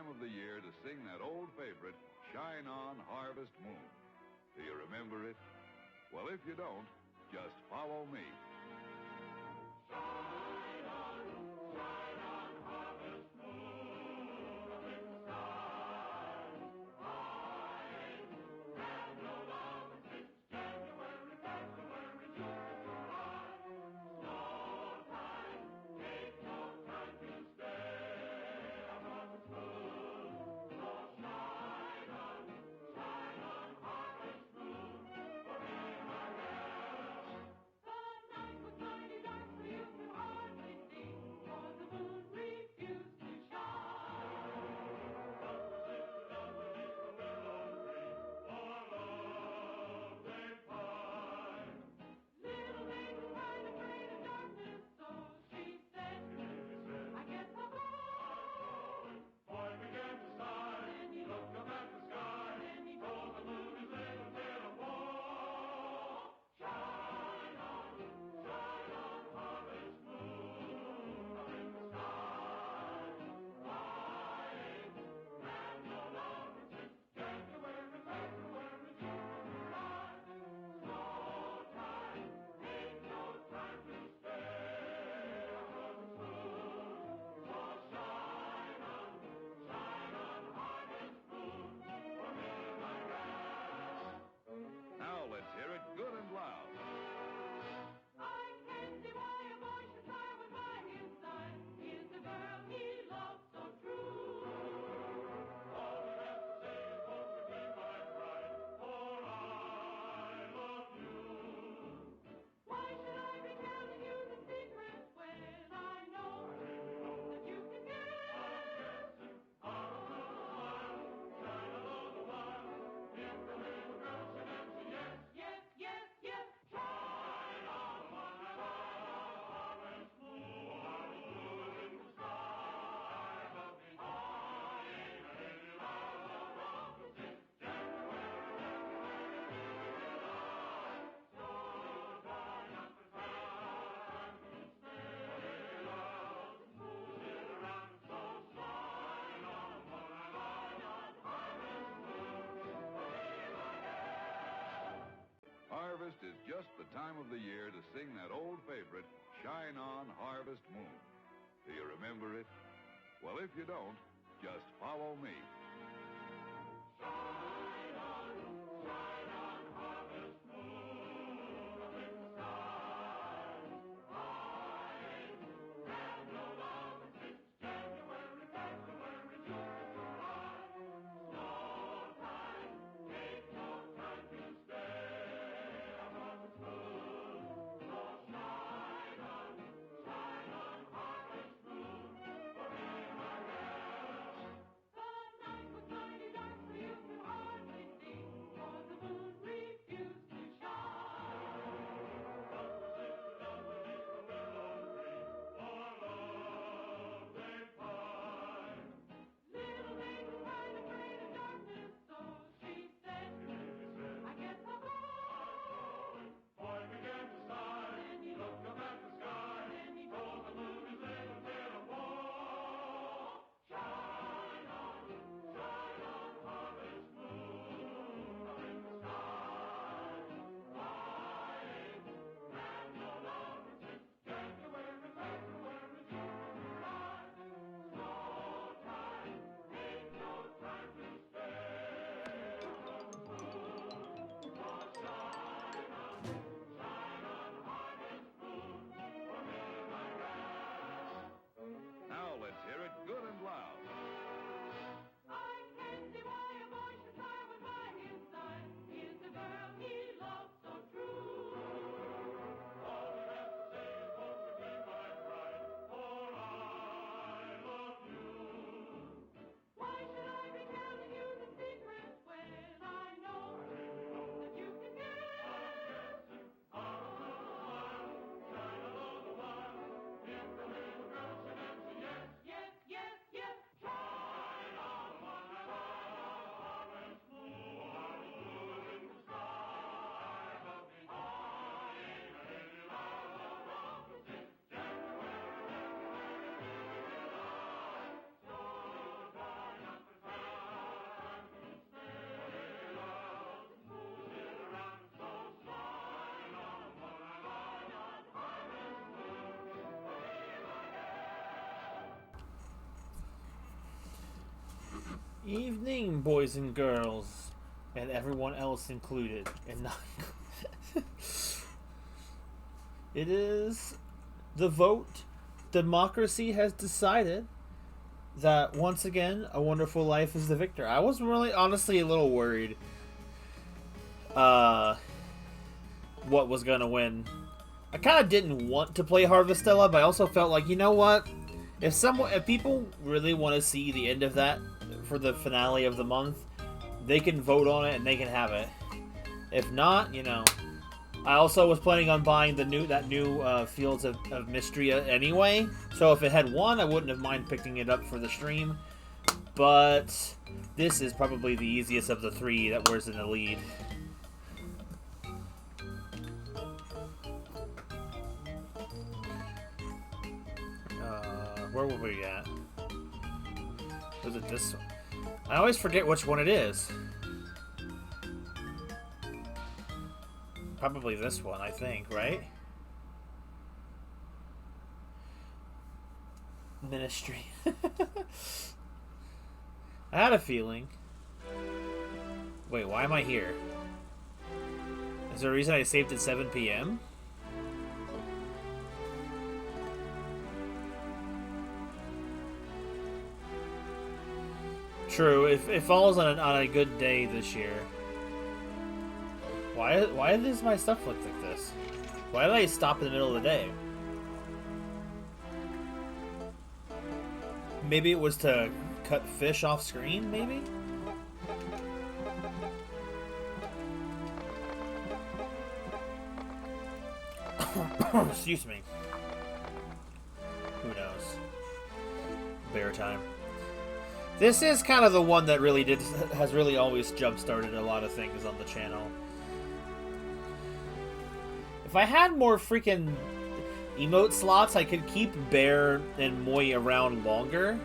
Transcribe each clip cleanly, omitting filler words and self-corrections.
time of the year to sing that old favorite, Shine On, Harvest Moon. Do you remember it? Well, if you don't, just follow me. Shine on, harvest moon in the sky. Hiding, and no love since January, February, June, July. No time, ain't no time to stay on harvest moon. So shine on, harvest moon for me, my girl. The night was mighty dark, so you could hardly see, for the moon refused to shine. But the little dove beneath the willow tree, for love they pine. Little Mabel cried, afraid of darkness, so she said, I guess I'll go. Boy began to sigh, then he looked up at the sky, then he told the moon his little tale of woe. Shine on, harvest moon up in the sky. Lying, and no longer since January, February, June, July. No time, ain't no time to stay on harvest moon. So shine on, harvest moon for me, my girl. Now let's hear it good and loud. I can't see why a boy should sigh when by his side is the girl he loves so true. All he has to say is, won't you be my bride, for I love you. Why should I be telling you the secret when I know that you can guess? I'm guessing, shine all the while. If the little girl should answer yes, yes, yes, yes. Shine on, harvest moon in the sky. Lying, and no longer since January, February, July. So dry up the time to stay out, sit around and so shine on, harvest moon for me, my girl. Harvest is just the time of the year to sing that old favorite, Shine On, Harvest Moon. Do you remember it? Well, if you don't, just follow me. Shine on, harvest moon up in the sky. Hiding, and no longer since January, February, June, July. No time, ain't no time to stay on harvest moon. So shine on, harvest moon for me, my girl. The night Evening, boys and girls, and everyone else included, and not. It is the vote. Democracy has decided that once again, A Wonderful Life is the victor. I was really, honestly, a little worried. What was gonna win? I kind of didn't want to play Harvestella, but I also felt like, you know what? If people really want to see the end of that for the finale of the month, they can vote on it and they can have it. If not, you know, I also was planning on buying that new Fields of Mystria anyway. So if it had won, I wouldn't have mind picking it up for the stream. But this is probably the easiest of the three that was in the lead. Where were we at? Was it this one? I always forget which one it is. Probably this one, I think, right? Ministry. I had a feeling. Wait, why am I here? Is there a reason I saved at 7 p.m.? True, it falls on a good day this year. Why does my stuff look like this? Why did I stop in the middle of the day? Maybe it was to cut fish off screen, maybe? Excuse me. Who knows? Bear time. This is kind of the one that has really always jump-started a lot of things on the channel. If I had more freaking emote slots, I could keep Bear and Moi around longer.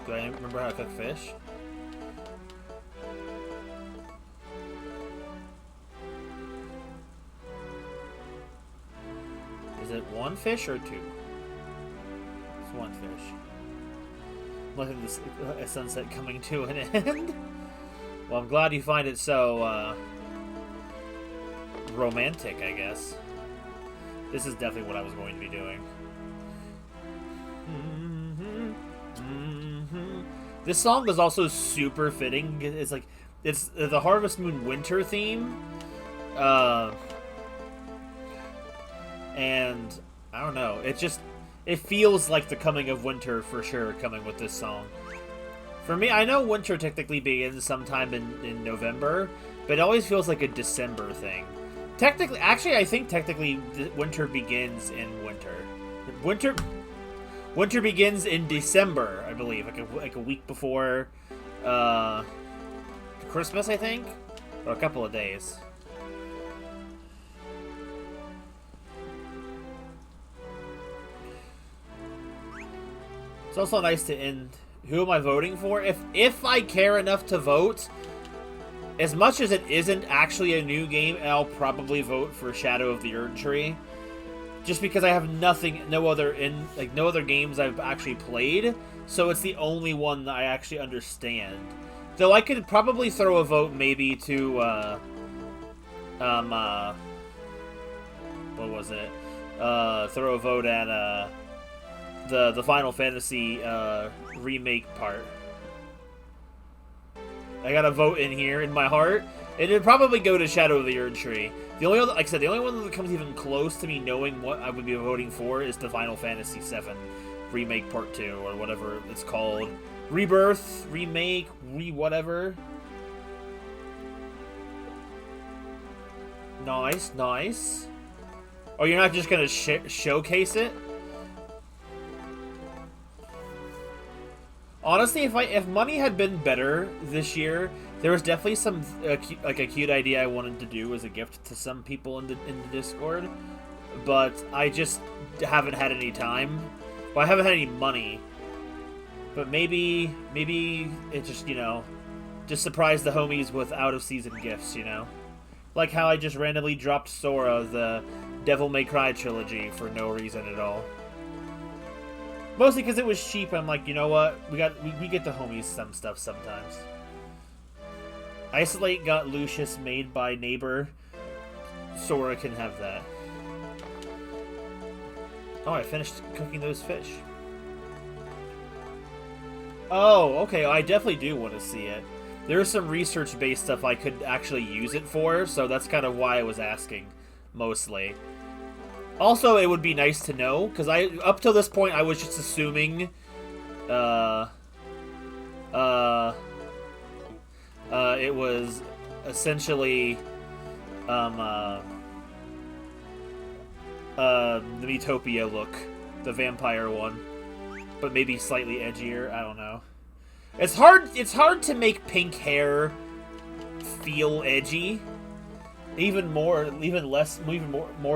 Do I remember how to cook fish? Is it one fish or two? It's one fish. Look at this a sunset coming to an end. Well, I'm glad you find it so romantic, I guess. This is definitely what I was going to be doing. This song is also super fitting. It's like it's the Harvest Moon winter theme. And I don't know, it feels like the coming of winter for sure, coming with this song. For me, I know winter technically begins sometime in November, but it always feels like a December thing. Technically, actually, I think technically winter begins in winter. Winter begins in December, I believe, like a week before Christmas, I think, or a couple of days. It's also nice to end. Who am I voting for? If I care enough to vote, as much as it isn't actually a new game, I'll probably vote for Shadow of the Erdtree. Just because I have no other games I've actually played, so it's the only one that I actually understand. Though I could probably throw a vote maybe to what was it? Throw a vote at the Final Fantasy remake part. I got a vote in here in my heart. It'd probably go to Shadow of the Erdtree. The only other, like I said, the only one that comes even close to me knowing what I would be voting for is the Final Fantasy VII Remake Part 2, or whatever it's called. Rebirth, Remake, whatever. Nice, nice. Oh, you're not just gonna showcase it? Honestly, if money had been better this year, there was definitely some a cute idea I wanted to do as a gift to some people in the Discord, but I just haven't had any time. Well, I haven't had any money, but maybe it just, you know, just surprise the homies with out of season gifts, you know, like how I just randomly dropped Sora the Devil May Cry trilogy for no reason at all. Mostly because it was cheap. I'm like, you know what? We get the homies some stuff sometimes. Isolate got Lucius made by neighbor. Sora can have that. Oh, I finished cooking those fish. Oh, okay. I definitely do want to see it. There's some research-based stuff I could actually use it for, so that's kind of why I was asking, mostly. Also, it would be nice to know, because up till this point, I was just assuming, it was essentially, the Miitopia look, the vampire one, but maybe slightly edgier. I don't know. It's hard to make pink hair feel edgy. Even more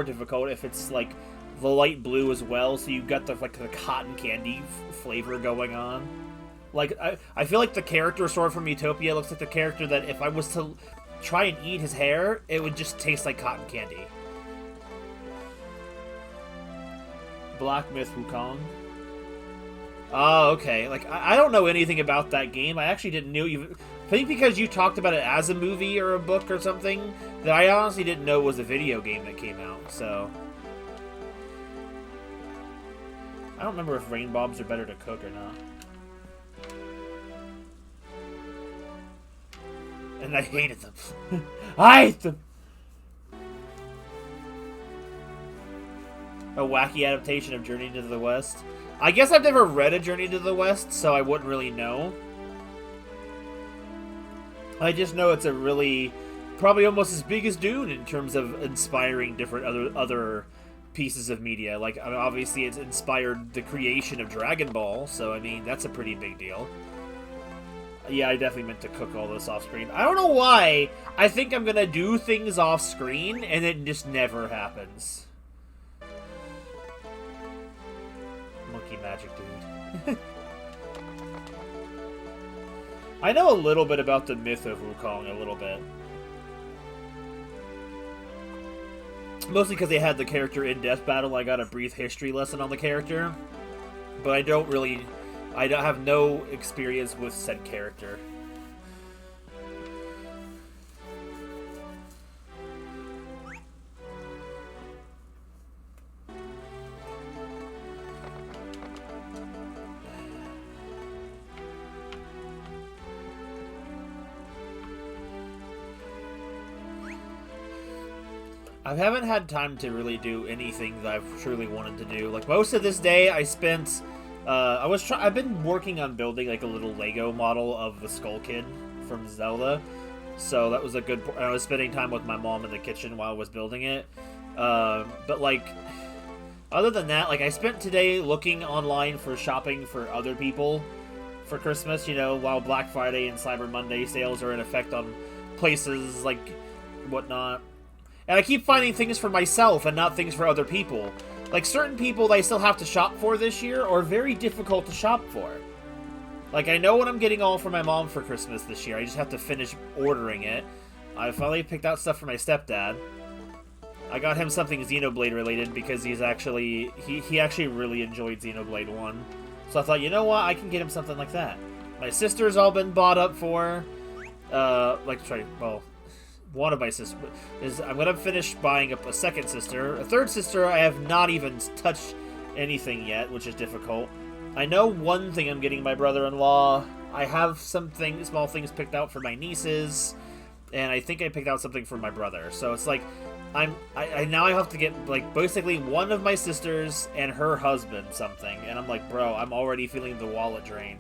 difficult if it's like the light blue as well, so you've got the cotton candy flavor going on. Like I feel like the character Sora from Miitopia looks like the character that if I was to try and eat his hair, it would just taste like cotton candy. Black Myth Wukong. Oh, okay. Like I don't know anything about that game. I actually didn't know you. I think because you talked about it as a movie or a book or something, that I honestly didn't know it was a video game that came out, so... I don't remember if rain bombs are better to cook or not. And I hated them. I hate them! A wacky adaptation of Journey to the West. I guess I've never read a Journey to the West, so I wouldn't really know. I just know it's a really, probably almost as big as Dune in terms of inspiring different other pieces of media. Like, I mean, obviously it's inspired the creation of Dragon Ball, so I mean, that's a pretty big deal. Yeah, I definitely meant to cook all this off screen. I don't know why. I think I'm gonna do things off screen, and it just never happens. Monkey magic, dude. I know a little bit about the myth of Wukong, a little bit. Mostly because they had the character in Death Battle, I got a brief history lesson on the character. But I don't have no experience with said character. I haven't had time to really do anything that I've truly wanted to do. Like, most of this day I spent... I've been working on building, like, a little Lego model of the Skull Kid from Zelda. So that was a good... I was spending time with my mom in the kitchen while I was building it. But, like... Other than that, like, I spent today looking online for shopping for other people for Christmas, you know, while Black Friday and Cyber Monday sales are in effect on places, like, whatnot. And I keep finding things for myself and not things for other people. Like, certain people that I still have to shop for this year are very difficult to shop for. Like, I know what I'm getting all for my mom for Christmas this year. I just have to finish ordering it. I finally picked out stuff for my stepdad. I got him something Xenoblade related because he actually really enjoyed Xenoblade 1. So I thought, you know what? I can get him something like that. My sister's all been bought up for. One of my sisters is I'm gonna finish buying up a second sister. A third sister I have not even touched anything yet, which is difficult. I know one thing I'm getting my brother-in-law. I have some small things picked out for my nieces, and I think I picked out something for my brother. So it's like I now have to get like basically one of my sisters and her husband something, and I'm like, bro, I'm already feeling the wallet drain.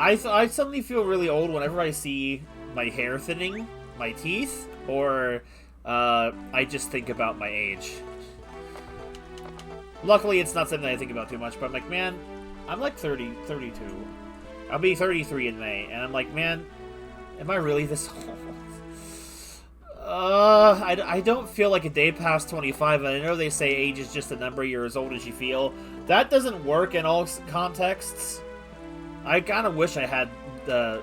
I suddenly feel really old whenever I see my hair thinning, my teeth, or I just think about my age. Luckily, it's not something I think about too much, but I'm like, man, I'm like 32. I'll be 33 in May, and I'm like, man, am I really this old? I don't feel like a day past 25, and I know they say age is just a number, you're as old as you feel. That doesn't work in all contexts. I kind of wish I had the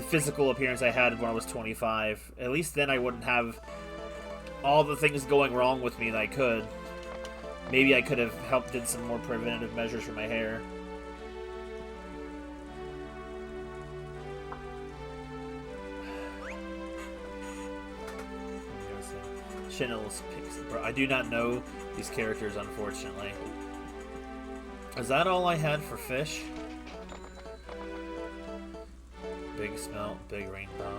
physical appearance I had when I was 25. At least then I wouldn't have all the things going wrong with me that I could. Maybe I could have did some more preventative measures for my hair. Shinnell's picks. I do not know these characters, unfortunately. Is that all I had for fish? Big smelt, big rainbow.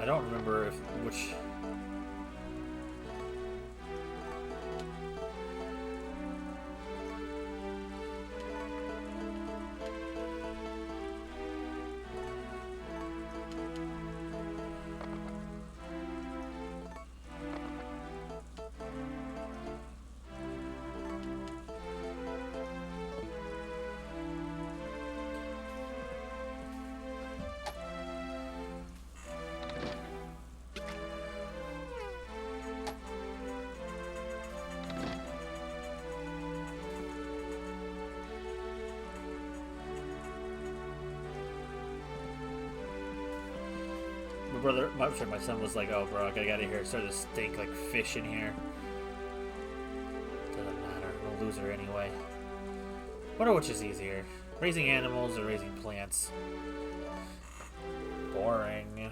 I don't remember which. My son was like, "Oh, bro, I gotta get out of here." It started to stink like fish in here. Doesn't matter. I'm a loser anyway. Wonder which is easier, raising animals or raising plants. Boring.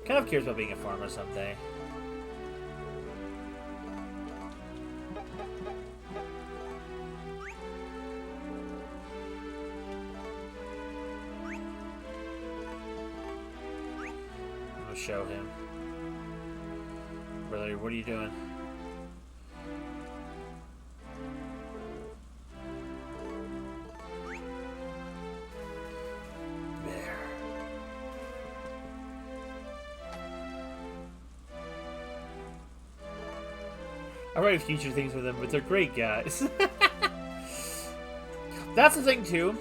Kind of curious about being a farmer someday. Show him. Brother, what are you doing? There. I write future things with them, but they're great guys. That's the thing, too.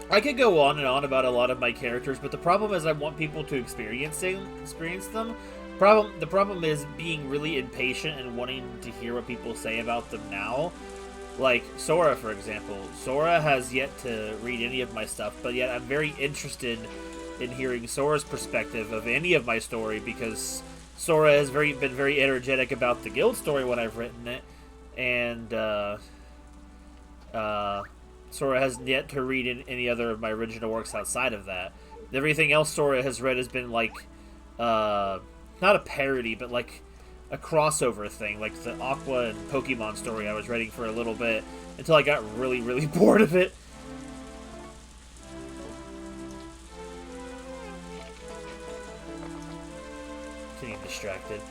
I could go on and on about a lot of my characters, but the problem is I want people to experience them. The problem is being really impatient and wanting to hear what people say about them now. Like Sora, for example. Sora has yet to read any of my stuff, but yet I'm very interested in hearing Sora's perspective of any of my story, because Sora has been very energetic about the guild story when I've written it, and Sora hasn't yet to read any other of my original works outside of that. Everything else Sora has read has been like, not a parody, but like a crossover thing, like the Aqua and Pokemon story I was writing for a little bit, until I got really, really bored of it. Getting distracted.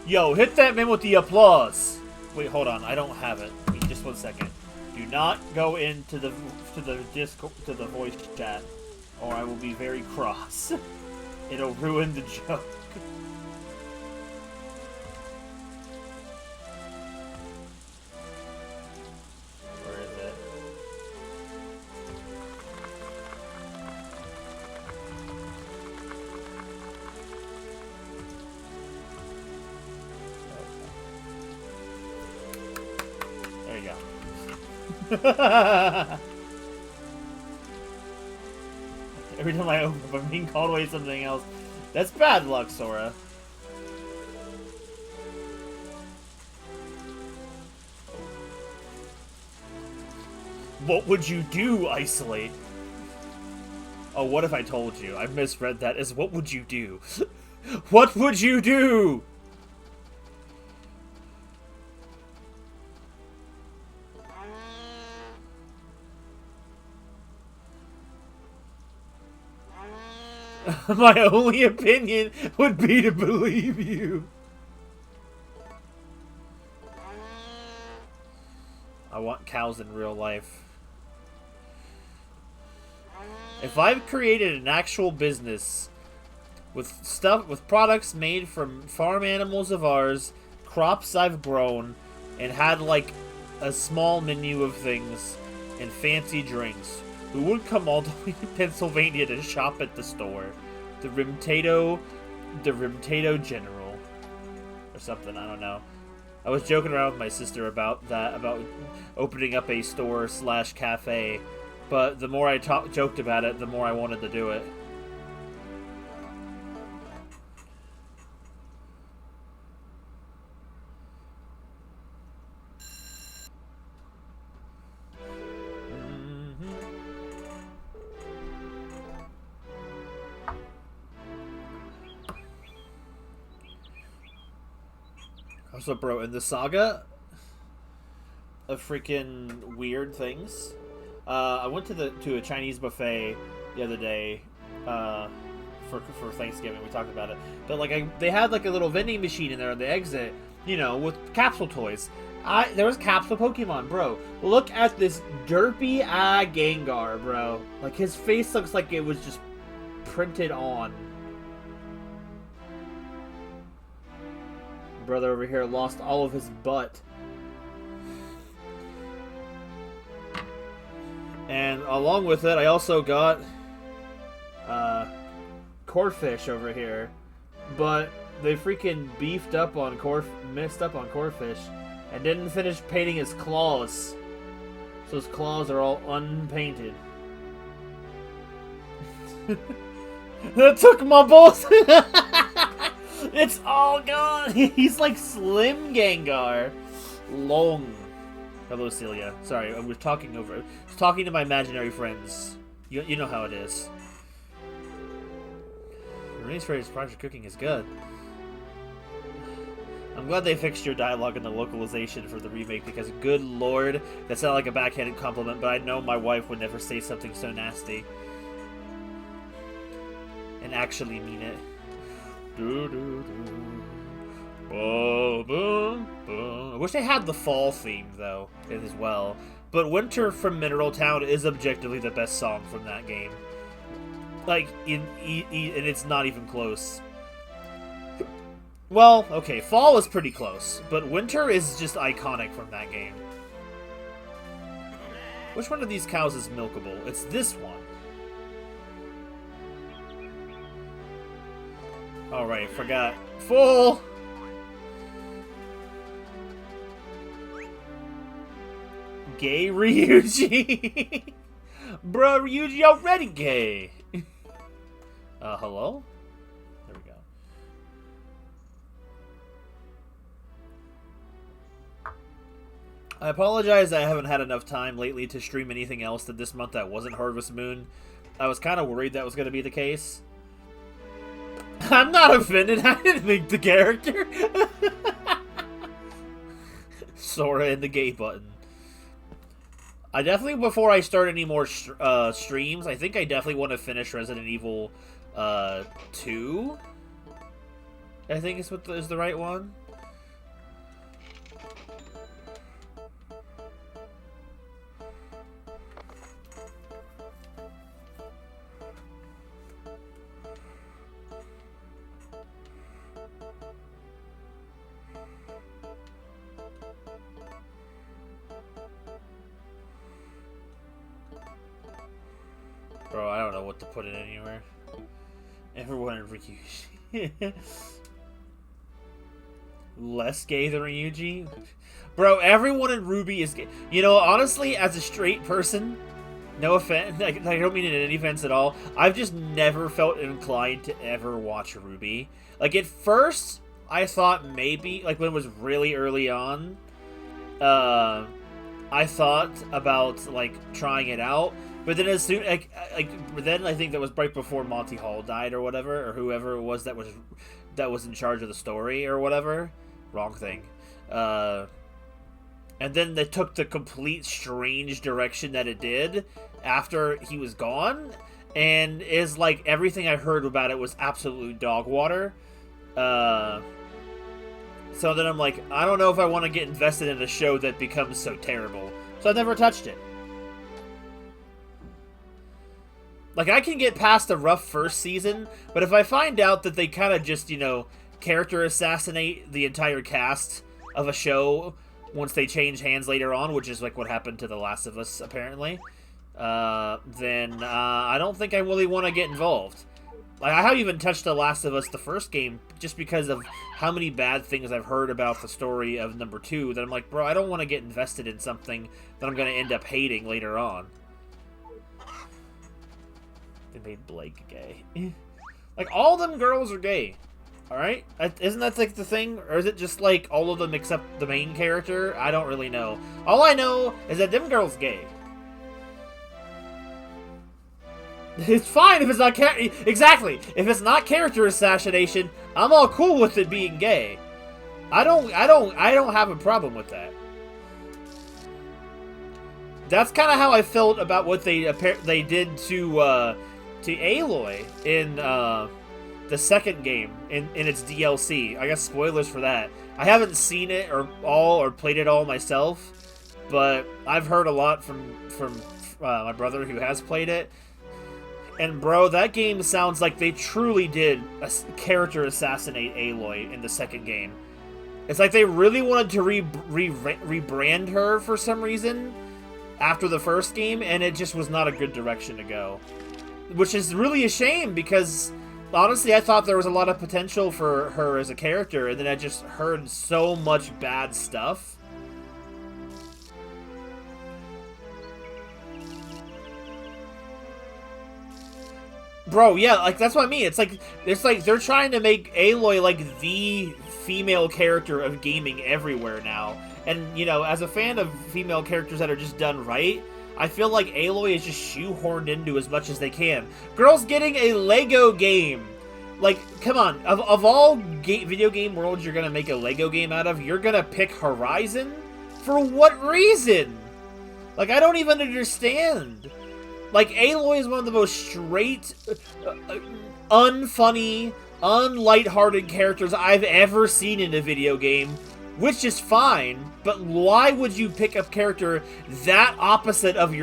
Yo, hit that man with the applause. Wait, hold on. I don't have it. Wait, just 1 second. Do not go into the Discord, to the voice chat, or I will be very cross. It'll ruin the joke. Where is it? There you go. Every time I open up, I'm being called away something else. That's bad luck, Sora. What would you do, Isolate? Oh, what if I told you? I misread that as what would you do? What would you do? My only opinion would be to believe you. I want cows in real life. If I've created an actual business with products made from farm animals of ours, crops I've grown, and had like a small menu of things and fancy drinks, who would come all the way to Pennsylvania to shop at the store? The Rimtato General. Or something, I don't know. I was joking around with my sister about that, about opening up a store / cafe, but the more I joked about it, the more I wanted to do it. Also, bro, in the saga of freaking weird things, I went to a Chinese buffet the other day for Thanksgiving. We talked about it, but like they had like a little vending machine in there on the exit, you know, with capsule toys. There was capsule Pokemon, bro. Look at this derpy Gengar, bro. Like his face looks like it was just printed on. Brother over here lost all of his butt. And along with it, I also got Corphish over here, but they freaking messed up on Corphish and didn't finish painting his claws. So his claws are all unpainted. That took my balls. It's all gone! He's like Slim Gengar. Long. Hello, Celia. Sorry, I was talking to my imaginary friends. You know how it is. Release Freddy's Project Cooking is good. I'm glad they fixed your dialogue and the localization for the remake, because good lord, that's not like a backhanded compliment, but I know my wife would never say something so nasty. And actually mean it. I wish they had the fall theme though as well, but Winter from Mineral Town is objectively the best song from that game. Like and it's not even close. Well, okay, Fall is pretty close, but Winter is just iconic from that game. Which one of these cows is milkable? It's this one. Alright, forgot. Full! Gay Ryuji! Bro, Ryuji already gay! Hello? There we go. I apologize I haven't had enough time lately to stream anything else this month that wasn't Harvest Moon. I was kind of worried that was going to be the case. I'm not offended. I didn't make the character. Sora and the gay button. I definitely, before I start any more streams, I think I definitely want to finish Resident Evil 2. I think is the right one. Bro, I don't know what to put it anywhere. Everyone in Ryuji. Less gay than Ryuji? Bro, everyone in Ruby is gay. You know, honestly, as a straight person, no offense, like, I don't mean it in any offense at all, I've just never felt inclined to ever watch Ruby. Like, at first, I thought maybe, like, when it was really early on, I thought about like trying it out, but then as soon but then I think that was right before Monty Hall died or whatever, or whoever it was that was in charge of the story or whatever. Wrong thing. And then they took the complete strange direction that it did after he was gone, and is like everything I heard about it was absolute dog water. So then I'm like, I don't know if I want to get invested in a show that becomes so terrible. So I never touched it. Like, I can get past a rough first season, but if I find out that they kind of just, character assassinate the entire cast of a show once they change hands later on, which is like what happened to The Last of Us, apparently, then I don't think I really want to get involved. Like, I haven't even touched The Last of Us, the first game, just because of how many bad things I've heard about the story of number 2, that I'm like, bro, I don't want to get invested in something that I'm going to end up hating later on. They made Blake gay. Like, all them girls are gay. Alright? Isn't that, like, the thing? Or is it just, like, all of them except the main character? I don't really know. All I know is that them girls gay. It's fine if it's not exactly. If it's not character assassination, I'm all cool with it being gay. I don't have a problem with that. That's kind of how I felt about what they did to Aloy in the second game in its DLC. I guess spoilers for that. I haven't seen it or played it all myself, but I've heard a lot from my brother who has played it. And bro, that game sounds like they truly did character assassinate Aloy in the second game. It's like they really wanted to rebrand her for some reason after the first game, and it just was not a good direction to go. Which is really a shame, because honestly I thought there was a lot of potential for her as a character, and then I just heard so much bad stuff. Bro, yeah, like, that's what I mean. It's like they're trying to make Aloy, like, the female character of gaming everywhere now. And, as a fan of female characters that are just done right, I feel like Aloy is just shoehorned into as much as they can. Girl's getting a Lego game. Like, come on. Of all video game worlds you're gonna make a Lego game out of, you're gonna pick Horizon? For what reason? Like, I don't even understand. Like, Aloy is one of the most straight, unfunny, unlighthearted characters I've ever seen in a video game, which is fine, but why would you pick a character that opposite of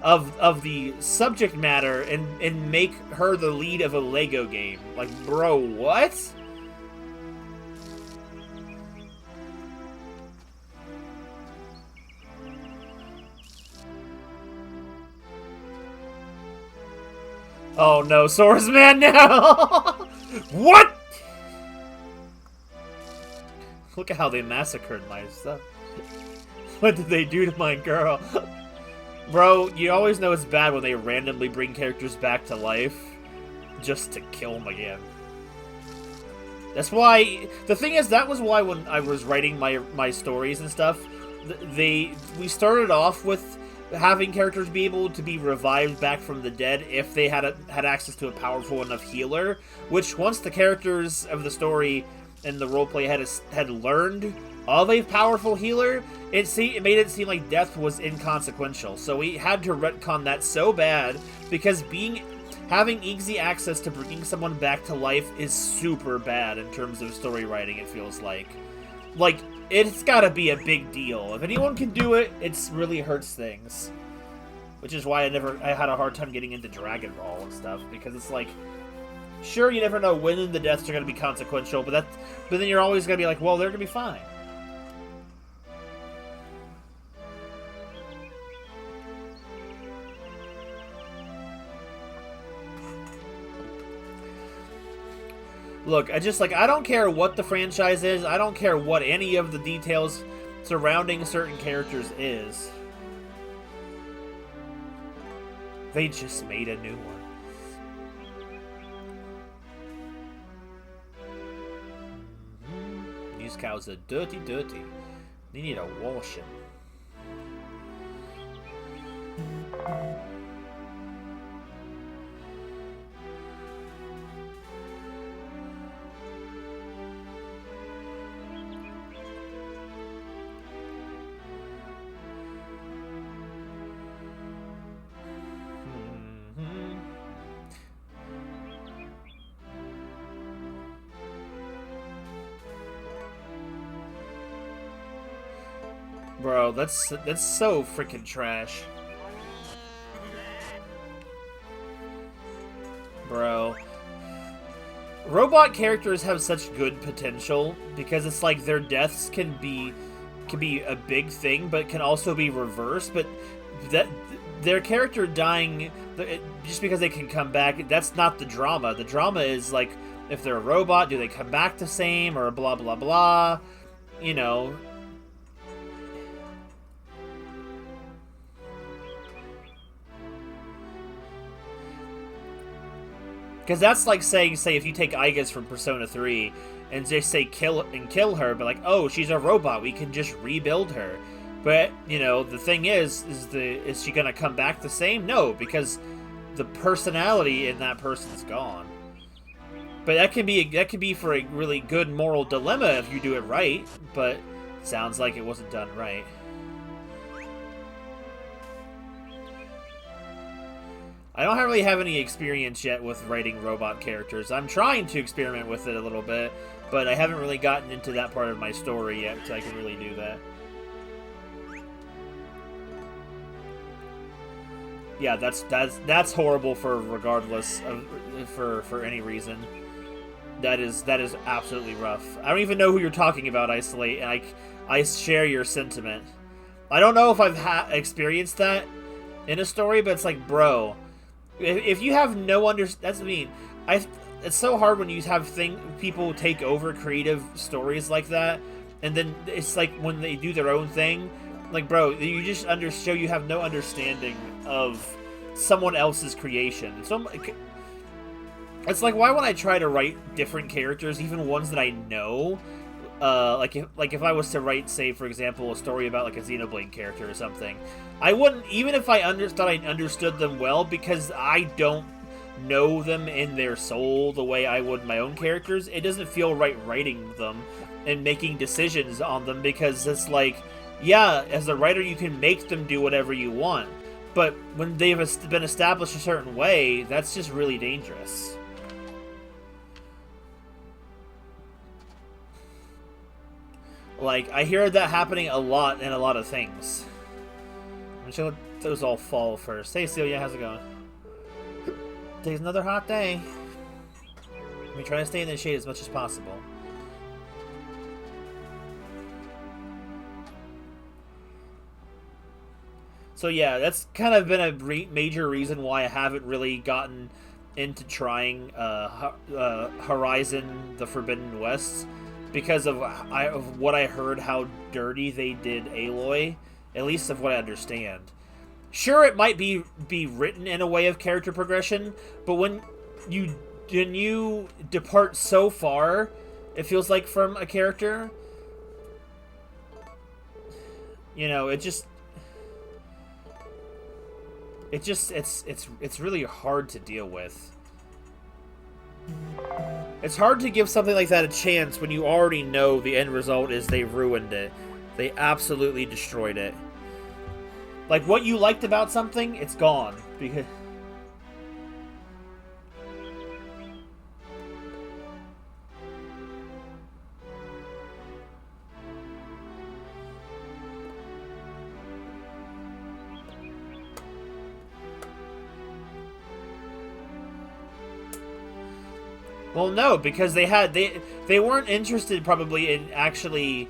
of the subject matter and make her the lead of a Lego game? Like, bro, what? Oh no, Swordsman now! What? Look at how they massacred my stuff. What did they do to my girl? Bro, you always know it's bad when they randomly bring characters back to life just to kill them again. That's why... The thing is, that was why when I was writing my stories and stuff, we started off with having characters be able to be revived back from the dead if they had access to a powerful enough healer, which once the characters of the story and the roleplay had learned of a powerful healer, it made it seem like death was inconsequential. So we had to retcon that so bad, because having easy access to bringing someone back to life is super bad in terms of story writing, it feels like. Like, it's gotta be a big deal. If anyone can do it, it really hurts things. Which is why I had a hard time getting into Dragon Ball and stuff, because it's like, sure, you never know when the deaths are gonna be consequential, but then you're always gonna be like, well, they're gonna be fine. Look, I don't care what the franchise is. I don't care what any of the details surrounding certain characters is. They just made a new one. These cows are dirty. They need a washing. Bro, that's so freaking trash. Bro. Robot characters have such good potential because it's like their deaths can be a big thing, but can also be reversed. But that their character dying just because they can come back, that's not the drama. The drama is like if they're a robot, do they come back the same or blah blah blah? You know. Because that's like saying, say, if you take Aigis from Persona 3 and just say kill her, but like, oh, she's a robot, we can just rebuild her. But, you know, the thing is she gonna come back the same? No, because the personality in that person's gone. But that can be for a really good moral dilemma if you do it right, but it sounds like it wasn't done right. I don't really have any experience yet with writing robot characters. I'm trying to experiment with it a little bit, but I haven't really gotten into that part of my story yet, so I can really do that. Yeah, that's horrible for regardless of for any reason. That is absolutely rough. I don't even know who you're talking about, Isolate, and I share your sentiment. I don't know if I've experienced that in a story, but it's like, bro, if you have no that's mean. It's so hard when you have people take over creative stories like that, and then it's like when they do their own thing, like, bro, you just show you have no understanding of someone else's creation. So it's like, why would I try to write different characters, even ones that I know? Like if I was to write, say, for example, a story about like a Xenoblade character or something, I wouldn't, even if I thought I understood them well, because I don't know them in their soul the way I would my own characters. It doesn't feel right writing them and making decisions on them, because it's like, yeah, as a writer you can make them do whatever you want, but when they've been established a certain way, that's just really dangerous. Like, I hear that happening a lot in a lot of things. I'm sure let those all fall first. Hey, Celia, how's it going? Today's another hot day. We try to stay in the shade as much as possible. So yeah, that's kind of been a major reason why I haven't really gotten into trying Horizon the Forbidden West, because of what I heard how dirty they did Aloy, at least of what I understand. Sure, it might be written in a way of character progression, but when you depart so far, it feels like, from a character, you know, it's really hard to deal with. It's hard to give something like that a chance when you already know the end result is they ruined it. They absolutely destroyed it. Like, what you liked about something, it's gone. Because... Well, no, because they weren't interested probably in actually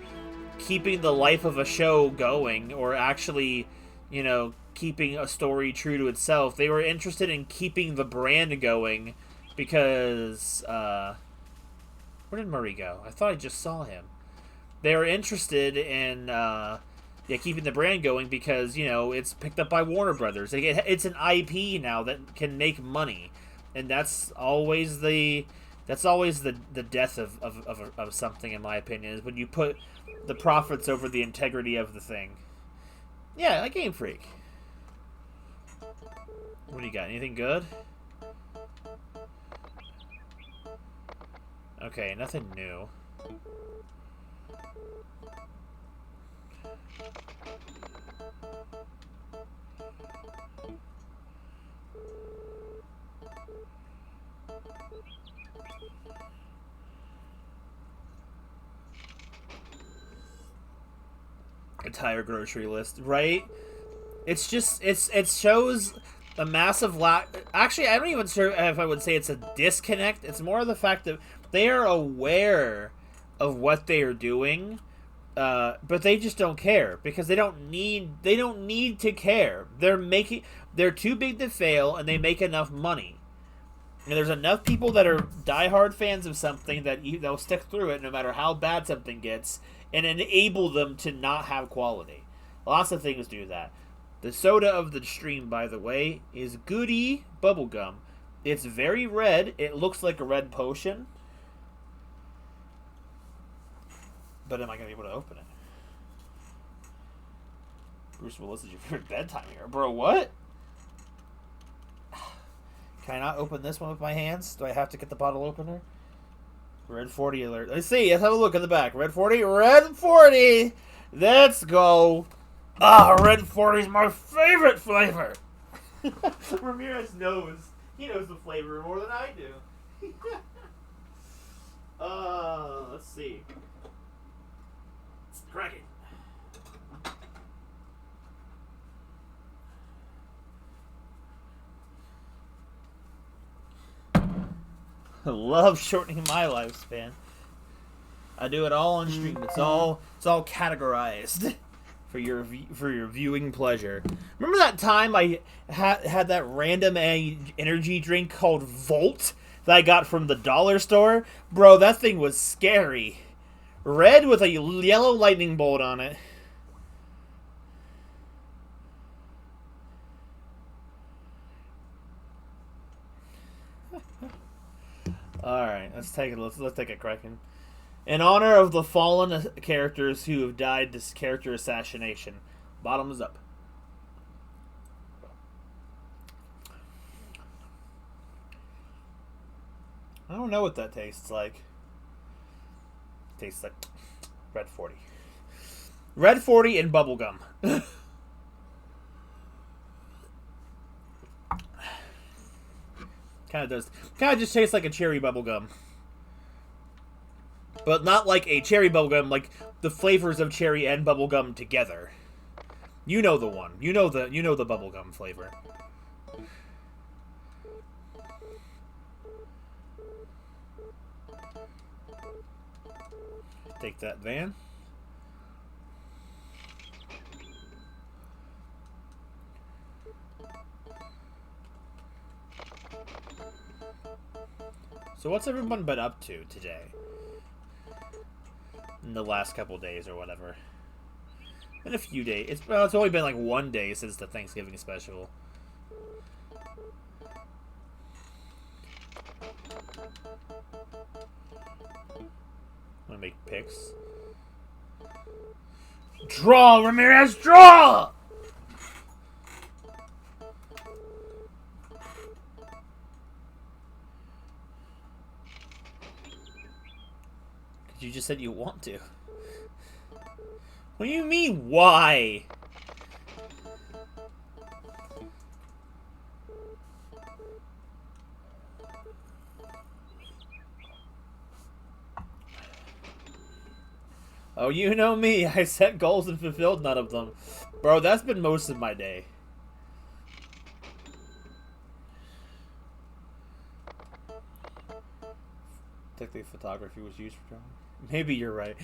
keeping the life of a show going, or actually, you know, keeping a story true to itself. They were interested in keeping the brand going because, where did Murray go? I thought I just saw him. They were interested in, keeping the brand going because, you know, it's picked up by Warner Brothers. It's an IP now that can make money, and that's always the death of something, in my opinion, is when you put the profits over the integrity of the thing. Yeah, like Game Freak. What do you got? Anything good? Okay, nothing new. Entire grocery list, right? It's just it shows a massive lack. Actually, I don't even sure if I would say it's a disconnect. It's more the fact that they are aware of what they are doing, but they just don't care because they don't need to care. They're too big to fail, and they make enough money. And there's enough people that are diehard fans of something that they'll stick through it no matter how bad something gets, and enable them to not have quality. Lots of things do that. The soda of the stream, by the way, is Goody Bubblegum. It's very red. It looks like a red potion. But am I going to be able to open it? Bruce Willis is your favorite bedtime hero. Bro, what? Can I not open this one with my hands? Do I have to get the bottle opener? Red 40 alert. Let's see. Let's have a look in the back. Red 40. Red 40. Let's go. Ah, Red 40 is my favorite flavor. Ramirez knows. He knows the flavor more than I do. Let's see. Crack it. I love shortening my lifespan. I do it all on stream. It's all categorized for your viewing pleasure. Remember that time I had that random energy drink called Volt that I got from the dollar store? Bro, that thing was scary. Red with a yellow lightning bolt on it. Alright, let's take a Kraken. In honor of the fallen characters who have died this character assassination. Bottom is up. I don't know what that tastes like. Tastes like Red 40. Red 40 and bubblegum. Kind of just tastes like a cherry bubblegum. But not like a cherry bubblegum, like the flavors of cherry and bubblegum together. You know the one. You know the bubblegum flavor. Take that, Van. So what's everyone been up to today? In the last couple days or whatever. In a few days. It's only been like one day since the Thanksgiving special. I'm gonna make picks. Draw, Ramirez, draw! You just said you want to. What do you mean, why? Oh, you know me. I set goals and fulfilled none of them. Bro, that's been most of my day. Technically, photography was used for drawing. Maybe you're right.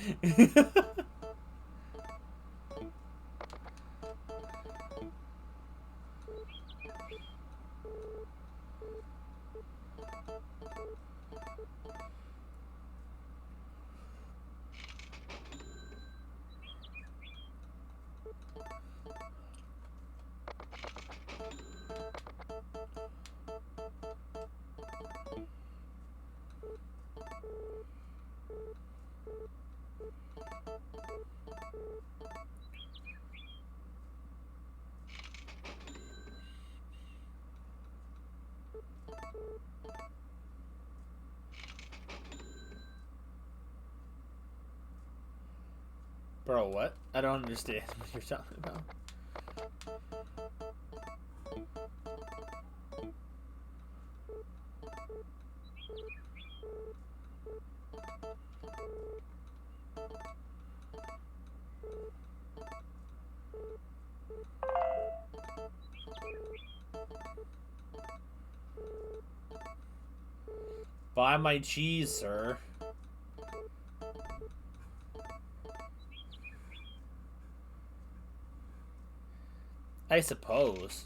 Bro, what? I don't understand what you're talking about. Buy my cheese, sir. I suppose.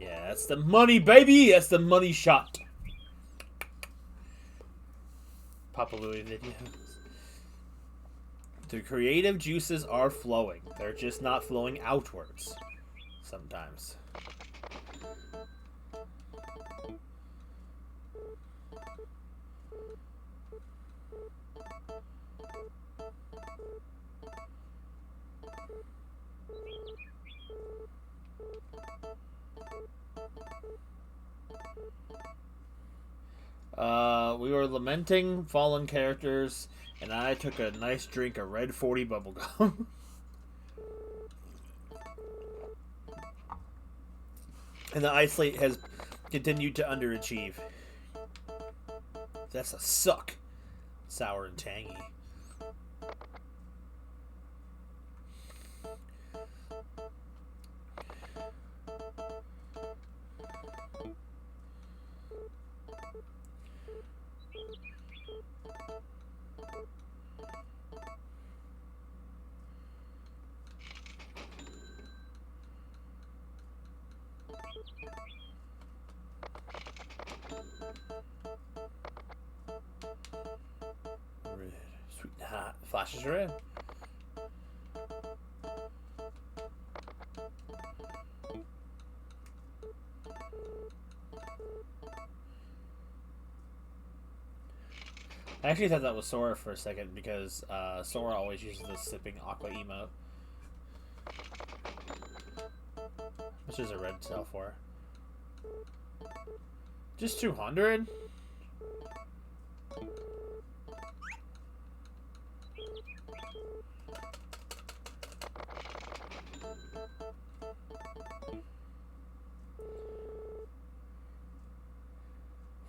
Yeah, that's the money, baby! That's the money shot. Papa Louie videos. The creative juices are flowing. They're just not flowing outwards. Sometimes. We were lamenting fallen characters, and I took a nice drink of Red 40 bubblegum. And the Ice Slate has continued to underachieve. That's a suck. Sour and tangy. Sweet hot. Flashes red. I actually thought that was Sora for a second because Sora always uses the sipping aqua emote. Which is a red sell for. Just 200?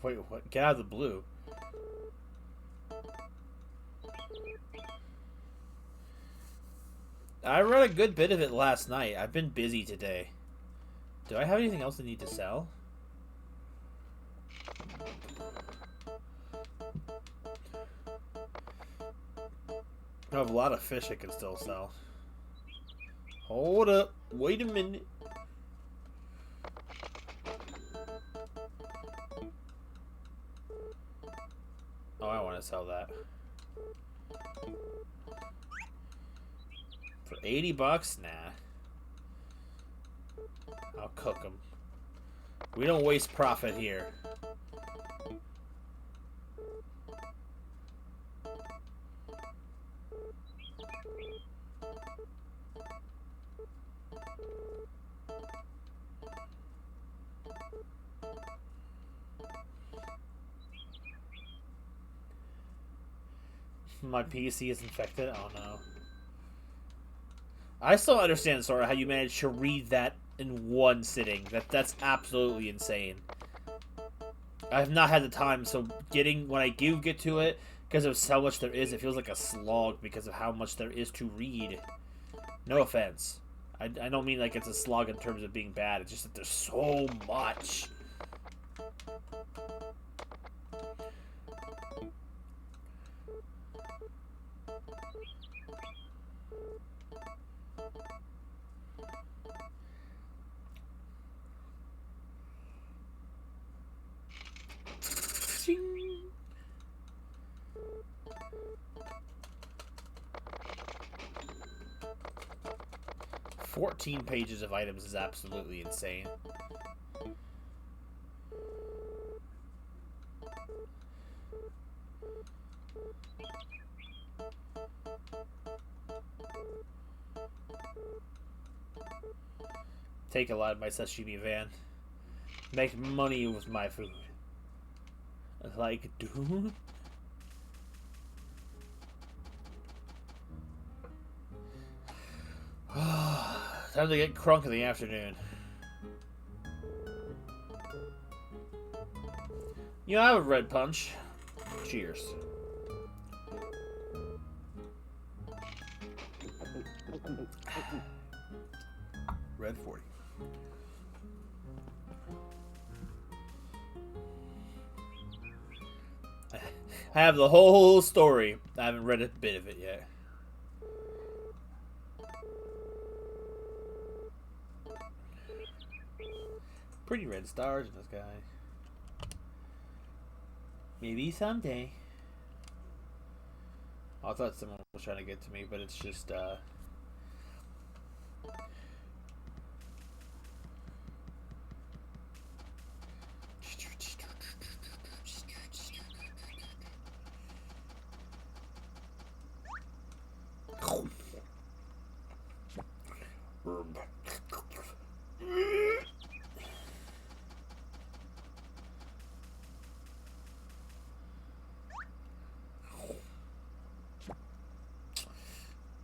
Wait, what? Get out of the blue. I read a good bit of it last night. I've been busy today. Do I have anything else I need to sell? I have a lot of fish I can still sell. Hold up. Wait a minute. Oh, I want to sell that. For 80 bucks? Nah. I'll cook them. We don't waste profit here. My PC is infected? Oh no. I still understand, Sora, how you managed to read that in one sitting. That's absolutely insane. I have not had the time, so when I do get to it, because of how much there is, it feels like a slog because of how much there is to read. No offense. I don't mean like it's a slog in terms of being bad, it's just that there's so much. 14 pages of items is absolutely insane. Take a lot of my sashimi van. Make money with my food. Like, dude. Time to get crunk in the afternoon. You know, I have a red punch. Cheers. Red 40. I have the whole story. I haven't read a bit of it yet. Pretty red stars in the sky. Maybe someday. I thought someone was trying to get to me, but it's just,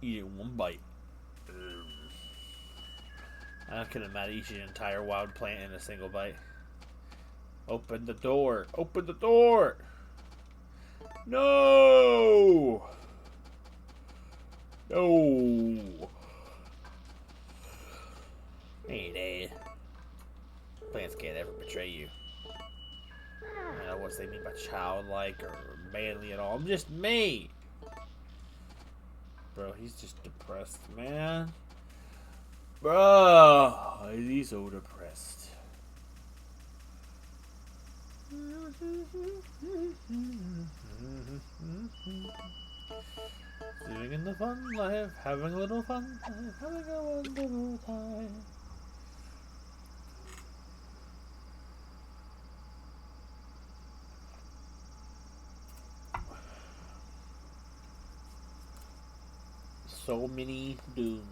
eat it in one bite. I couldn't imagine eating an entire wild plant in a single bite. Open the door! Open the door! No! No! Hey, Dad. Plants can't ever betray you. I don't know what they mean by childlike or manly at all. I'm just me! Bro, he's just depressed, man. Bro, he's so depressed. Living in the fun life, having a little fun life, having a wonderful time. So many Doom.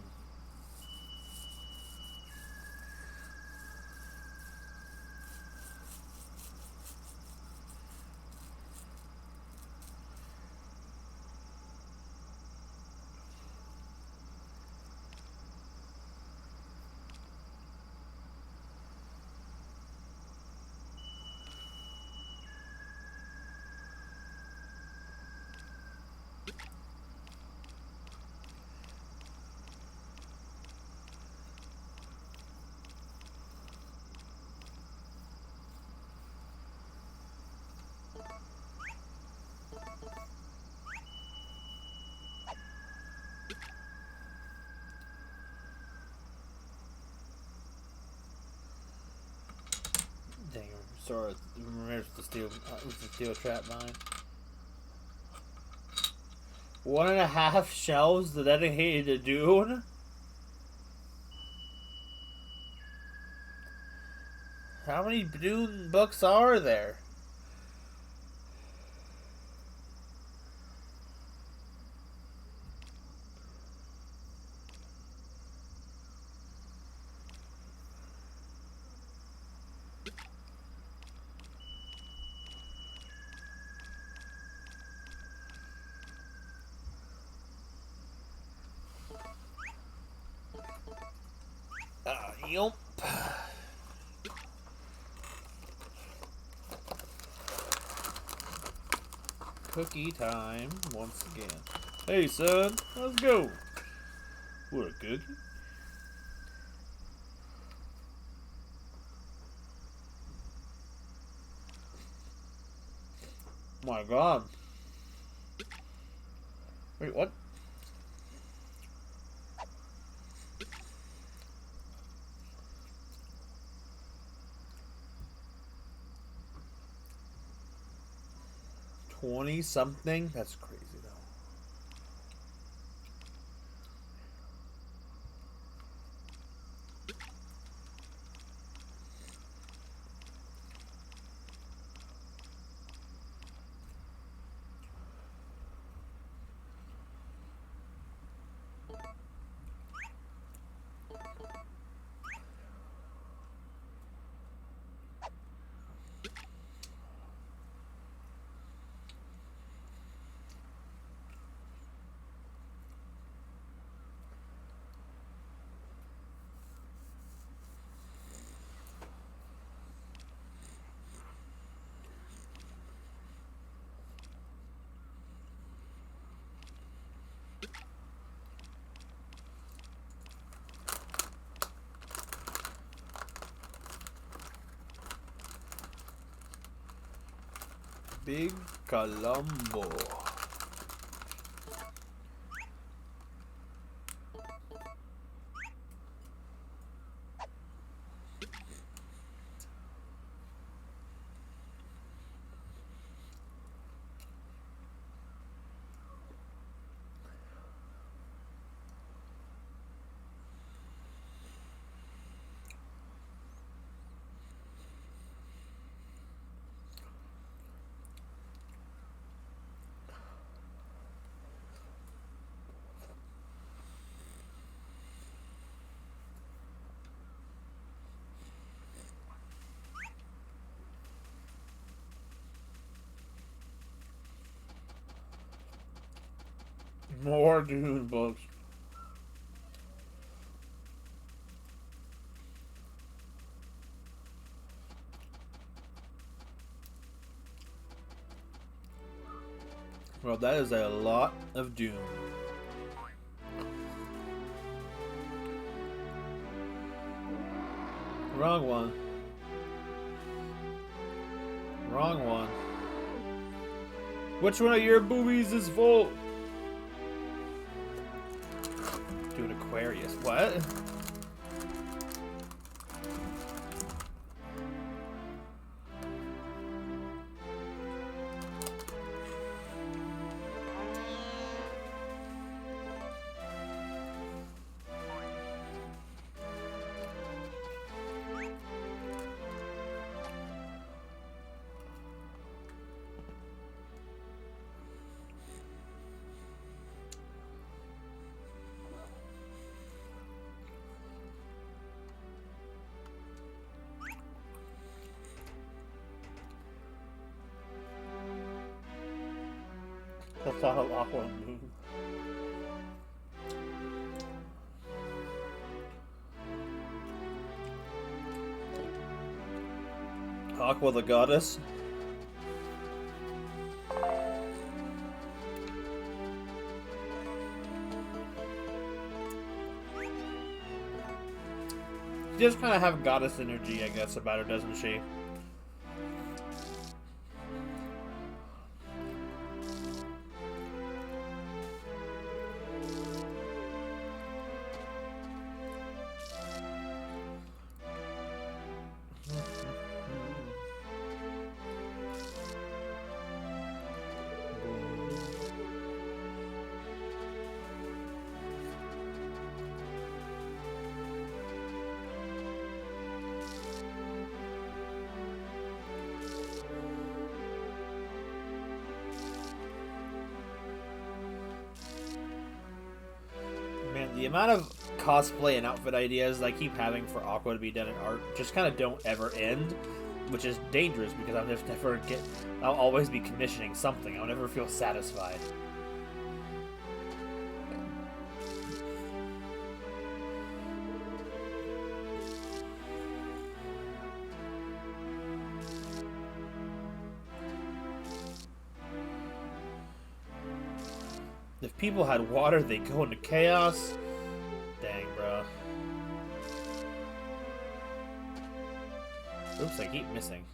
Dang, sorry, remember the steel trap mine. 1.5 shelves dedicated to Dune? How many Dune books are there? Yup. Cookie time once again. Hey son, let's go. What a cookie? My God. Wait, what? $20-something? That's crazy though. Big Colombo. More Dune books. Well, that is a lot of Dune. Wrong one. Wrong one. Which one of your boobies is full? Dude, Aquarius. What? That's not how Aqua moves. Aqua the goddess. She does kind of have goddess energy, I guess, about her, doesn't she? The amount of cosplay and outfit ideas I keep having for Aqua to be done in art just kind of don't ever end, which is dangerous because I'll always be commissioning something. I'll never feel satisfied. If people had water, they'd go into chaos. Dang, bro. Oops, I keep missing.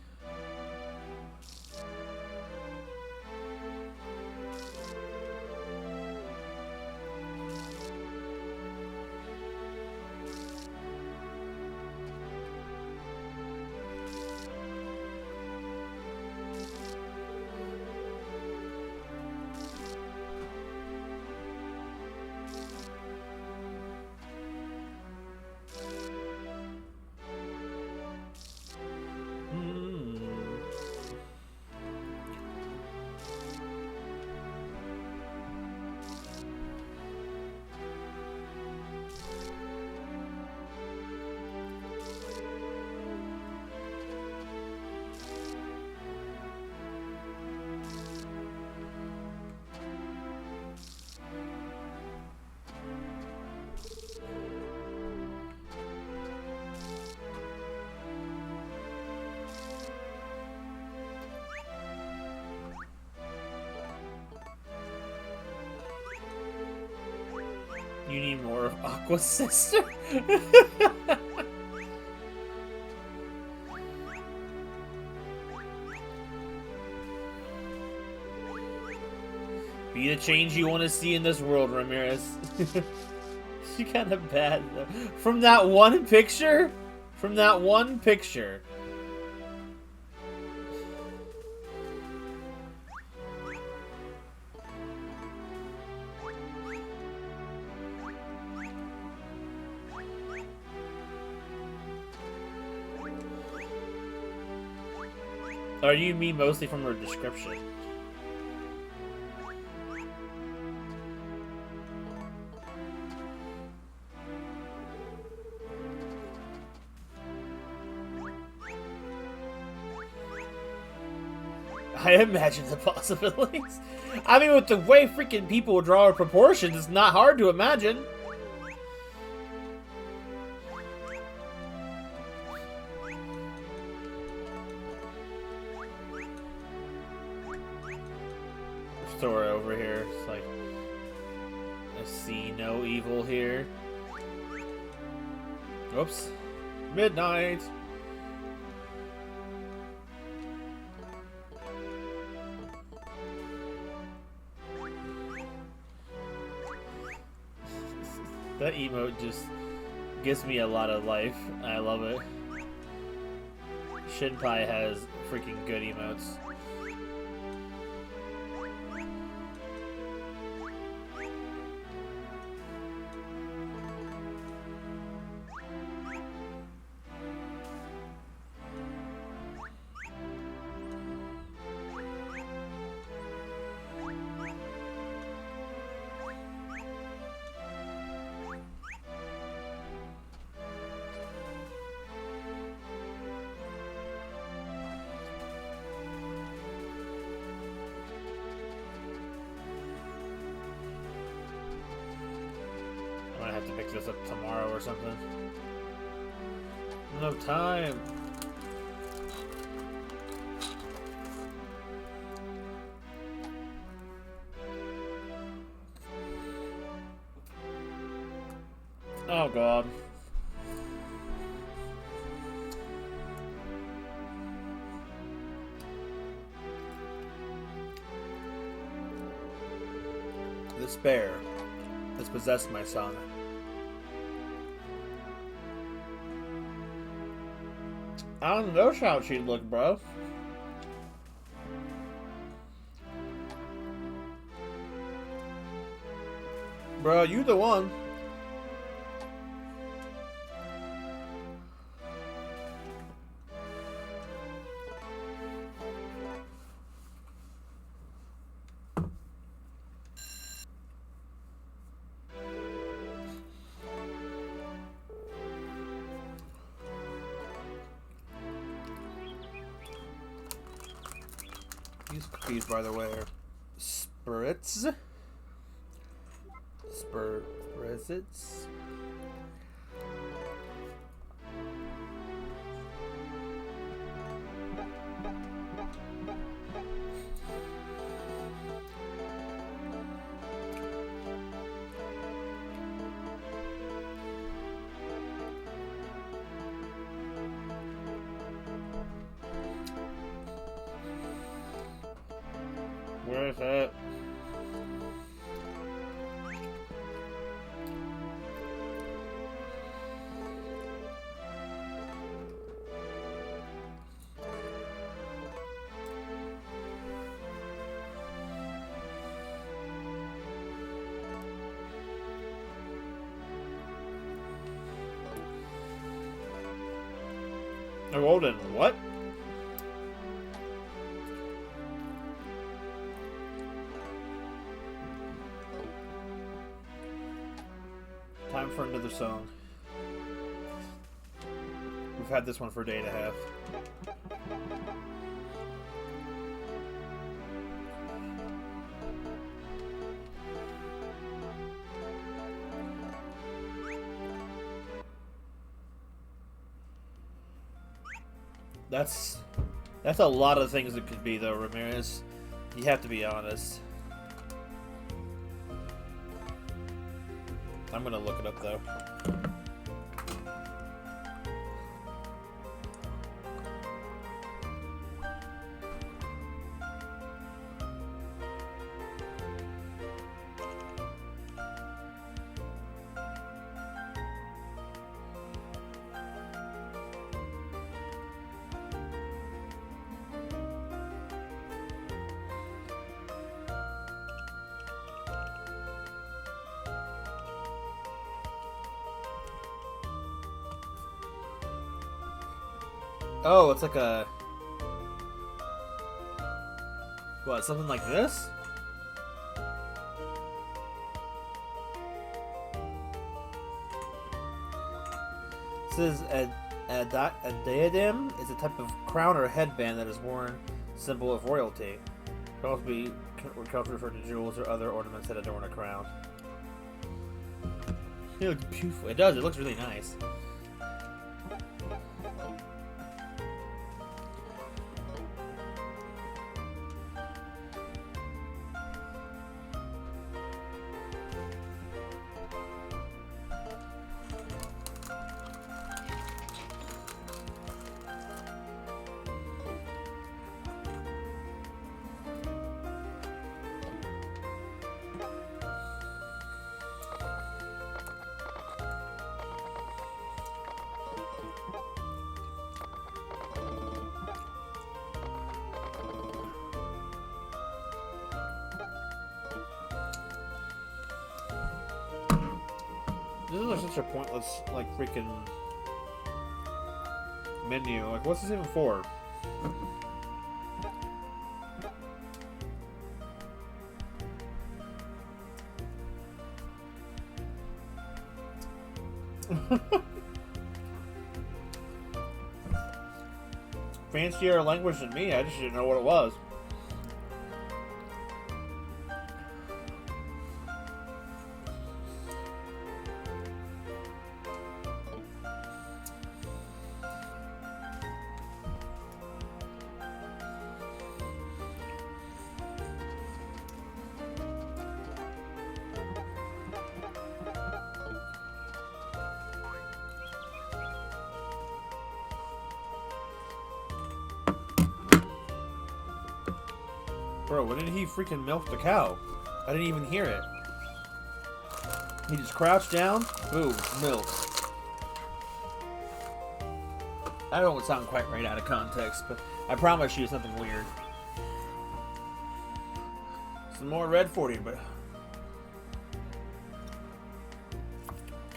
You need more of Aqua's sister? Be the change you want to see in this world, Ramirez. She kind of bad though. From that one picture? From that one picture. Or you mean mostly from her description? I imagine the possibilities. I mean, with the way freaking people draw her proportions, it's not hard to imagine. Story over here. It's like, I see no evil here. Oops. Midnight. That emote just gives me a lot of life. I love it. Shinpai has freaking good emotes. I might have to pick this up tomorrow or something. No time. Oh God. This bear has possessed my son. I don't know how she'd look, bro. Bro, you the one. These cookies, by the way, are Spritz. Spritzits. Where is that? Oh, Golden, what? Time for another song. We've had this one for a day and a half. That's a lot of things it could be, though, Ramirez. You have to be honest. I'm gonna look it up though. Oh, it's like a... What, something like this? This is a diadem is a type of crown or headband that is worn, symbol of royalty. It can also be referred to jewels or other ornaments that adorn a crown. It looks beautiful. It does. It looks really nice. This is like such a pointless, like, freaking menu. Like, what's this even for? Fancier language than me, I just didn't know what it was. Bro, when did he freaking milk the cow? I didn't even hear it. He just crouched down, boom, milk. I don't sound quite right out of context, but I promise you something weird. Some more Red 40, but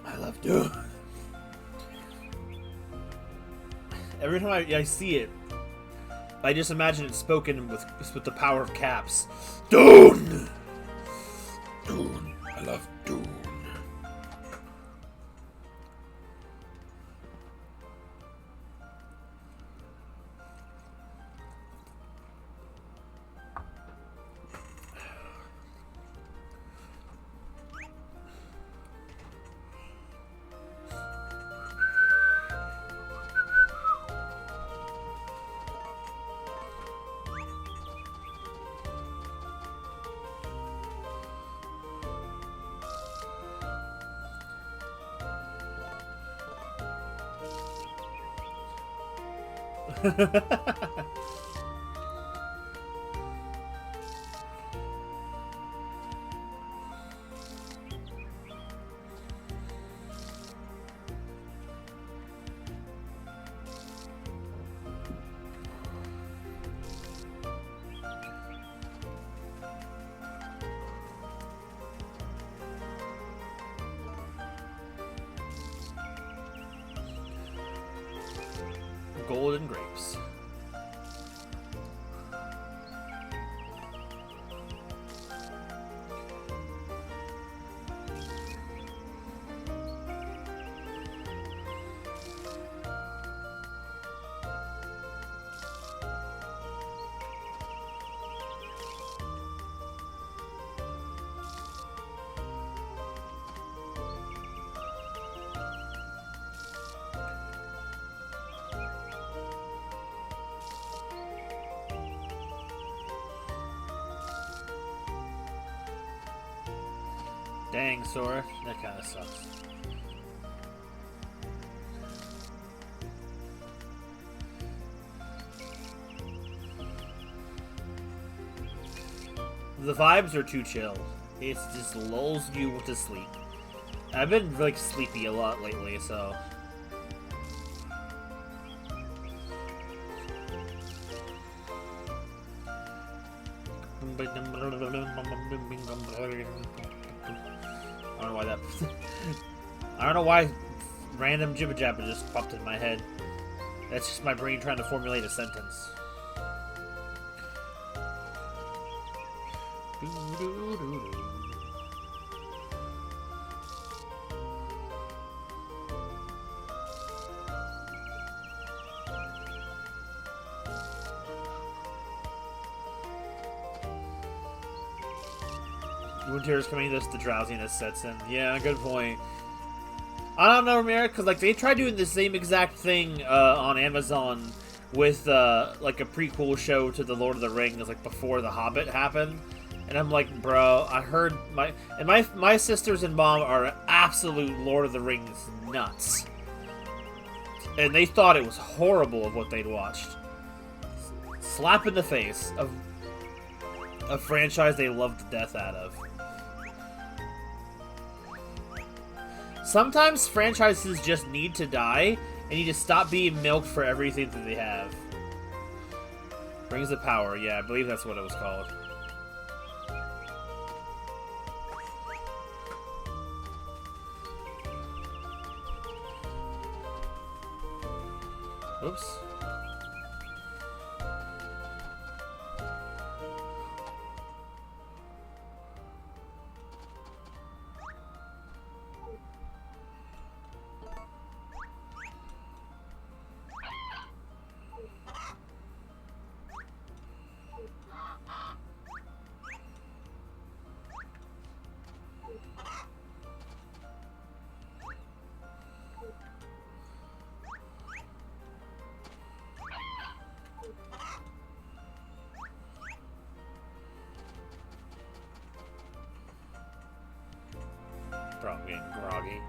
I love Dune. Every time I see it, I just imagine it spoken with the power of caps. Dune! Dune. I love Dune. Golden grapes. Dang, Sora. That kind of sucks. The vibes are too chill. It just lulls you to sleep. I've been, like, sleepy a lot lately, so... I don't know why that... I don't know why random jibba jabba just popped in my head. That's just my brain trying to formulate a sentence. Winter is coming, thus the drowsiness sets in. Yeah, good point. I don't know, Ramiro, because like they tried doing the same exact thing on Amazon with like a prequel show to the Lord of the Rings, like before The Hobbit happened, and I'm like, bro, I heard my sisters and mom are absolute Lord of the Rings nuts, and they thought it was horrible of what they'd watched. Slap in the face of a franchise they loved the death out of. Sometimes franchises just need to die and need to stop being milked for everything that they have. Rings of Power, yeah, I believe that's what it was called. Oops. Bro, I'm getting groggy.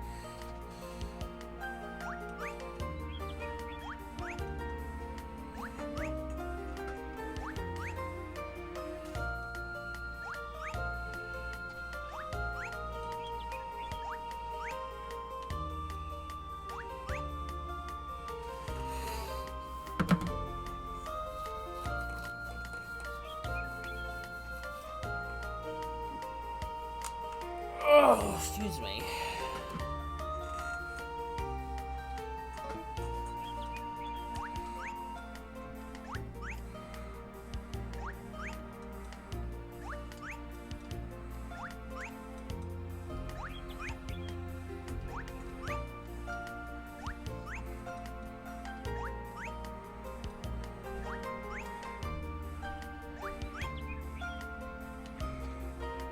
Oh, excuse me.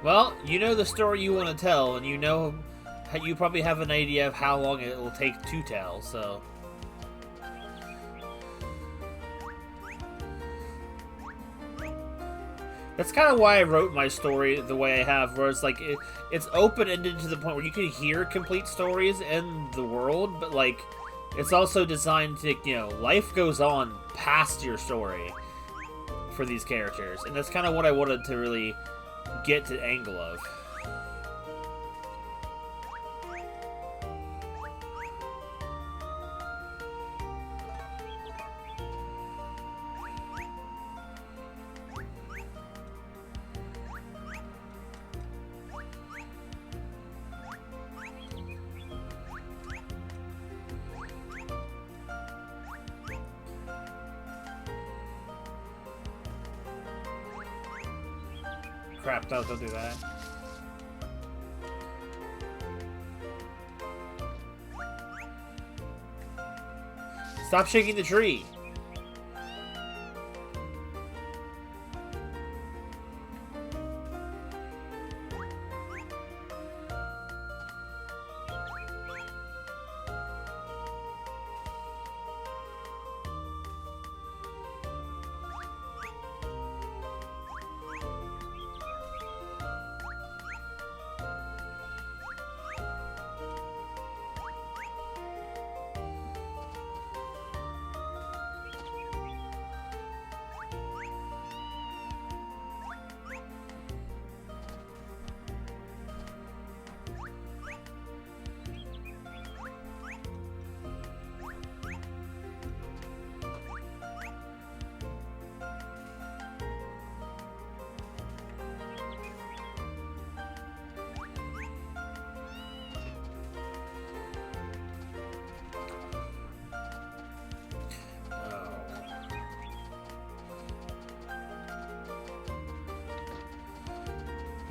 Well, you know the story you want to tell, and you know you probably have an idea of how long it will take to tell, so... That's kind of why I wrote my story the way I have, where it's like, it's open-ended to the point where you can hear complete stories in the world, but like, it's also designed to, you know, life goes on past your story for these characters, and that's kind of what I wanted to really get to the angle of. Crap, don't do that. Stop shaking the tree!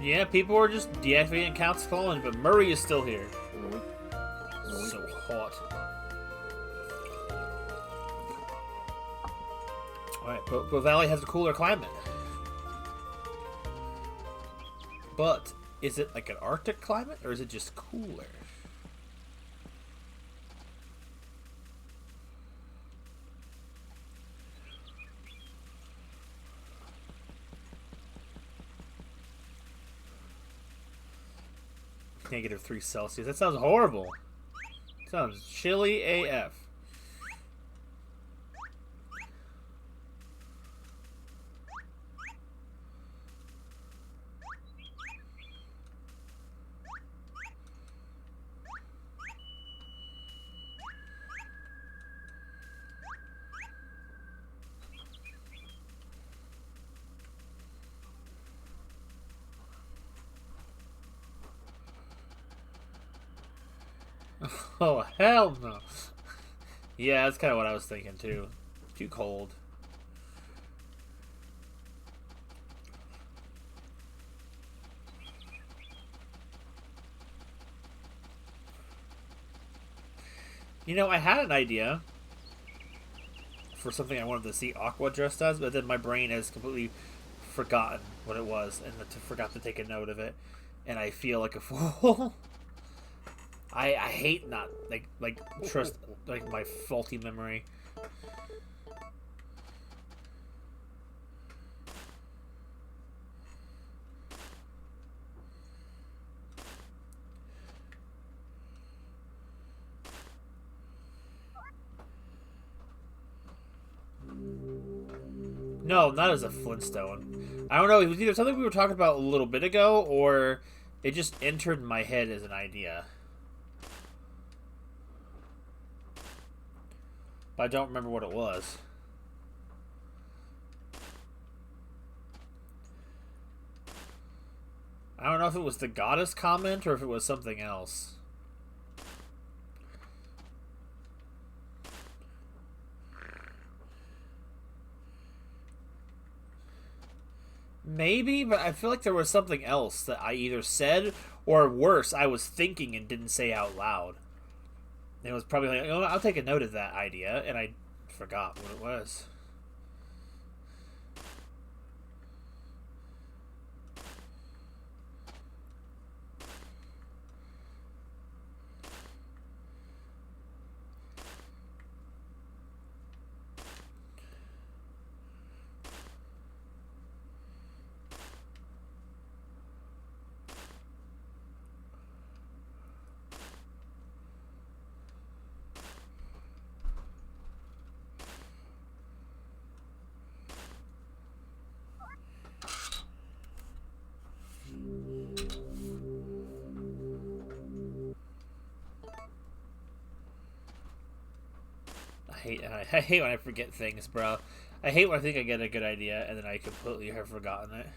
Yeah, people were just deactivating accounts calling, but Murray is still here. So hot. Alright, Bow Valley has a cooler climate. But, is it like an Arctic climate, or is it just cooler? -3 Celsius. That sounds horrible. Sounds chilly AF. Oh, hell no. Yeah, that's kind of what I was thinking, too. Too cold. You know, I had an idea for something I wanted to see Aqua dressed as, but then my brain has completely forgotten what it was and forgot to take a note of it, and I feel like a fool. I hate not trust my faulty memory. No, not as a Flintstone. I don't know. It was either something we were talking about a little bit ago, or it just entered my head as an idea. But I don't remember what it was. I don't know if it was the goddess comment or if it was something else. Maybe, but I feel like there was something else that I either said or worse, I was thinking and didn't say out loud. And it was probably like, oh, I'll take a note of that idea, and I forgot what it was. I hate when I forget things, bro. I hate when I think I get a good idea and then I completely have forgotten it.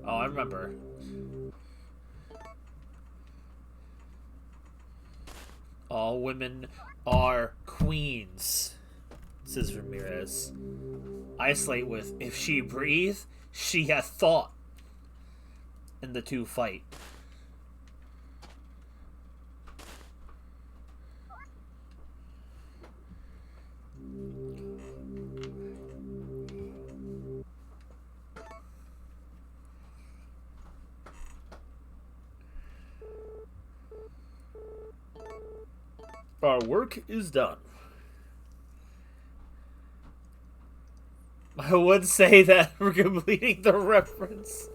Oh, I remember. All women are queens, says Ramirez. Isolate with, if she breathe, she hath thought. And the two fight. Our work is done. I would say that we're completing the reference.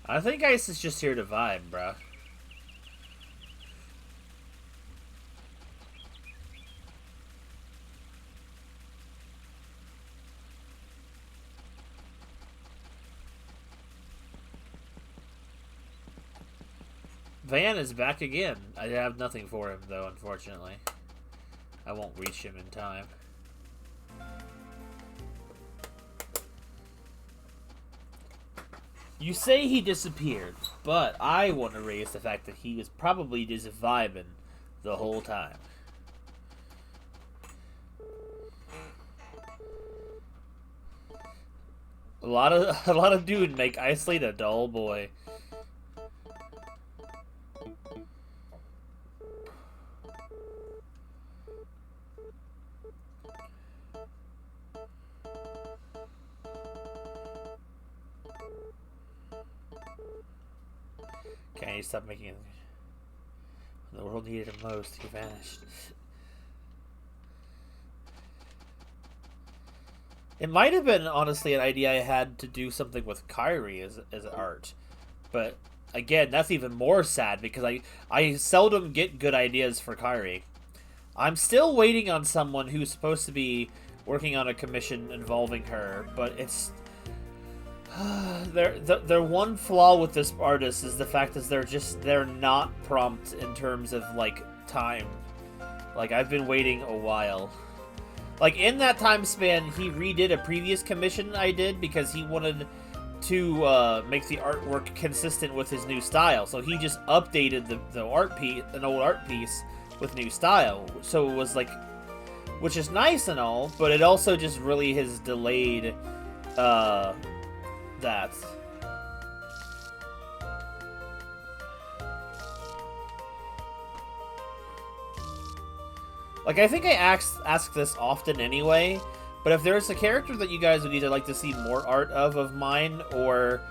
I think Ice is just here to vibe, bruh. Van is back again. I have nothing for him, though, unfortunately. I won't reach him in time. You say he disappeared, but I want to raise the fact that he was probably just vibing the whole time. A lot of dude make Isolate a dull boy. Can't you stop making it? When the world needed him most, he vanished. It might have been, honestly, an idea I had to do something with Kairi as art. But, again, that's even more sad because I seldom get good ideas for Kairi. I'm still waiting on someone who's supposed to be working on a commission involving her, but it's... their one flaw with this artist is the fact that they're not prompt in terms of, like, time. Like, I've been waiting a while. Like, in that time span, he redid a previous commission I did because he wanted to make the artwork consistent with his new style. So he just updated the art piece, an old art piece, with new style. So it was like, which is nice and all, but it also just really has delayed that. Like, I think I ask this often anyway, but if there's a character that you guys would either like to see more art of mine, or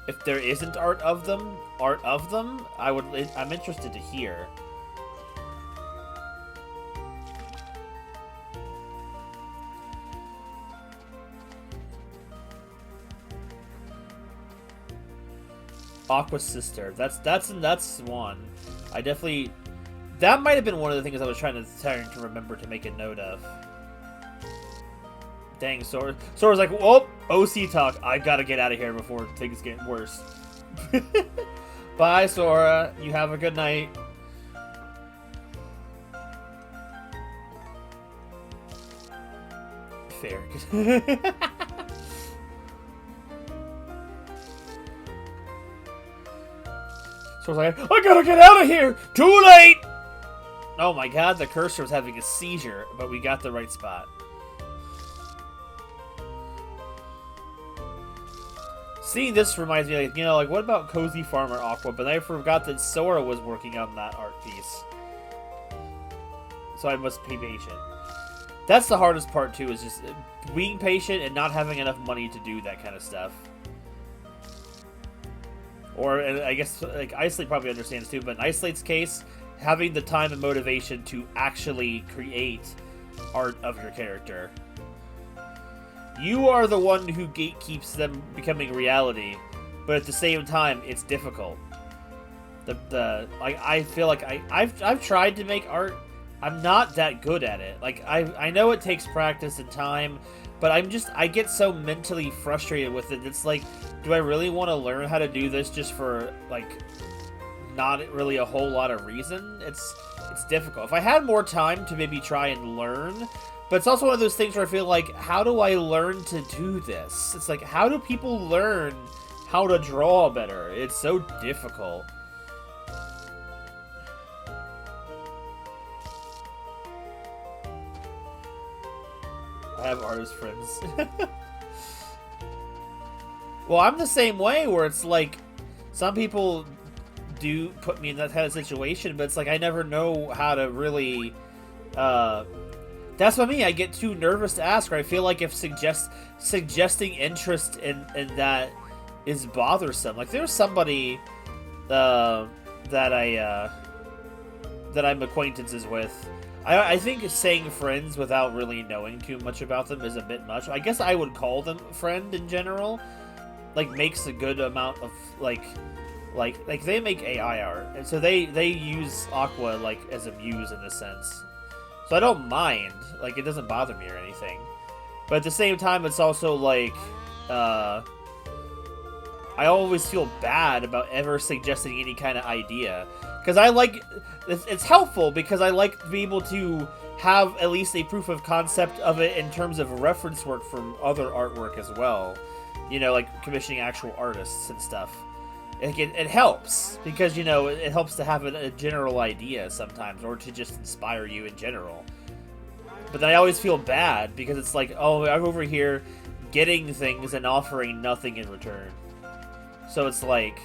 if there isn't art of them, I'm interested to hear. Aqua's sister. That's one. I definitely... That might have been one of the things I was trying to remember to make a note of. Dang, Sora. Sora's like, whoop, OC talk. I gotta get out of here before things get worse. Bye, Sora. You have a good night. Fair. Sora's like, I gotta get out of here! Too late! Oh my god, the cursor was having a seizure, but we got the right spot. Seeing this reminds me, like, you know, like, what about Cozy Farmer Aqua? But I forgot that Sora was working on that art piece. So I must be patient. That's the hardest part, too, is just being patient and not having enough money to do that kind of stuff. Or, and I guess, like, Isolate probably understands, too, but in Isolate's case, having the time and motivation to actually create art of your character. You are the one who gatekeeps them becoming reality, but at the same time, it's difficult. I feel like I've tried to make art. I'm not that good at it. Like, I know it takes practice and time, but I get so mentally frustrated with it. It's like, do I really want to learn how to do this just for, like, not really a whole lot of reason? It's difficult. If I had more time to maybe try and learn, but it's also one of those things where I feel like, how do I learn to do this? It's like, how do people learn how to draw better? It's so difficult. I have artist friends. Well, I'm the same way, where it's like, some people do put me in that kind of situation, but it's like, I never know how to really, that's what I mean, I get too nervous to ask, or I feel like if suggesting interest in that is bothersome. Like, there's somebody, that I'm acquaintances with. I think saying friends without really knowing too much about them is a bit much. I guess I would call them friend in general. Like, makes a good amount of, like they make AI art, and so they use Aqua, like, as a muse in a sense. So I don't mind, like, it doesn't bother me or anything. But at the same time, it's also like, I always feel bad about ever suggesting any kind of idea. Because I like... It's helpful because I like to be able to have at least a proof of concept of it in terms of reference work from other artwork as well. You know, like commissioning actual artists and stuff. It helps because, you know, it helps to have a general idea sometimes, or to just inspire you in general. But then I always feel bad because it's like, oh, I'm over here getting things and offering nothing in return. So it's like...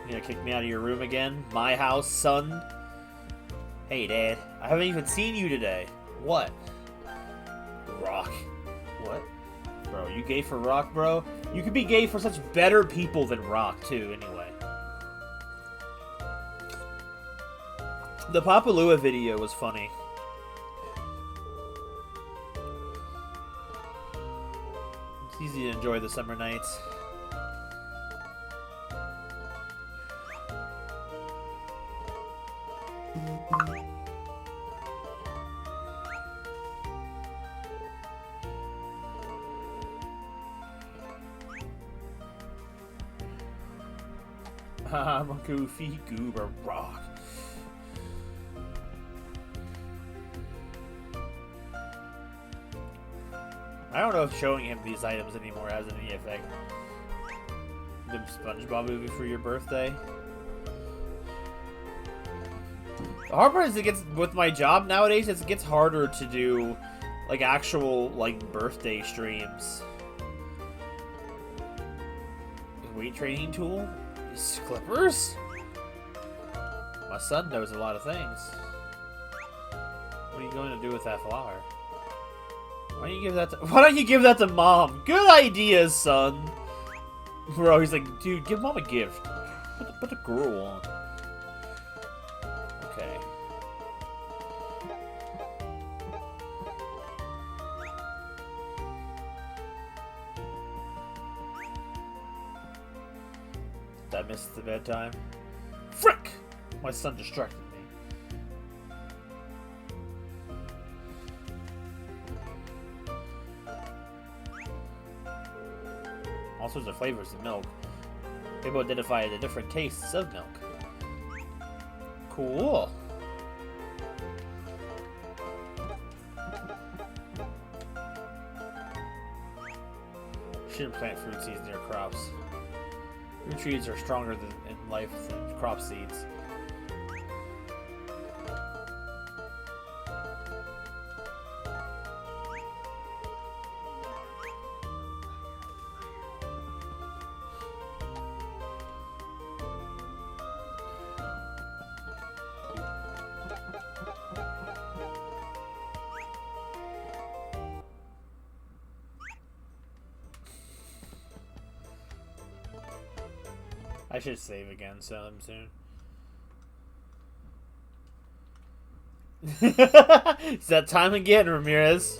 You gonna kick me out of your room again? My house, son? Hey, Dad. I haven't even seen you today. What? Rock. What? Bro, you gay for Rock, bro? You could be gay for such better people than Rock, too, anyway. The Papalua video was funny. It's easy to enjoy the summer nights. I'm a goofy goober rock. I don't know if showing him these items anymore has any effect. The SpongeBob movie for your birthday. The hard part is it gets, with my job nowadays, it gets harder to do, like, actual, like, birthday streams. Weight training tool? Clippers? My son knows a lot of things. What are you going to do with that flower? Why don't you give that to Mom? Good ideas, son. Bro, he's like, dude, give Mom a gift. Put the girl on. Okay. Did I miss the bedtime? Frick! My son distracted me. All sorts of flavors of milk. People identify the different tastes of milk. Cool. Shouldn't plant fruit seeds near crops. Fruit trees are stronger in life than crop seeds. I should save again soon. It's that time again, Ramirez.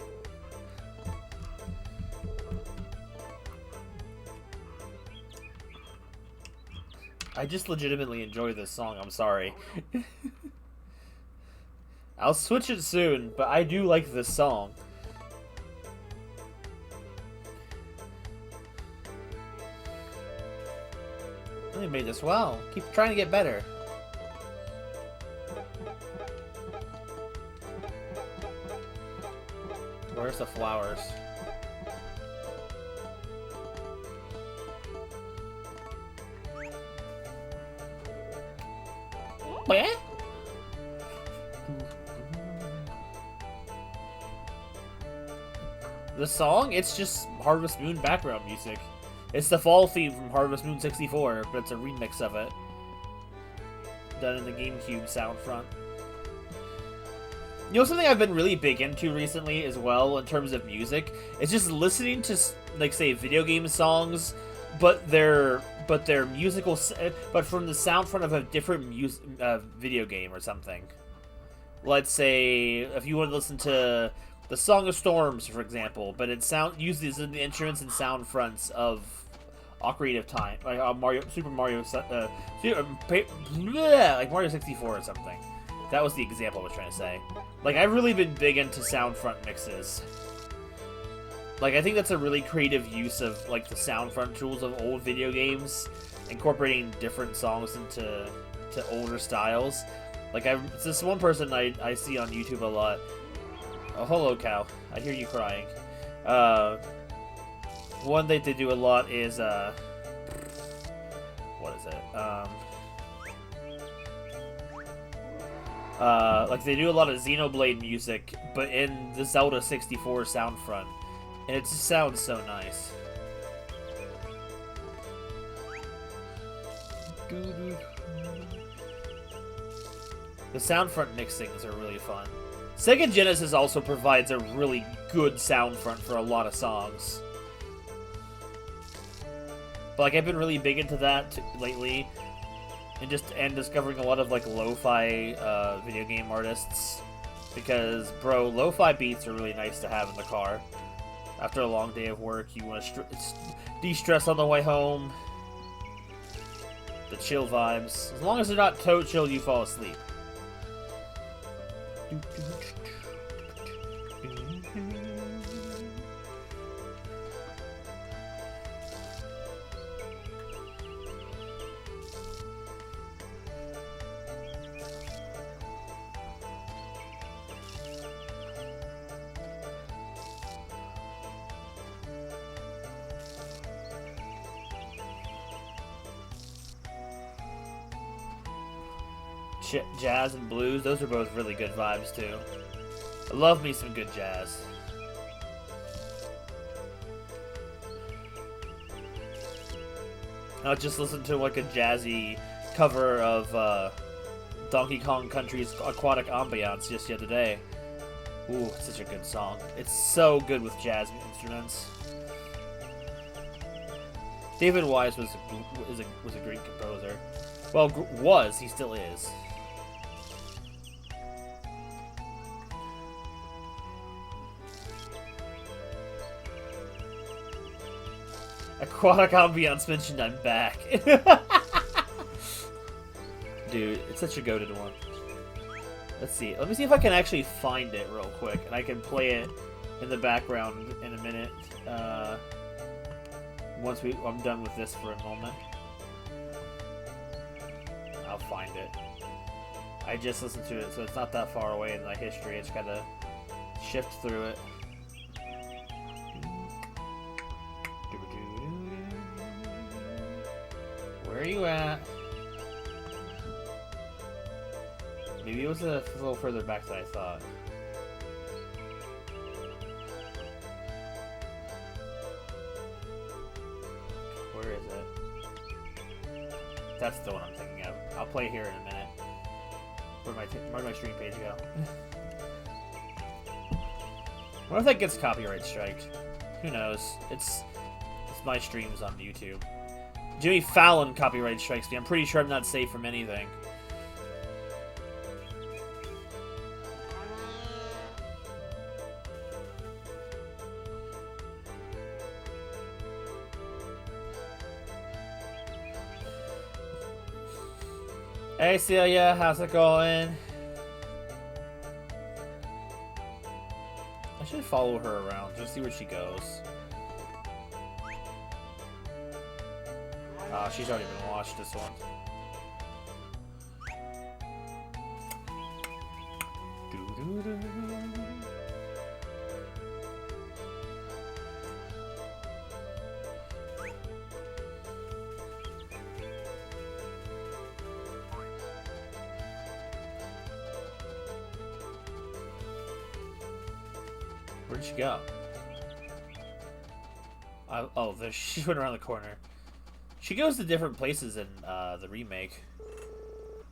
I just legitimately enjoy this song, I'm sorry. I'll switch it soon, but I do like this song. Really made this well. Keep trying to get better. Where's the flowers? Where? The song? It's just Harvest Moon background music. It's the fall theme from Harvest Moon 64, but it's a remix of it. Done in the GameCube sound front. You know, something I've been really big into recently as well, in terms of music, is just listening to, like, say, video game songs, but they're musical, but from the sound front of a different video game or something. Let's say, if you want to listen to the Song of Storms, for example, but it uses the instruments and sound fronts of Ocarina of Time, like Super Mario, like Mario 64 or something. That was the example I was trying to say. Like, I've really been big into sound front mixes. Like, I think that's a really creative use of, like, the sound front tools of old video games, incorporating different songs into older styles. Like, it's this one person I see on YouTube a lot. Oh, hello, cow. I hear you crying. One that they do a lot is, what is it? Like, they do a lot of Xenoblade music, but in the Zelda 64 sound front. And it just sounds so nice. The sound front mixings are really fun. Sega Genesis also provides a really good sound front for a lot of songs. But, like, I've been really big into that lately. And discovering a lot of, like, lo-fi video game artists. Because, bro, lo-fi beats are really nice to have in the car. After a long day of work, you want to de-stress on the way home. The chill vibes. As long as they're not toe chill, you fall asleep. Jazz and blues, those are both really good vibes too. I love me some good jazz. I just listened to like a jazzy cover of Donkey Kong Country's Aquatic Ambiance just the other day. Ooh, it's such a good song. It's so good with jazz instruments. David Wise was a great composer. Well, he still is. Aquatic Ambiance mentioned, I'm back. Dude, it's such a goated one. Let's see. Let me see if I can actually find it real quick, and I can play it in the background in a minute. Once I'm done with this for a moment. I'll find it. I just listened to it, so it's not that far away in the history. I just gotta shift through it. Where are you at? Maybe it was a little further back than I thought. Where is it? That's the one I'm thinking of. I'll play here in a minute. Where'd my stream page go? What if that gets copyright striked? Who knows? It's my streams on YouTube. Jimmy Fallon copyright strikes me. I'm pretty sure I'm not safe from anything. Hey Celia, how's it going? I should follow her around, just see where she goes. She's already been watched this one. Where'd she go? Oh, she went around the corner. She goes to different places in the remake.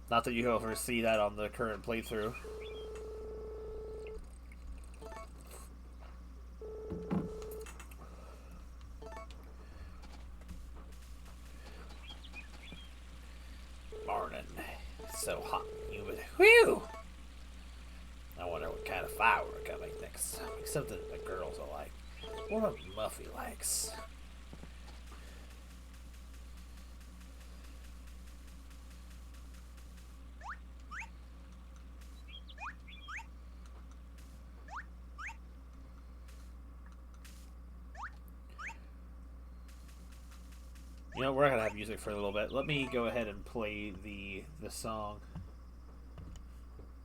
Not that you ever see that on the current playthrough. Morning. It's so hot and humid. Whew! I wonder what kind of firework I make next. Make something the girls will like. What Muffy likes. You know, we're not gonna have music for a little bit. Let me go ahead and play the song.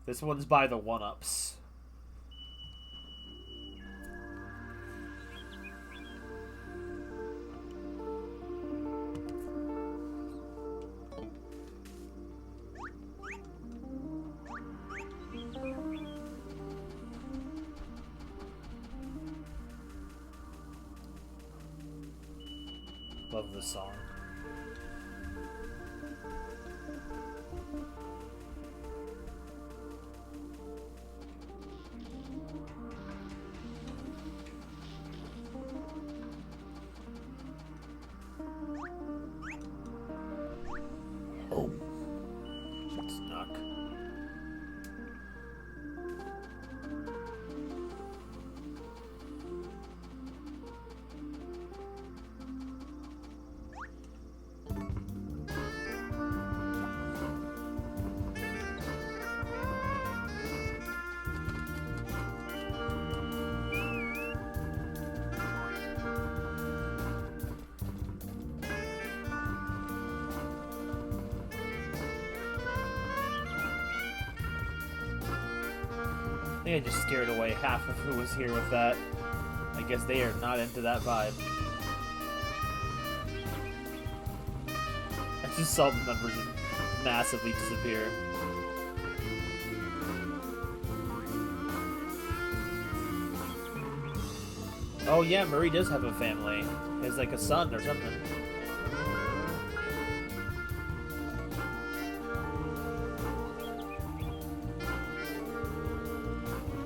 This one's by the One Ups. Love this song. Oh, snuck. I think I just scared away half of who was here with that. I guess they are not into that vibe. I just saw the numbers massively disappear. Oh yeah, Murray does have a family. He has like a son or something.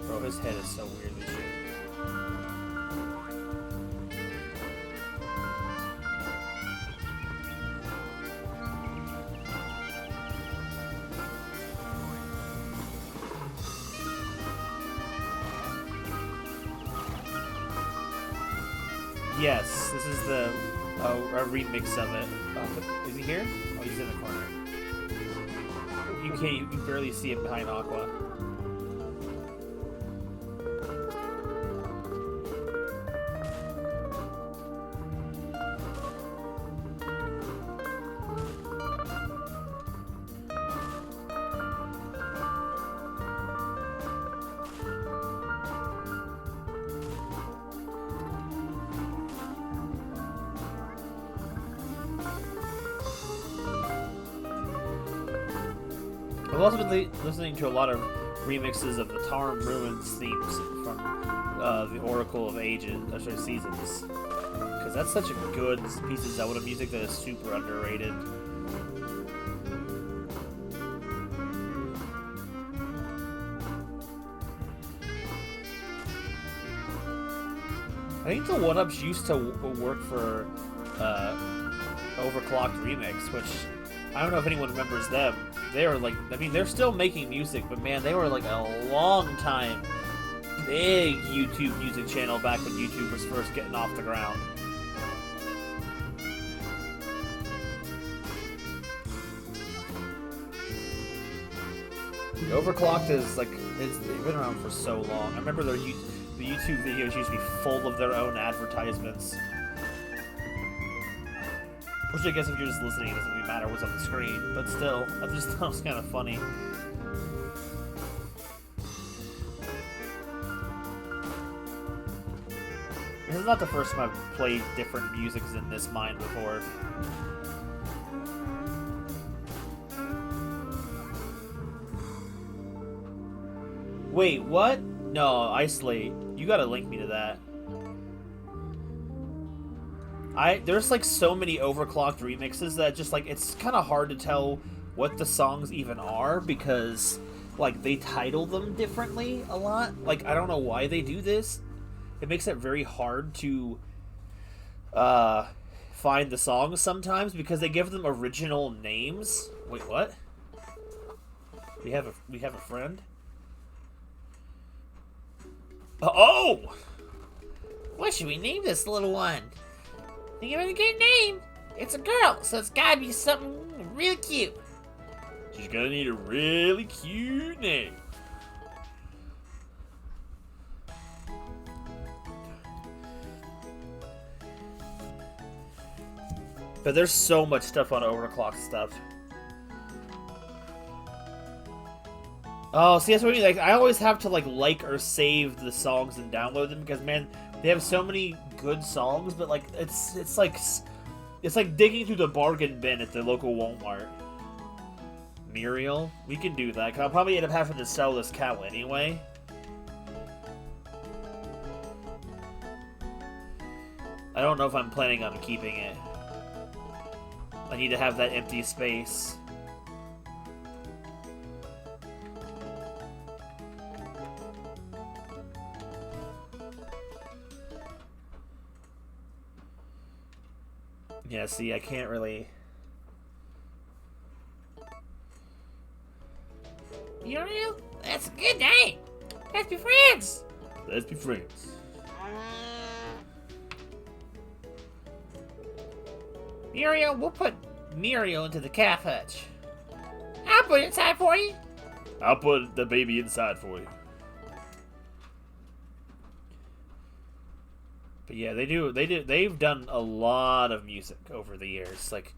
Bro, his head is so weirdly shaped. Yes, this is the a remix of it. Is he here? Oh, he's in the corner. You can barely see him behind Aqua. I've also been listening to a lot of remixes of the Tarim Ruins themes from the Oracle of Ages, Seasons. Because that's such a good piece of Zelda music that is super underrated. I think the One-Ups used to work for Overclocked Remix, which I don't know if anyone remembers them. They were like, I mean, they're still making music, but man, they were like a long time big YouTube music channel back when YouTube was first getting off the ground. Overclocked is like, they've been around for so long. I remember the YouTube videos used to be full of their own advertisements. Which I guess if you're just listening, it doesn't really matter what's on the screen. But still, I just thought it was kind of funny. This is not the first time I've played different musics in this mine before. Wait, what? No, Isolate. You gotta link me to that. There's like so many overclocked remixes that just like it's kind of hard to tell what the songs even are because like they title them differently a lot. Like I don't know why they do this. It makes it very hard to find the songs sometimes because they give them original names. Wait, what? We have a friend? Oh! What should we name this little one? Think of a good name. It's a girl, so it's gotta be something really cute. She's gonna need a really cute name. But there's so much stuff on overclock stuff. Oh, see, that's what I mean. Like, I always have to like or save the songs and download them because, man, they have so many good songs. But like, it's like digging through the bargain bin at the local Walmart. Muriel, we can do that. Cause I'll probably end up having to sell this cow anyway. I don't know if I'm planning on keeping it. I need to have that empty space. Yeah, see, I can't really... Muriel, that's a good name. Let's be friends. Let's be friends. Muriel, we'll put Muriel into the calf hutch. I'll put it inside for you. I'll put the baby inside for you. But yeah, they've done a lot of music over the years, like,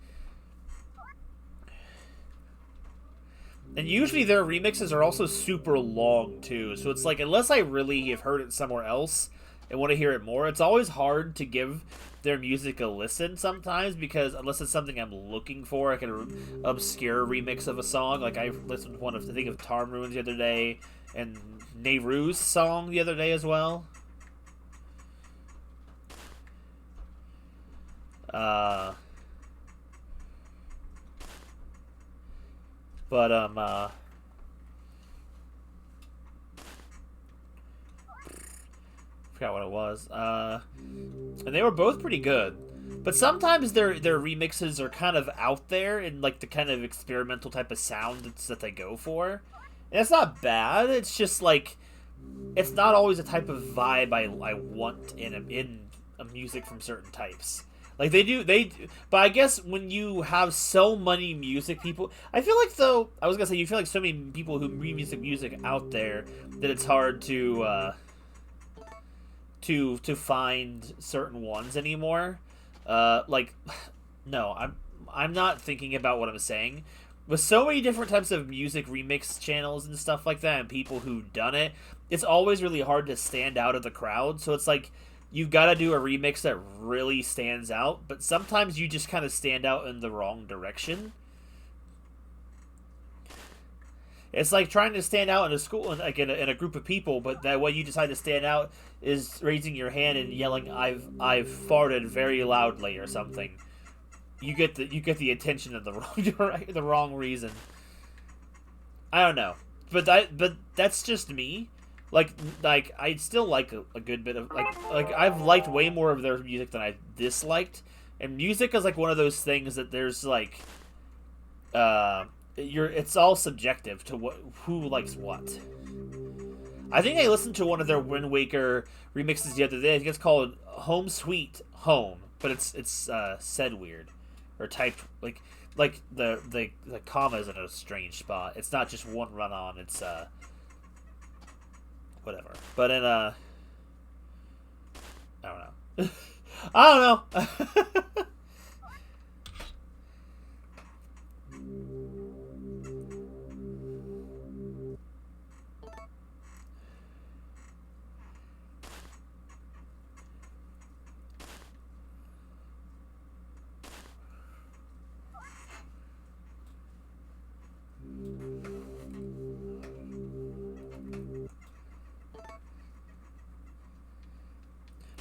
and usually their remixes are also super long too. So it's like, unless I really have heard it somewhere else and want to hear it more, it's always hard to give their music a listen sometimes, because unless it's something I'm looking for, like an obscure remix of a song. Like I listened to one of, I think, of Tarn Ruins the other day, and Nehru's song the other day as well. Forgot what it was. And they were both pretty good. But sometimes their remixes are kind of out there in like the kind of experimental type of sound that they go for. And it's not bad. It's just like, it's not always a type of vibe I want in a music from certain types. Like but I guess when you have so many music people, I feel like, though, I was gonna say, you feel like so many people who remix music out there that it's hard to find certain ones anymore. Like, no, I'm not thinking about what I'm saying. With so many different types of music remix channels and stuff like that, and people who've done it, it's always really hard to stand out of the crowd. So it's like, you've got to do a remix that really stands out, but sometimes you just kind of stand out in the wrong direction. It's like trying to stand out in a school, like in a group of people, but that way you decide to stand out is raising your hand and yelling, "I've farted very loudly" or something. You get the attention of the wrong reason. I don't know, but that's just me. Like I still like a good bit of like I've liked way more of their music than I disliked, and music is like one of those things that there's like it's all subjective to who likes what. I think I listened to one of their Wind Waker remixes the other day. I think it's called Home Sweet Home, but it's said weird or typed like the comma is in a strange spot. It's not just one run on. It's whatever. But in I don't know. I don't know.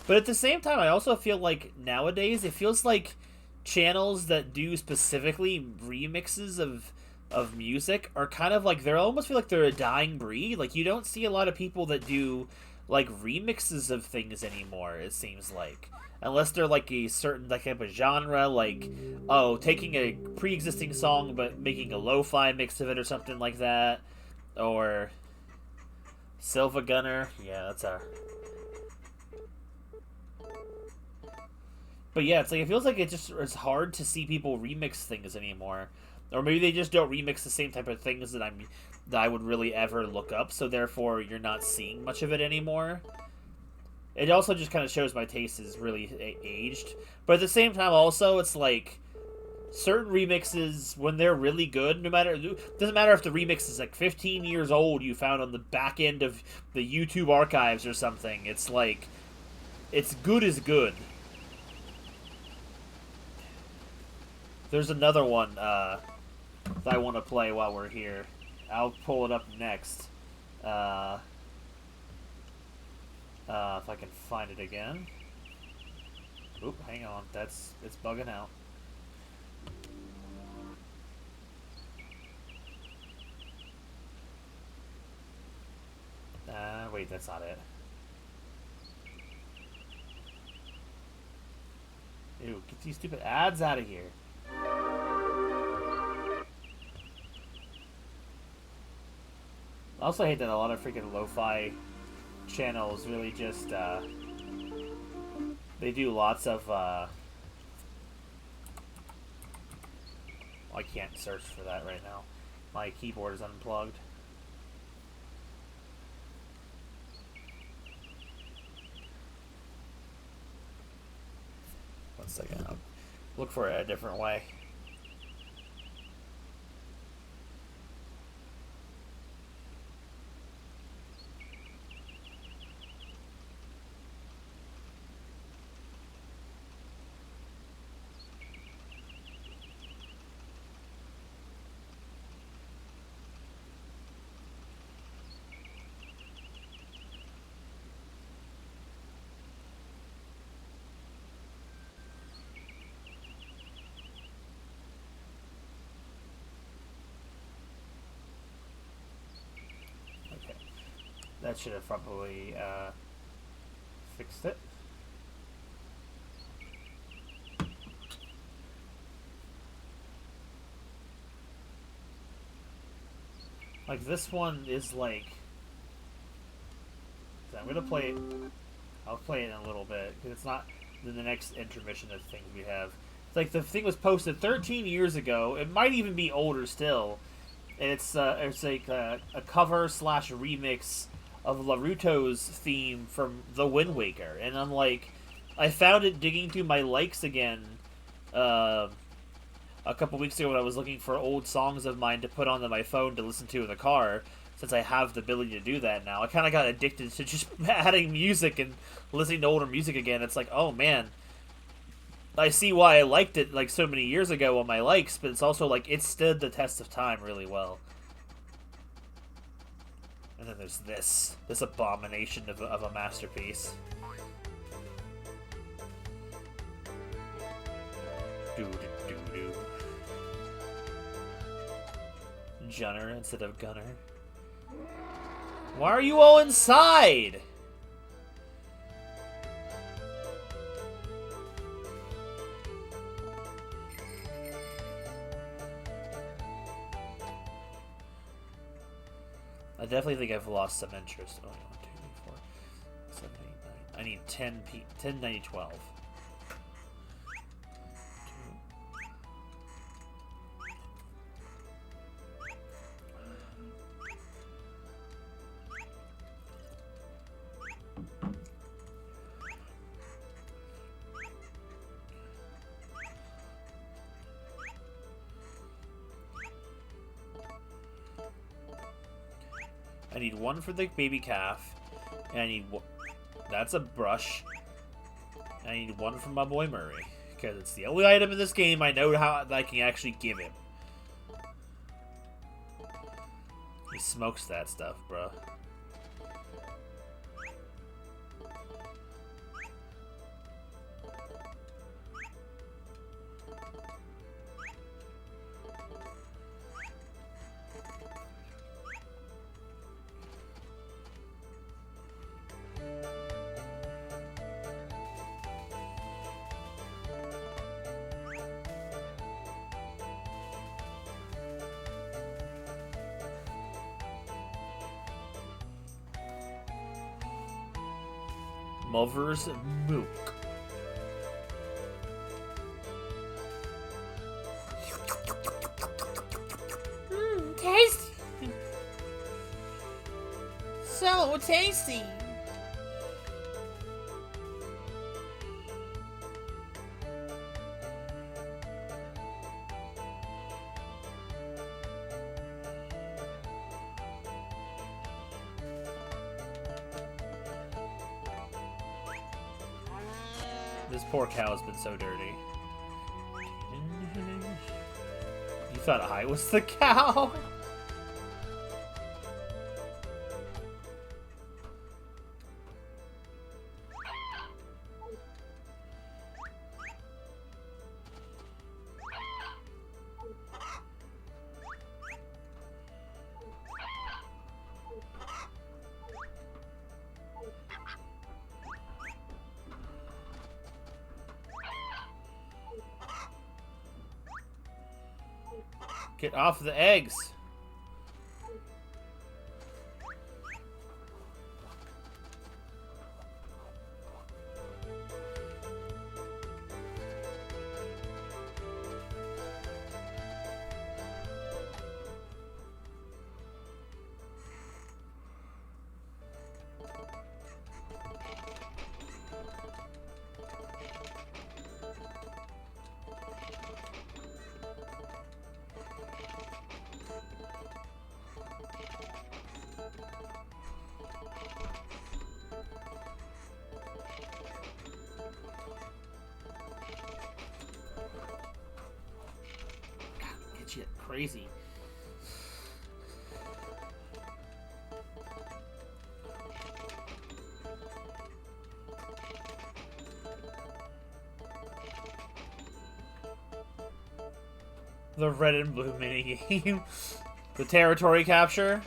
But at the same time, I also feel like nowadays it feels like channels that do specifically remixes of music are kind of like, they almost feel like they're a dying breed. Like, you don't see a lot of people that do like remixes of things anymore, it seems like. Unless they're like a certain like type of genre, like, oh, taking a pre-existing song but making a lo-fi mix of it or something like that. Or Silva Gunner. Yeah, that's our... But yeah, it's like, it feels like it's hard to see people remix things anymore, or maybe they just don't remix the same type of things that I would really ever look up. So therefore, you're not seeing much of it anymore. It also just kind of shows my taste is really aged. But at the same time, also, it's like certain remixes, when they're really good, doesn't matter if the remix is like 15 years old, you found on the back end of the YouTube archives or something. It's like, it's good as good. There's another one that I want to play while we're here. I'll pull it up next. If I can find it again. Oop, hang on. It's bugging out. Wait, that's not it. Ew, get these stupid ads out of here. I also hate that a lot of freaking lo-fi channels really just, they do lots of, I can't search for that right now. My keyboard is unplugged. One second, I'll look for it a different way. That should have probably fixed it. Like, this one is like... I'm gonna play it. I'll play it in a little bit, because it's not the next intermission of things we have. It's like the thing was posted 13 years ago. It might even be older still. And it's like a cover / remix of Naruto's theme from The Wind Waker. And I'm like, I found it digging through my likes again a couple weeks ago when I was looking for old songs of mine to put onto my phone to listen to in the car, since I have the ability to do that now. I kind of got addicted to just adding music and listening to older music again. It's like, oh man, I see why I liked it like so many years ago on my likes, but it's also like it stood the test of time really well. And then there's this abomination of a masterpiece. Do-do-do-do. Junner instead of Gunner. Why are you all inside? I definitely think I've lost some interest. Oh, 1, 2, 3, 4, 7, 8, 9. I need 10, 90, 12. I need 1 for the baby calf, and I need that's a brush. And I need 1 from my boy Murray, because it's the only item in this game I know how I can actually give him. He smokes that stuff, bro. Mother's milk. Tasty. So tasty. This poor cow has been so dirty. You thought I was the cow? Get off the eggs. Shit, crazy. The red and blue minigame. The territory capture.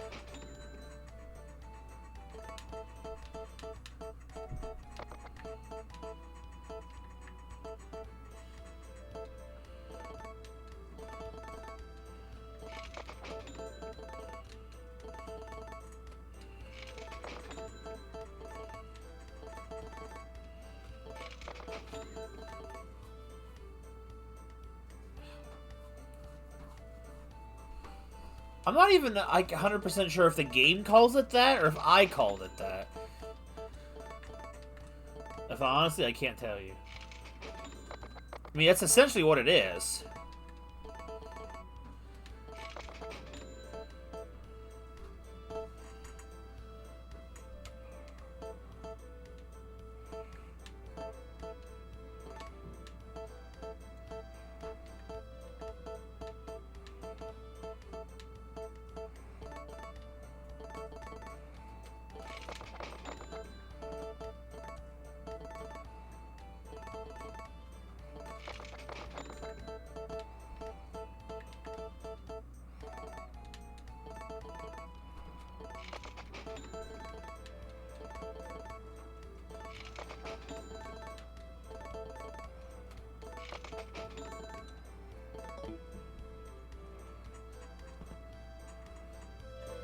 I'm not even like 100% sure if the game calls it that or if I called it that. If honestly, I can't tell you. I mean, that's essentially what it is.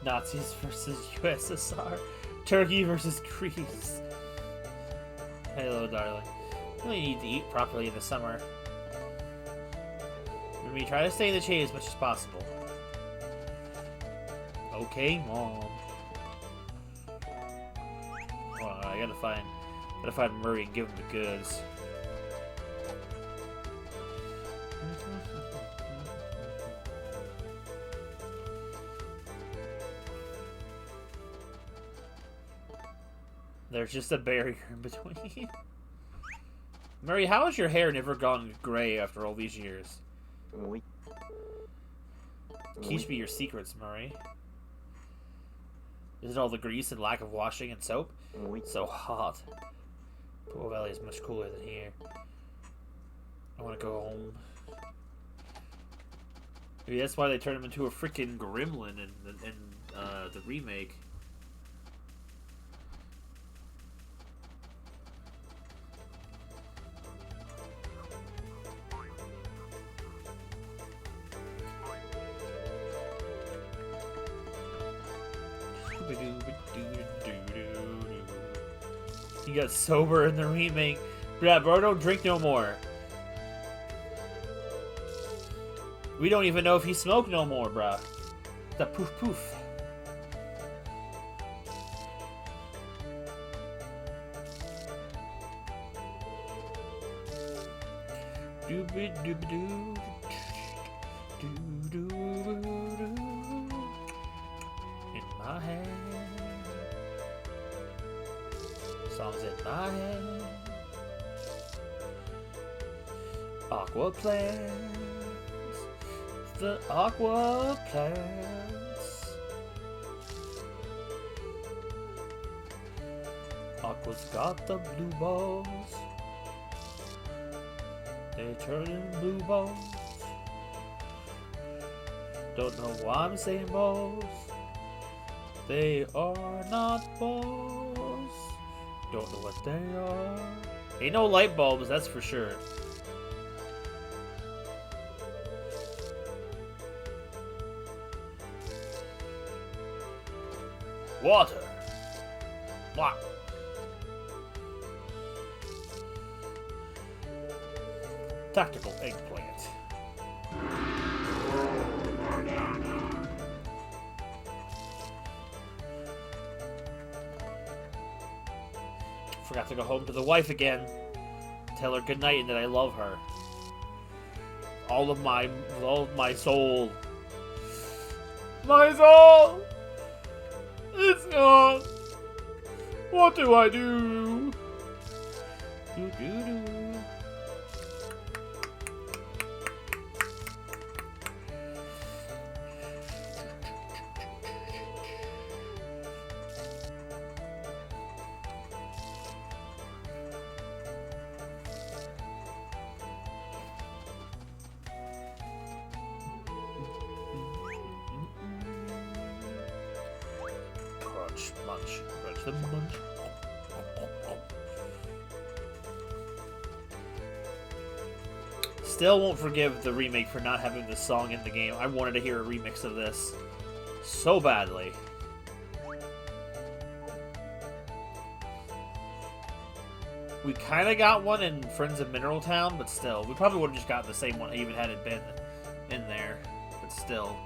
Nazis versus USSR. Turkey versus Greece. Hello, darling. You really need to eat properly in the summer. Maybe try to stay in the shade as much as possible. Okay, Mom. Hold on, I gotta find Murray and give him the goods. There's just a barrier in between. Murray, how has your hair never gone gray after all these years? Teach me your secrets, Murray. Is it all the grease and lack of washing and soap? It's so hot. Pool Valley is much cooler than here. I want to go home. Maybe that's why they turned him into a freaking gremlin in the remake. He got sober in the remake. Yeah, bro, don't drink no more. We don't even know if he smoked no more, bruh. The poof poof. Doobie doobie doo. Doo doo doo. In my head. Songs in my head. Aqua plants. The aqua plants. Aqua's got the blue balls. They turn in blue balls. Don't know why I'm saying balls. They are not balls. Don't know what they are. Ain't no light bulbs, that's for sure. Water. Wow. Tactical eggplant. Forgot to go home to the wife again. Tell her goodnight and that I love her. All of my soul. My soul! It's gone. What do I do? Do do do. Munch, crunch the munch. Still won't forgive the remake for not having this song in the game. I wanted to hear a remix of this so badly. We kind of got one in Friends of Mineral Town, but still. We probably would have just gotten the same one even had it been in there. But still.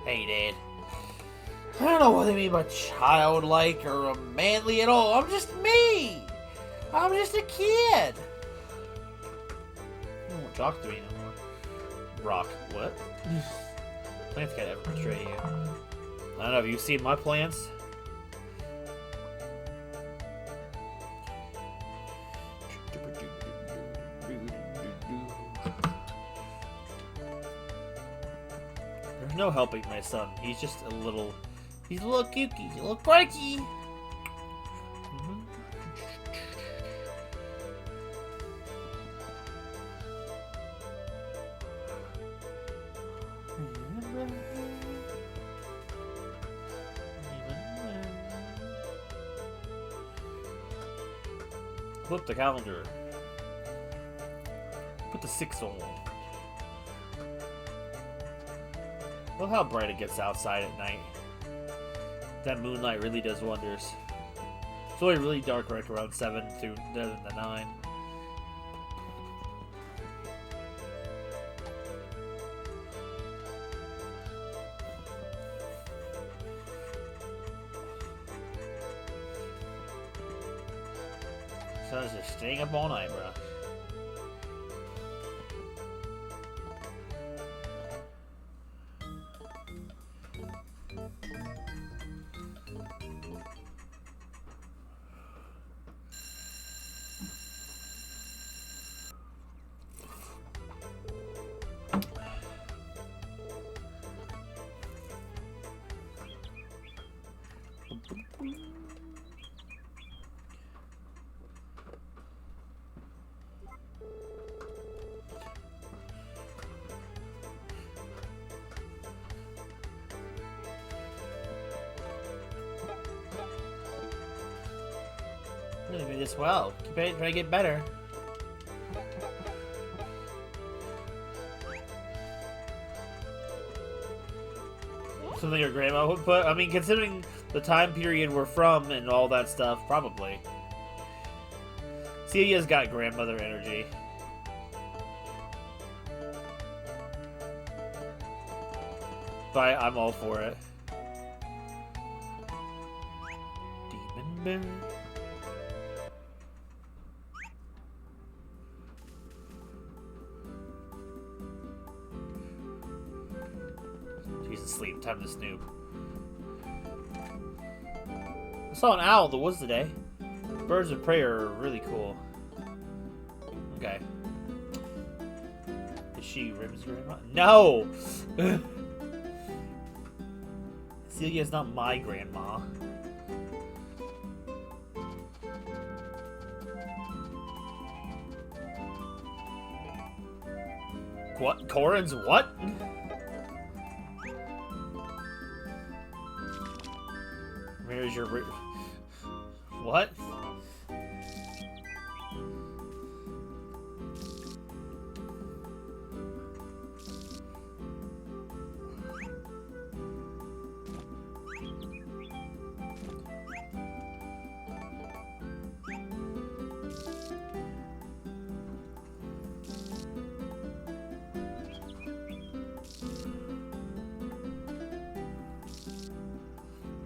Hey, Dad. I don't know what they mean by childlike or manly at all. I'm just me. I'm just a kid. You won't talk to me no more. Rock. What? Plants can't ever betray you. I don't know. Have you seen my plants? There's no helping my son. He's just a little... He's a little kooky. He's a little quirky. Flip the calendar. Put the 6 on. Love how bright it gets outside at night. That moonlight really does wonders. It's only really dark right around 7 to the 9. Sun's just staying up all night, bro. You're doing this well. Keep trying to get better. Something your grandma would put? I mean, considering the time period we're from and all that stuff, probably. Celia's got grandmother energy. But I'm all for it. Demon Bear. He's asleep. Time to snoop. I saw an owl in the woods today. Birds of Prey are really cool. Okay. Is she Rim's grandma? No! Celia's not my grandma. What? Corrin's what? Where's your... What?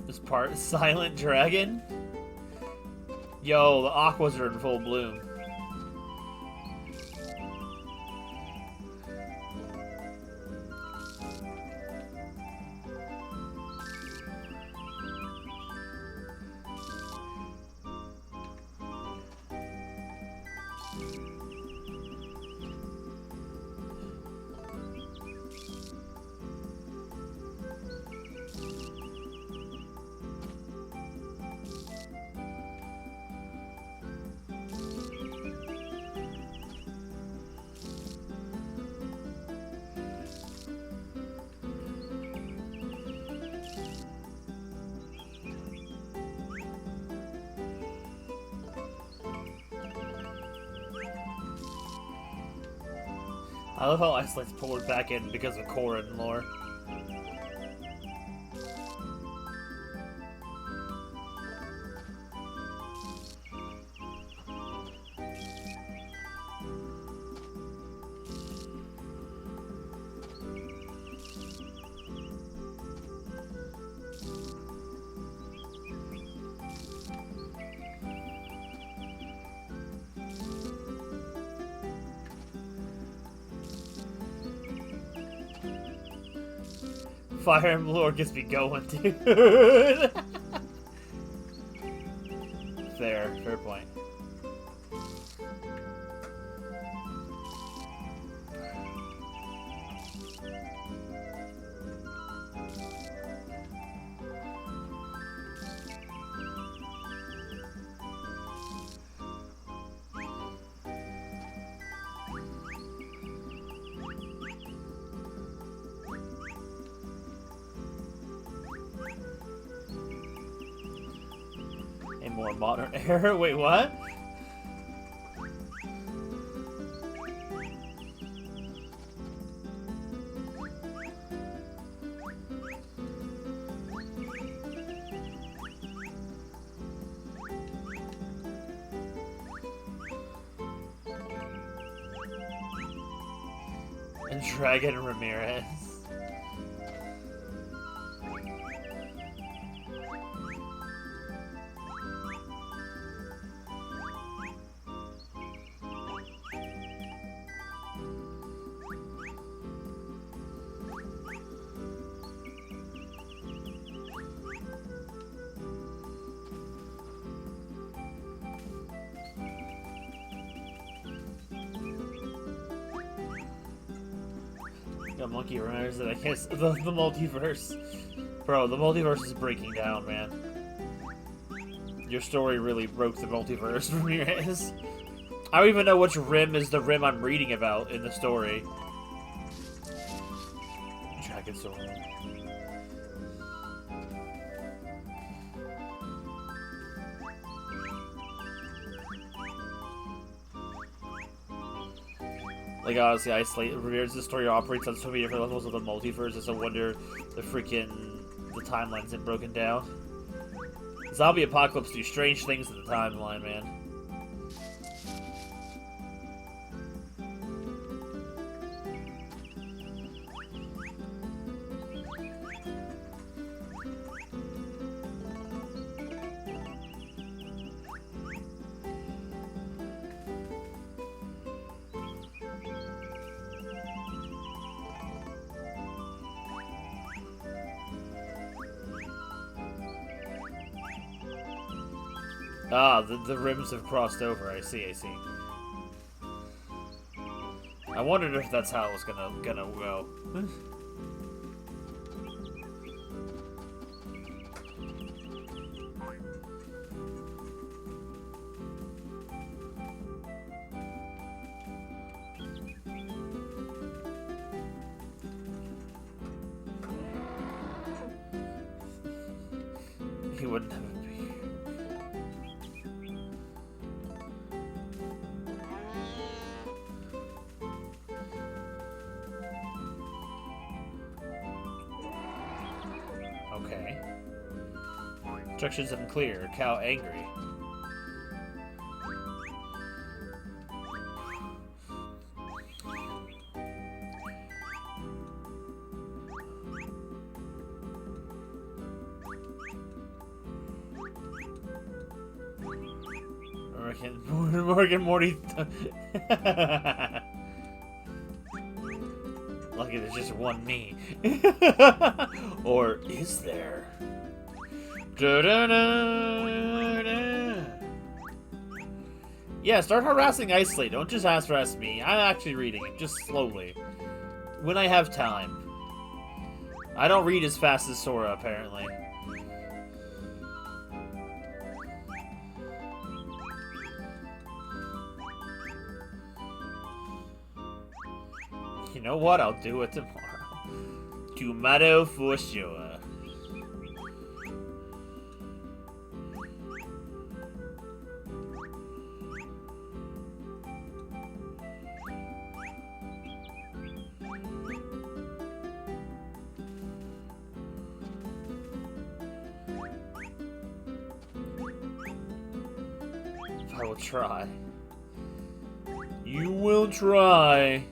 This part, Silent Dragon? Yo, the aquas are in full bloom. I love how Iceland's pulled back in because of Corrin lore. Fire Emblem lore gets me going, dude. Fair point. A more modern era? Wait, what? And Dragon Ramirez. Got Monkey Runners and I guess the multiverse. Bro, the multiverse is breaking down, man. Your story really broke the multiverse, Ramirez. I don't even know which Rim is the Rim I'm reading about in the story. Dragon Sword. Like, honestly, Ramirez's story operates on so many different levels of the multiverse. It's a wonder the timelines isn't broken down. Zombie Apocalypse do strange things to the timeline, man. Ah, the rims have crossed over. I see, I see. I wondered if that's how it was gonna go. He wouldn't have it be. Okay. Instructions unclear. Cow angry. Morgan Morty. Lucky there's just one me. Or is there? Yeah, start harassing Isley. Don't just harass me. I'm actually reading it, just slowly. When I have time. I don't read as fast as Sora, apparently. You know what? I'll do it tomorrow. Tomorrow for sure. I will try. You will try.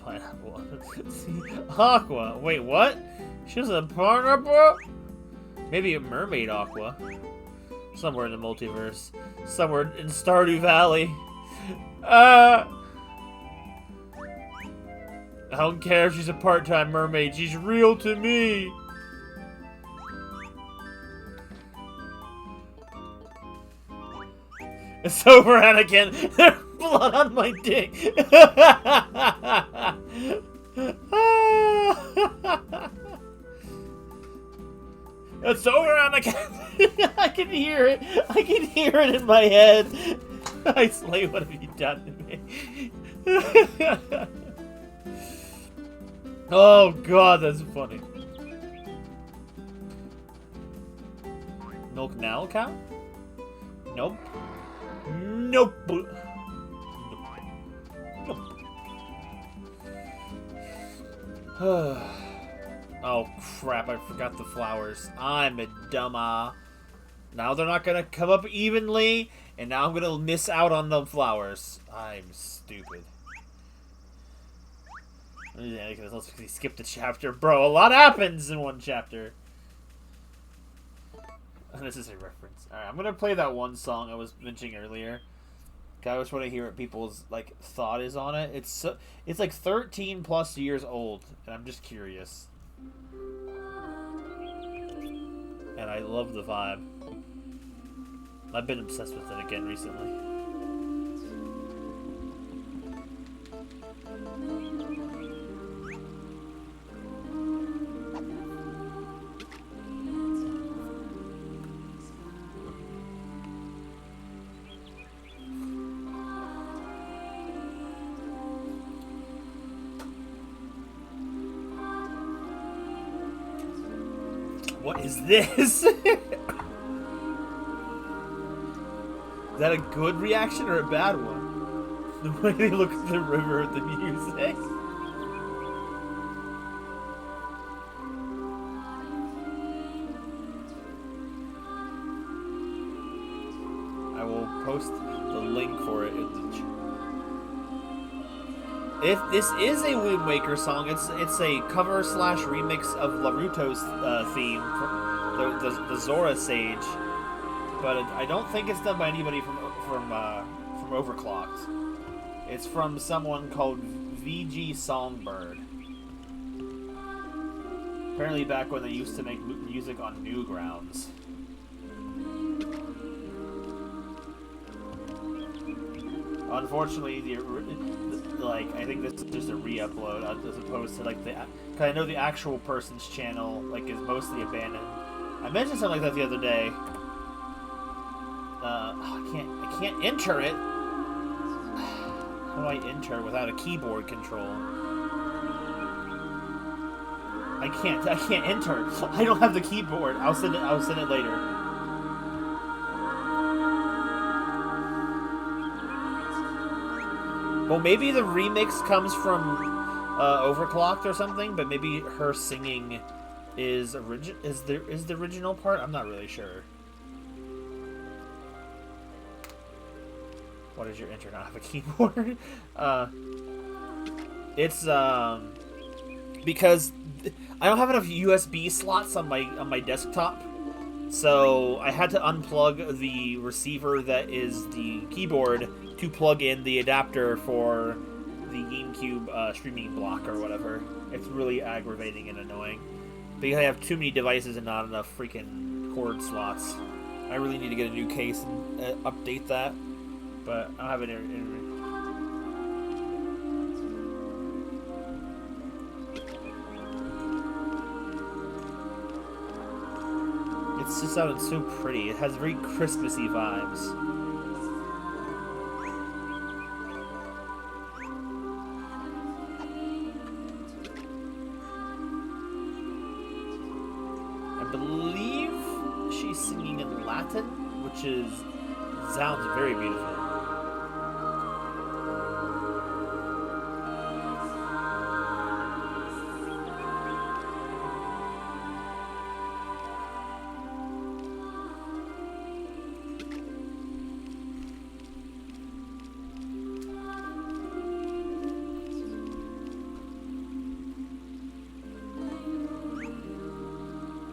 Pineapple. See, Aqua. Wait, what? She has a pineapple? Maybe a mermaid Aqua. Somewhere in the multiverse. Somewhere in Stardew Valley. I don't care if she's a part-time mermaid. She's real to me. It's over, Anakin. There's blood on my dick. It's over, Anakin. I can hear it. I can hear it in my head. Isley, what have you done to me? Oh God, that's funny. Milk now, cow? Nope. Nope. Nope. Oh crap, I forgot the flowers. I'm a dumma. Now they're not gonna come up evenly, and now I'm gonna miss out on the flowers. I'm stupid. Yeah, let's skip the chapter. Bro, a lot happens in one chapter. This is a reference. Alright, I'm gonna play that one song I was mentioning earlier. I always want to hear what people's like thought is on it. It's like 13 plus years old, and I'm just curious. And I love the vibe. I've been obsessed with it again recently. What is this? Is that a good reaction or a bad one? The way they look at the river at the music. post the link for it. If this is a Wind Waker song, it's a cover / remix of Laruto's theme, from the Zora Sage, but I don't think it's done by anybody from Overclocked. It's from someone called VG Songbird. Apparently back when they used to make music on Newgrounds. Unfortunately, I think this is just a re-upload as opposed to cause I know the actual person's channel is mostly abandoned. I mentioned something like that the other day. I can't enter it. How do I enter without a keyboard control? I can't enter. I don't have the keyboard. I'll send it later. Well, maybe the remix comes from Overclocked or something, but maybe her singing is the original part. I'm not really sure. What does your enter not have a keyboard? It's because I don't have enough USB slots on my desktop, so I had to unplug the receiver that is the keyboard to plug in the adapter for the GameCube streaming block or whatever. It's really aggravating and annoying because I have too many devices and not enough freaking cord slots. I really need to get a new case and update that, but I don't have it in It's just sounding so pretty. It has very Christmassy vibes. I believe she's singing in Latin, which sounds very beautiful.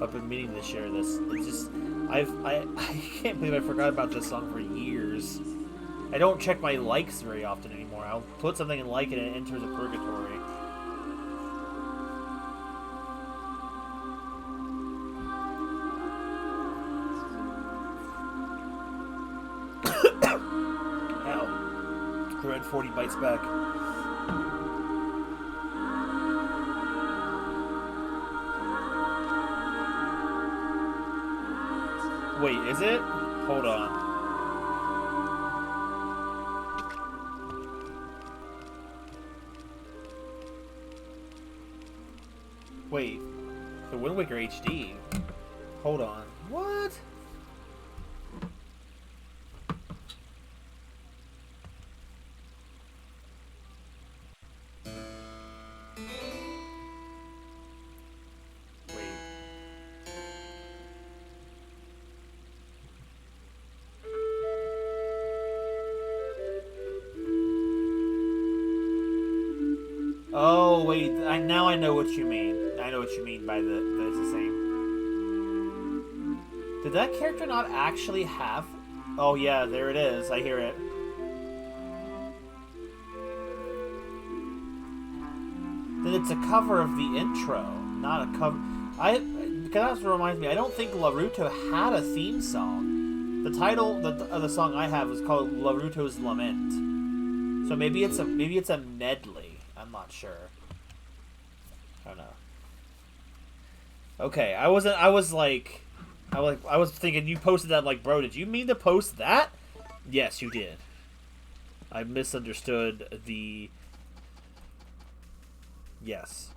I've been meaning to share this. It's just, I can't believe I forgot about this song for years. I don't check my likes very often anymore. I'll put something and like it and it enters a purgatory. Ow. I read 40 bites back. Wait, is it? Hold on. Wait. The Wind Waker HD. Hold on. What? Oh, wait, now I know what you mean. I know what you mean by it's the same. Did that character not actually have... Oh, yeah, there it is. I hear it. Then it's a cover of the intro, not a cover... Because that reminds me, I don't think Laruto had a theme song. The title of the song I have is called Laruto's Lament. So maybe it's a medley. I'm not sure. I don't know. Okay, I was thinking you posted that bro, did you mean to post that? Yes, you did. I misunderstood the... Yes.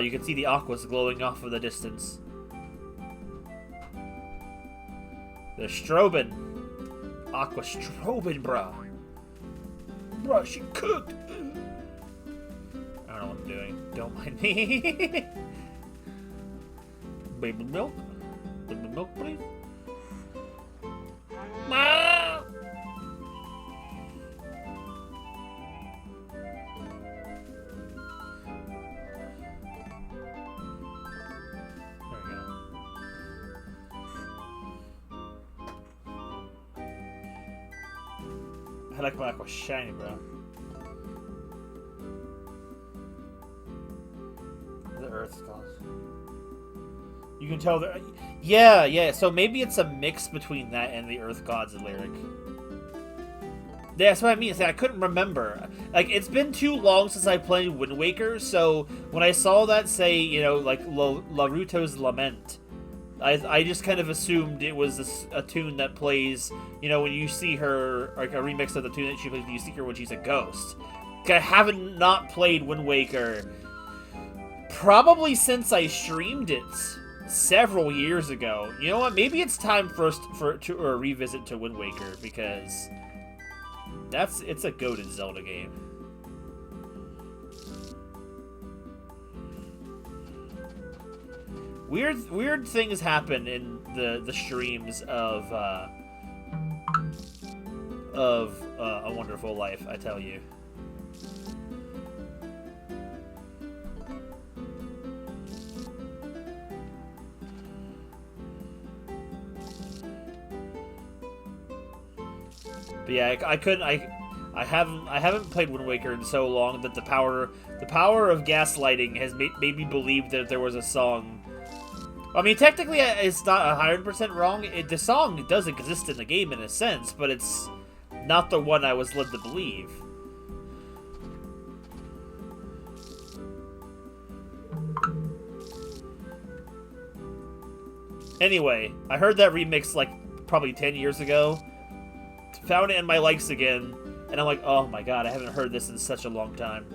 You can see the aquas glowing off of the distance. The Strobin. Aqua Strobin, bro. Bro, she cooked. I don't know what I'm doing. Don't mind me. Baby milk? Baby milk, please? Ah! There we go. I like my aqua shiny, bro. The Earth's gone. You can tell that. Yeah. So maybe it's a mix between that and the Earth Gods lyric. Yeah, that's what I mean. I couldn't remember. Like, it's been too long since I played Wind Waker, so when I saw that say, you know, like Laruto's Lament, I just kind of assumed it was a tune that plays, you know, when you see her, like a remix of the tune that she plays when you see her when she's a ghost. I haven't not played Wind Waker probably since I streamed it several years ago. You know what? Maybe it's time for us to revisit to Wind Waker, because it's a goated Zelda game. Weird things happen in the streams of A Wonderful Life, I tell you. But yeah, I haven't played Wind Waker in so long that the power of gaslighting has made me believe that there was a song. I mean, technically, it's not 100% wrong. The song does exist in the game in a sense, but it's not the one I was led to believe. Anyway, I heard that remix like probably 10 years ago. Found it in my likes again, and I'm like, oh my god, I haven't heard this in such a long time.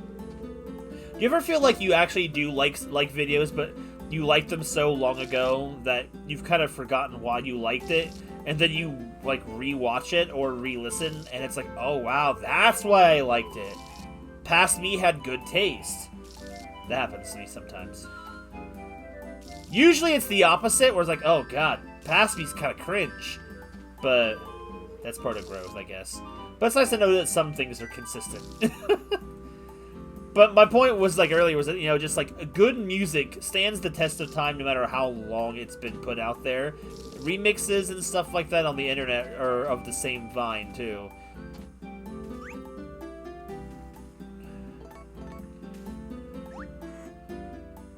Do you ever feel like you actually do like videos, but you liked them so long ago that you've kind of forgotten why you liked it, and then you like rewatch it or re-listen, and it's like, oh wow, that's why I liked it. Past me had good taste. That happens to me sometimes. Usually it's the opposite, where it's like, oh god, past me's kind of cringe, but that's part of growth, I guess. But it's nice to know that some things are consistent. But my point was, like, earlier, was that, you know, just, like, good music stands the test of time no matter how long it's been put out there. Remixes and stuff like that on the internet are of the same vine, too.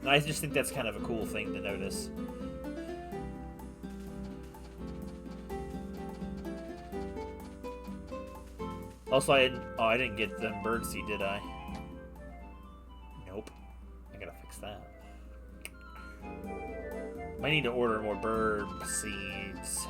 And I just think that's kind of a cool thing to notice. Also, I didn't get them birdseed, did I? Nope. I gotta fix that. Might need to order more bird seeds.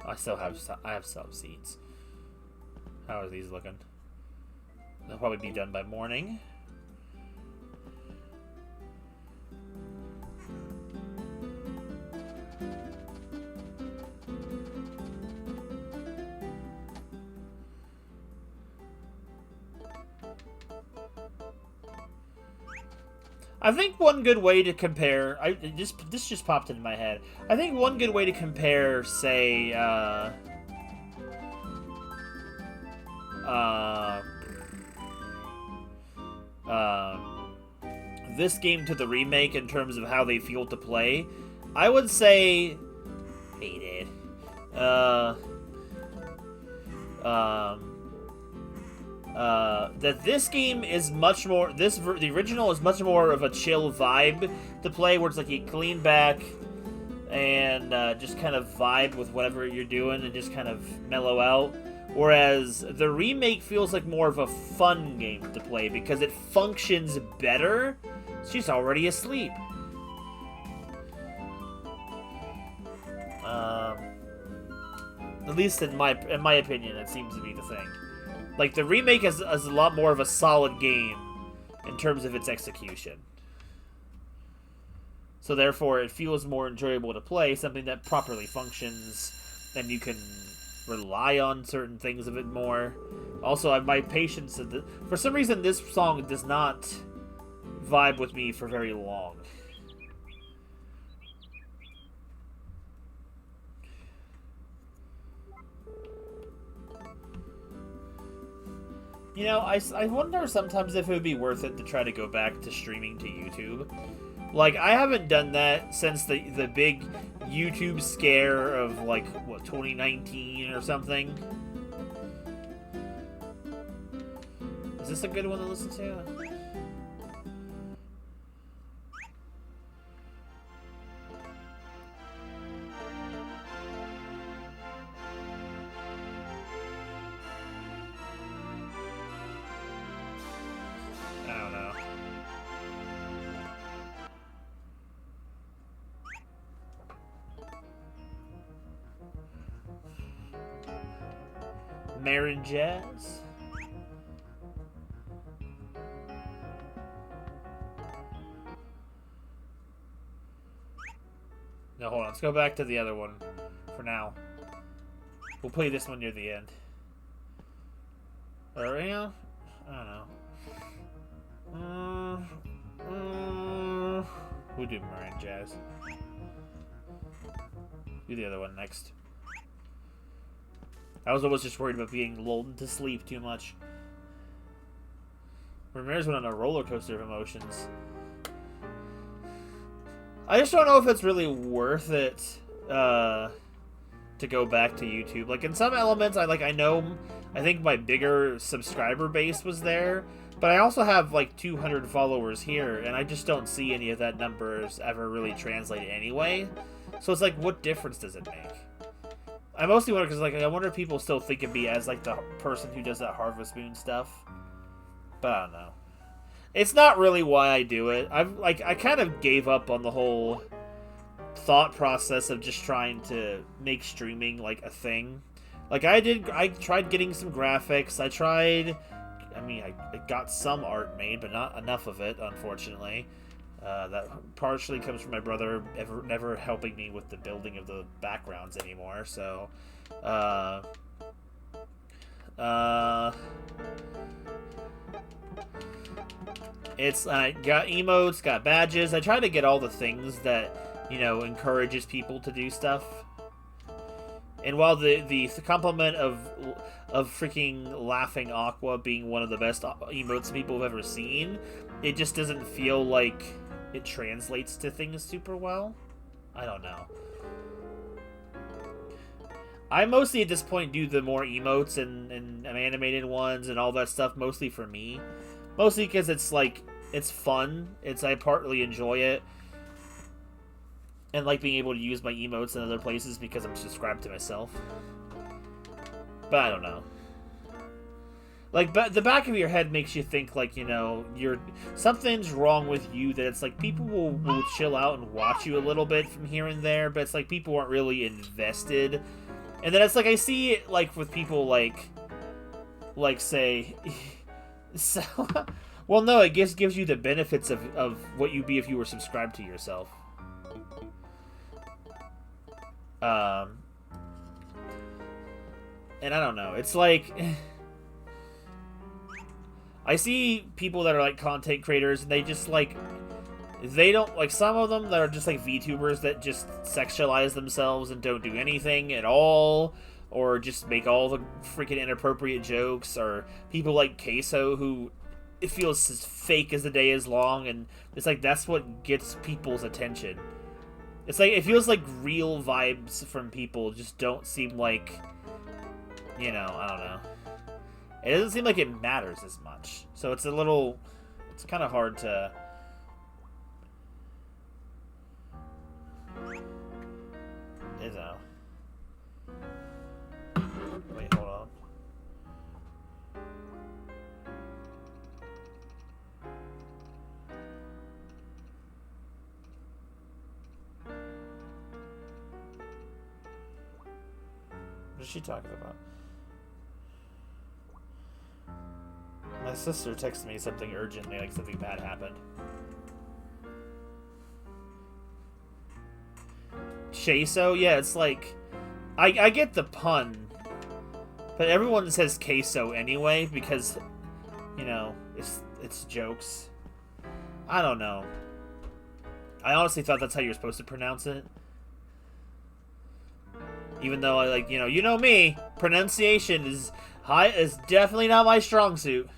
I have some seeds. How are these looking? They'll probably be done by morning. I think one good way to compare, this just popped into my head. I think one good way to compare, say, this game to the remake in terms of how they feel to play, I would say, hate it. That this game is much more, the original is much more of a chill vibe to play, where it's like you clean back and just kind of vibe with whatever you're doing and just kind of mellow out. Whereas the remake feels like more of a fun game to play because it functions better. She's already asleep. At least in my opinion, it seems to be the thing. Like, the remake is a lot more of a solid game in terms of its execution. So therefore, it feels more enjoyable to play, something that properly functions, and you can rely on certain things of it more. Also, my patience... For some reason, this song does not vibe with me for very long. You know, I wonder sometimes if it would be worth it to try to go back to streaming to YouTube. Like, I haven't done that since the big YouTube scare of, like, what, 2019 or something? Is this a good one to listen to? I don't know. Marin Jazz. No, hold on. Let's go back to the other one for now. We'll play this one near the end. Or, you know, I don't know. We'll do Marin Jazz. Do the other one next. I was always just worried about being lulled into sleep too much. Ramirez went on a roller coaster of emotions. I just don't know if it's really worth it to go back to YouTube. Like, in some elements, I think my bigger subscriber base was there, but I also have like 200 followers here, and I just don't see any of that numbers ever really translate anyway. So it's like, what difference does it make? I mostly wonder because, like, I wonder if people still think of me as like the person who does that Harvest Moon stuff, but I don't know. It's not really why I do it. I kind of gave up on the whole thought process of just trying to make streaming like a thing. Like I tried getting some graphics. I got some art made, but not enough of it, unfortunately. That partially comes from my brother never helping me with the building of the backgrounds anymore. So, it's got emotes, got badges. I try to get all the things that, you know, encourages people to do stuff. And while the compliment of freaking Laughing Aqua being one of the best emotes people have ever seen, it just doesn't feel like it translates to things super well. I don't know. I mostly at this point do the more emotes and animated ones and all that stuff mostly for me. Mostly because it's like, it's fun. I partly enjoy it. And like being able to use my emotes in other places because I'm subscribed to myself. But I don't know. Like, the back of your head makes you think, like, you know, something's wrong with you, that it's like people will chill out and watch you a little bit from here and there, but it's like people aren't really invested. And then it's like I see it, like, with people like say... So, well, no, it gives you the benefits of what you'd be if you were subscribed to yourself. And I don't know. It's like... I see people that are, like, content creators, and they just, like... They don't... Like, some of them that are just, like, VTubers that just sexualize themselves and don't do anything at all, or just make all the freaking inappropriate jokes, or people like Queso who... It feels as fake as the day is long, and it's like, that's what gets people's attention. It's like, it feels like real vibes from people just don't seem like... You know, I don't know. It doesn't seem like it matters as much. So it's it's kind of hard to... You know. Wait, hold on. What is she talking about? My sister texted me something urgently, like something bad happened. Queso? Yeah, it's like... I get the pun. But everyone says queso anyway, because, you know, it's jokes. I don't know. I honestly thought that's how you're supposed to pronounce it. Even though I like, you know me, pronunciation is definitely not my strong suit.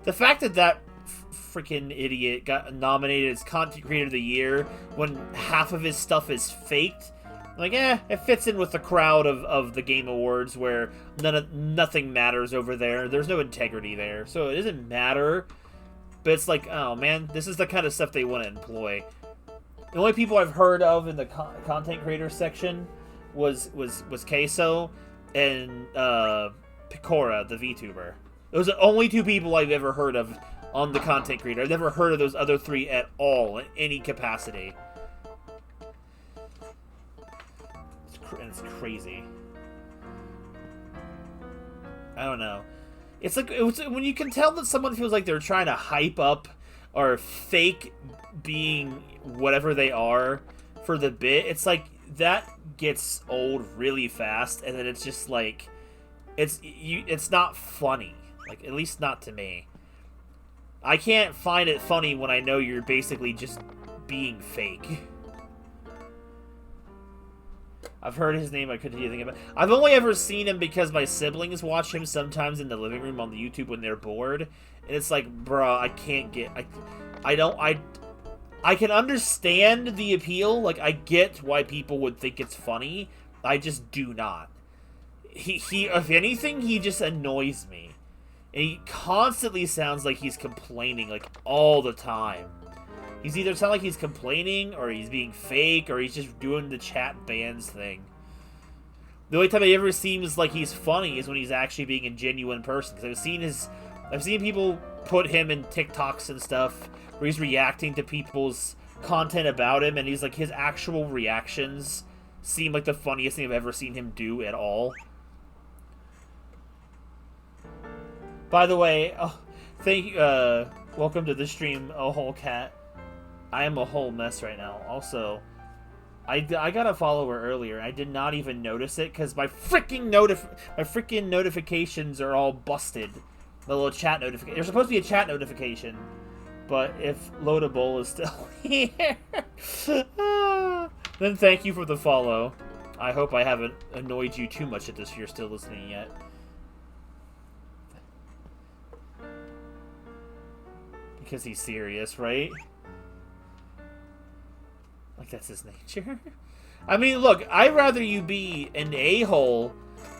The fact that freaking idiot got nominated as Content Creator of the Year when half of his stuff is faked, like, it fits in with the crowd of the Game Awards where nothing matters over there. There's no integrity there, so it doesn't matter. But it's like, oh man, this is the kind of stuff they want to employ. The only people I've heard of in the content creator section was Queso and Picora, the VTuber. Those are the only two people I've ever heard of on the content creator. I've never heard of those other three at all in any capacity. It's crazy. I don't know. It's like when you can tell that someone feels like they're trying to hype up or fake being whatever they are for the bit. It's like that gets old really fast, and then it's just like it's not funny. Like, at least not to me. I can't find it funny when I know you're basically just being fake. I've heard his name, I couldn't do anything about it. I've only ever seen him because my siblings watch him sometimes in the living room on the YouTube when they're bored. And it's like, bruh, I can't get... I can understand the appeal. Like, I get why people would think it's funny. I just do not. He if anything, he just annoys me. And he constantly sounds like he's complaining, like, all the time. He's either sound like he's complaining, or he's being fake, or he's just doing the chat bans thing. The only time I ever seems like he's funny is when he's actually being a genuine person. Because I've seen people put him in TikToks and stuff where he's reacting to people's content about him, and he's like, his actual reactions seem like the funniest thing I've ever seen him do at all. By the way, thank you, welcome to the stream, A Whole Cat. I am a whole mess right now. Also, I got a follower earlier. I did not even notice it because my freaking notifications are all busted. The little chat notification. There's supposed to be a chat notification, but if Loadable is still here, then thank you for the follow. I hope I haven't annoyed you too much at this if you're still listening yet. Because he's serious, right? Like, that's his nature. I mean, look, I'd rather you be an a-hole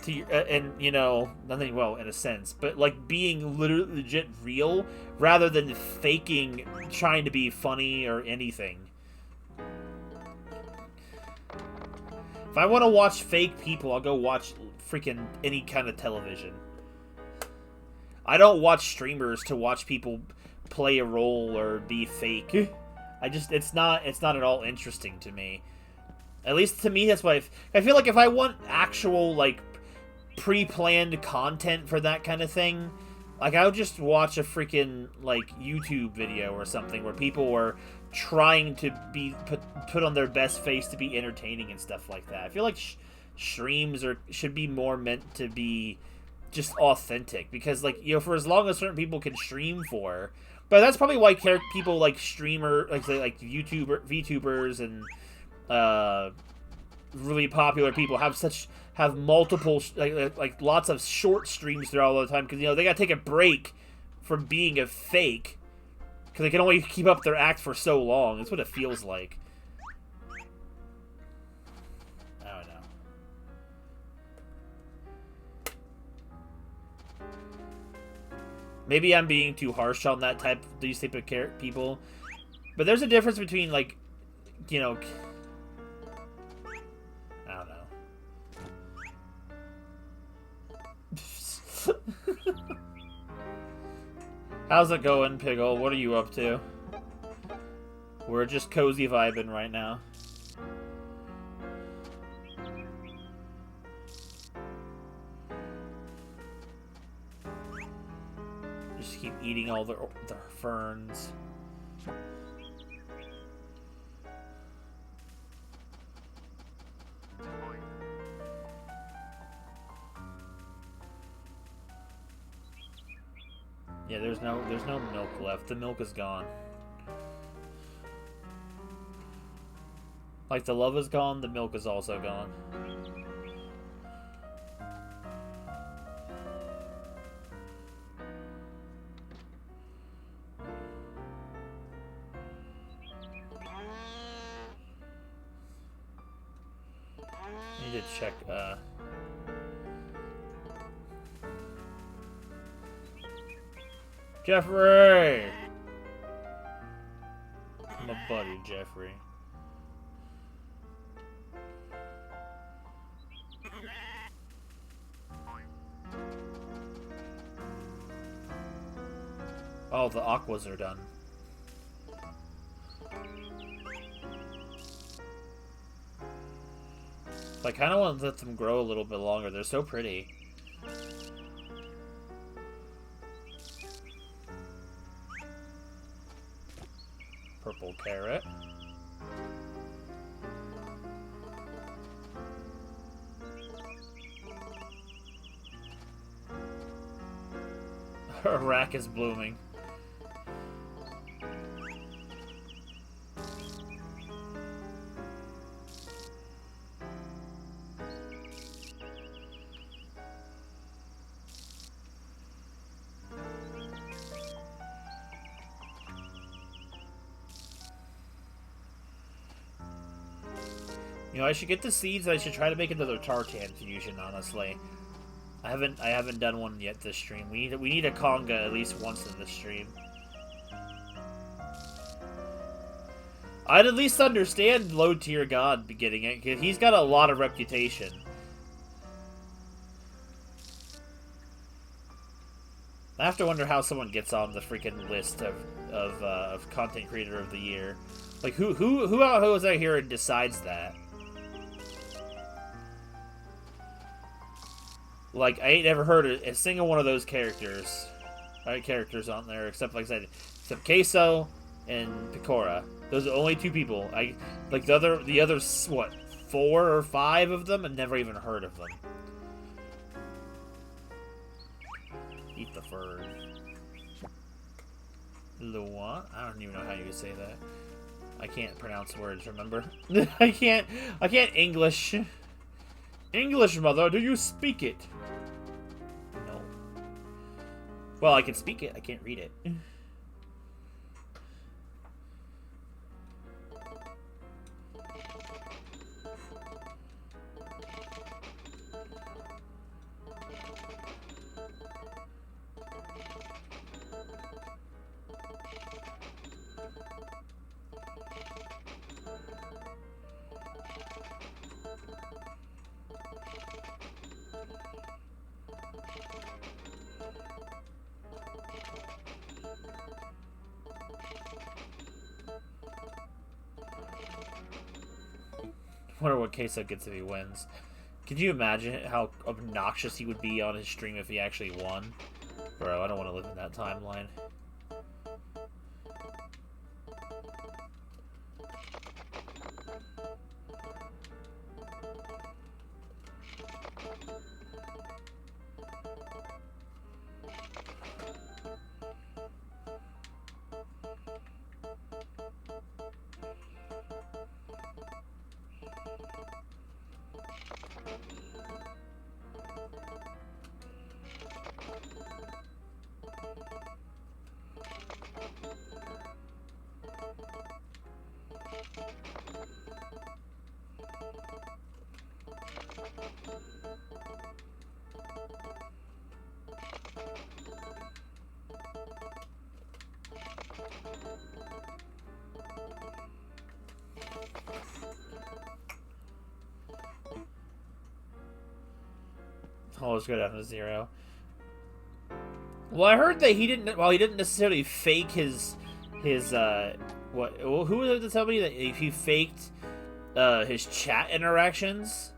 to your, and, you know, nothing, well, in a sense, but, like, being literally legit real, rather than faking, trying to be funny or anything. If I want to watch fake people, I'll go watch freaking any kind of television. I don't watch streamers to watch people play a role or be fake. it's not at all interesting to me. At least to me, that's why I feel like if I want actual, like, pre-planned content for that kind of thing, like, I would just watch a freaking, like, YouTube video or something where people are trying to be put on their best face to be entertaining and stuff like that. I feel like streams should be more meant to be just authentic, because, like, you know, for as long as certain people can stream for. But that's probably why people like VTubers and really popular people have multiple like lots of short streams there all the time, because, you know, they gotta take a break from being a fake because they can only keep up their act for so long. That's what it feels like. I don't know. Maybe I'm being too harsh on these type of people, but there's a difference between, like, you know, I don't know. How's it going, Piggle? What are you up to? We're just cozy vibing right now. Just keep eating all the ferns. Yeah, there's no milk left. The milk is gone. Like the love is gone, the milk is also gone. I need to check, Jeffrey! My buddy, Jeffrey. Oh, the aquas are done. I kind of want to let them grow a little bit longer. They're so pretty. Purple carrot. Her rack is blooming. You know, I should get the seeds. I should try to make another tartan fusion. Honestly, I haven't done one yet this stream. We need a conga at least once in this stream. I'd at least understand low tier god getting it, because he's got a lot of reputation. I have to wonder how someone gets on the freaking list of content creator of the year. Like who goes out here and decides that? Like, I ain't never heard a single one of those characters on there, except, like I said, except Queso and Picora. Those are the only two people. Like, the other, what, 4 or 5 of them, I've never even heard of them. Eat the fur. Lua? I don't even know how you would say that. I can't pronounce words, remember? I can't English. English, mother, do you speak it? No. Well, I can speak it, I can't read it. Wonder what Queso gets if he wins. Could you imagine how obnoxious he would be on his stream if he actually won? Bro, I don't want to live in that timeline. Oh, let's go down to 0. Well, I heard that he didn't necessarily fake his what? Who was it to tell me that if he faked his chat interactions,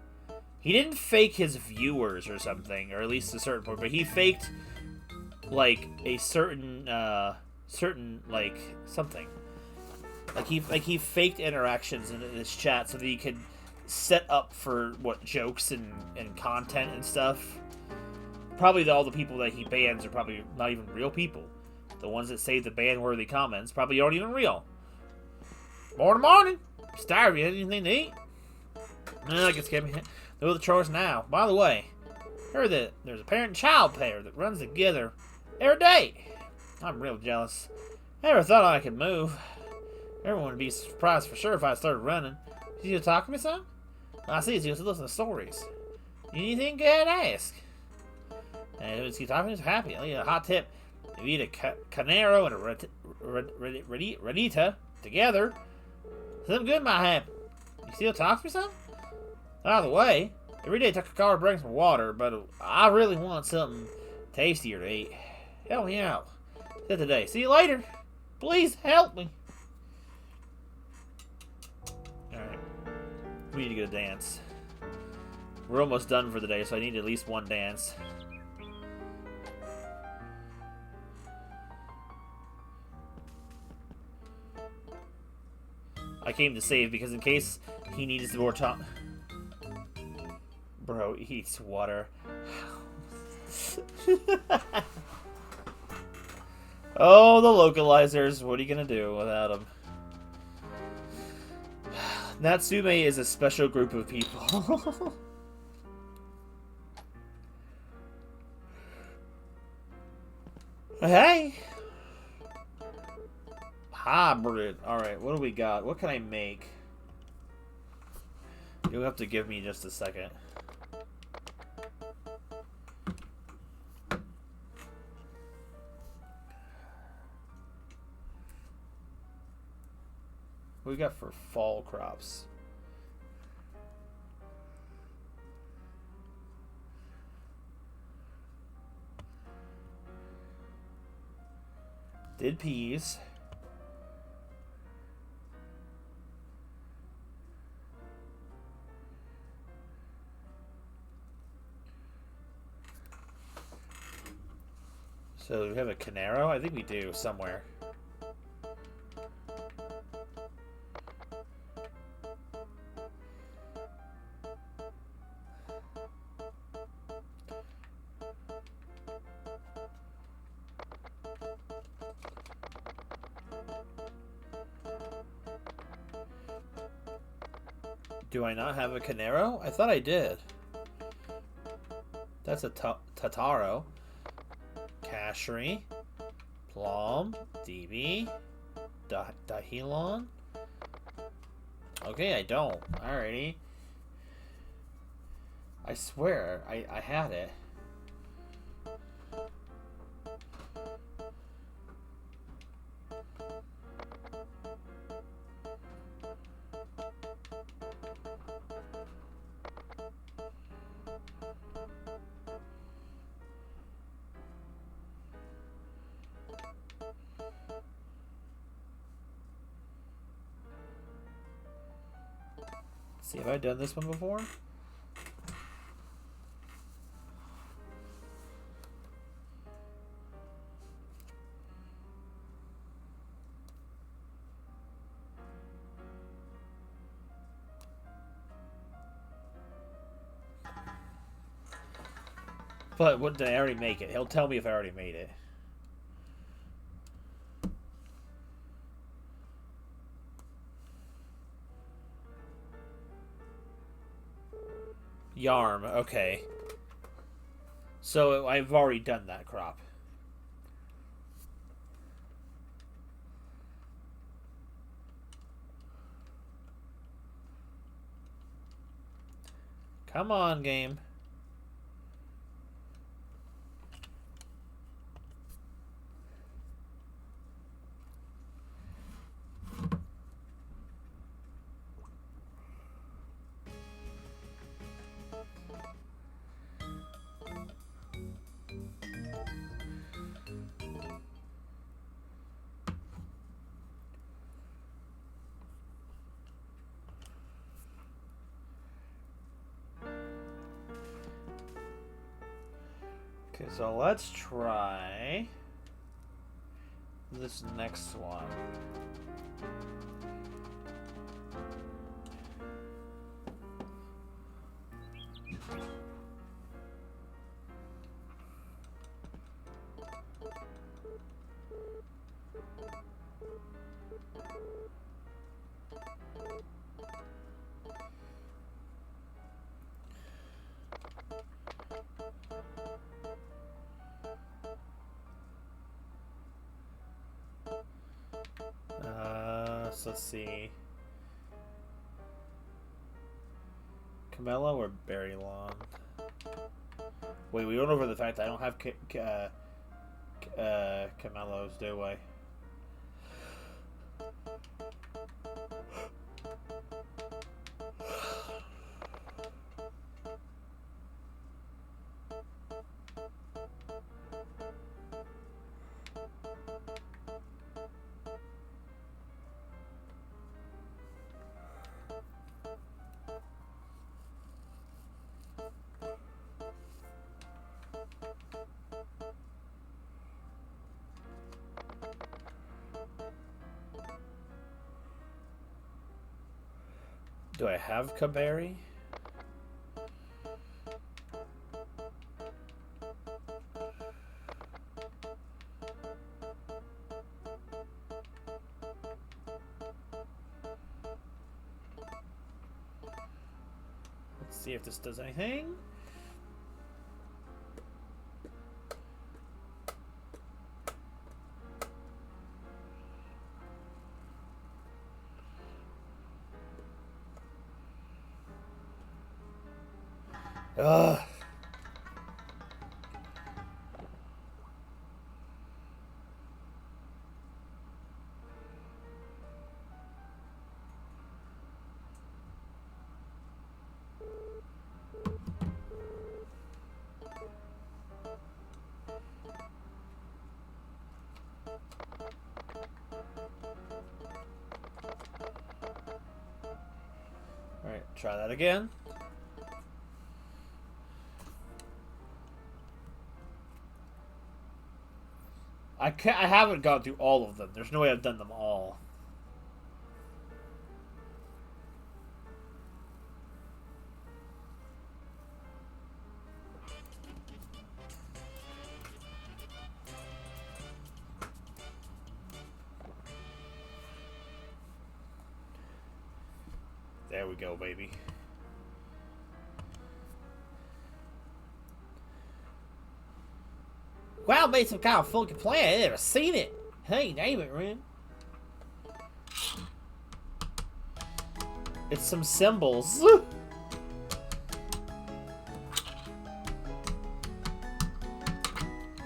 he didn't fake his viewers or something, or at least a certain point, but he faked like a certain like something. Like he faked interactions in his chat so that he could set up for what jokes and content and stuff. Probably all the people that he bans are probably not even real people. The ones that say the ban-worthy comments probably aren't even real. Morning. Starving. You have anything to eat? No, I guess get me do the chores now. By the way, heard that there's a parent-child pair that runs together every day. I'm real jealous. I never thought I could move. Everyone would be surprised for sure if I started running. Did you talk to me, son? I see you listen to stories. You need anything? Go ahead and ask. And if you talking, he's happy. I'll eat a hot tip. If you eat a Canero and a Renita together, something good might happen. You still talk to me, son? By the way, every day Takakara brings some water, but I really want something tastier to eat. Help me out. Said today. See you later. Please help me. Alright. We need to get a dance. We're almost done for the day, so I need at least one dance. I came to save because in case he needs more time. Bro eats water. Oh, the localizers. What are you gonna do without them? Natsume is a special group of people. Hey! Hybrid. Alright, what do we got? What can I make? You'll have to give me just a second. What we got for fall crops? Did peas. So do we have a Canero? I think we do somewhere. Do I not have a Canero? I thought I did. That's a Tataro. Cashry. Plum. DB. Dahilon. Okay, I don't. Alrighty. I swear, I had it. See, have I done this one before? But what did I already make it? He'll tell me if I already made it. Yarm, okay. So I've already done that crop. Come on, game. Okay, so let's try this next one. else. Let's see. Camelo or Barry Long? Wait, we went over the fact that I don't have Camelos, do I? Do I have Caberry? Let's see if this does anything. Ugh. All right, try that again. I haven't gone through all of them. There's no way I've done them all. There we go, baby. Wow, made some kind of funky plan. I never seen it. Hey, name it, Ren. It's some symbols.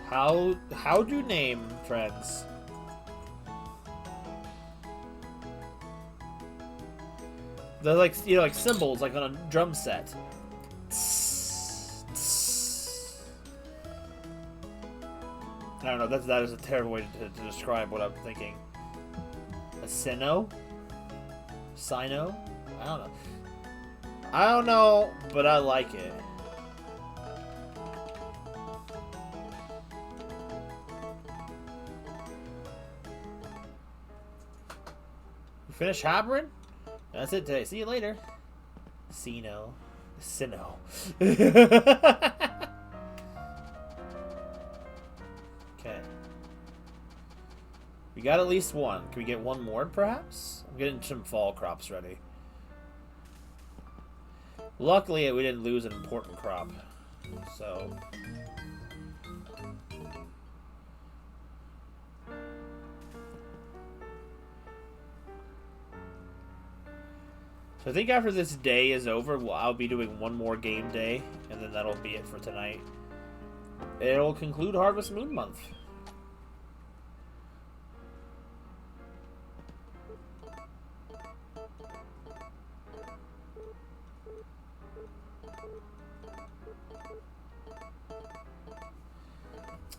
How do you name, friends? They're like, you know, like symbols, like on a drum set. I don't know. That is a terrible way to describe what I'm thinking. A Sino? Sino? I don't know. I don't know, but I like it. You finished hobbering? That's it today. See you later. Sino. Sino. Okay. We got at least one. Can we get one more, perhaps? I'm getting some fall crops ready. Luckily, we didn't lose an important crop. So... I think after this day is over, I'll be doing one more game day, and then that'll be it for tonight. It'll conclude Harvest Moon Month.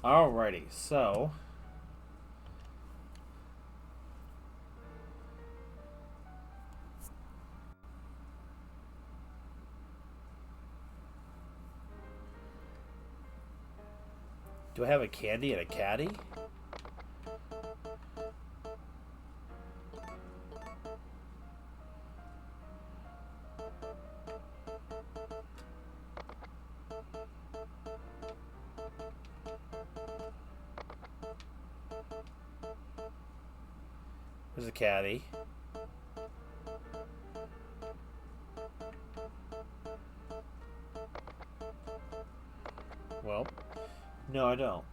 Alrighty, so... Do I have a candy and a caddy? There's a caddy. Well... No, I don't.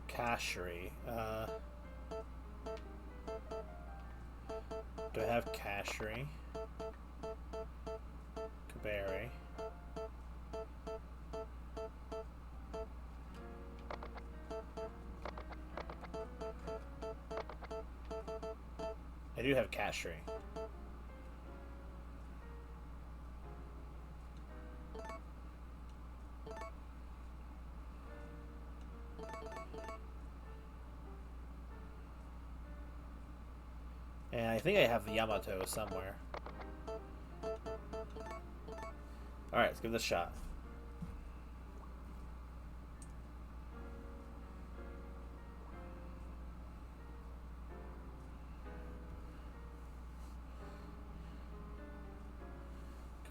Cachery. Do I have Cachery? Caberry. I do have Cachery. And I think I have Yamato somewhere. Alright, let's give this a shot.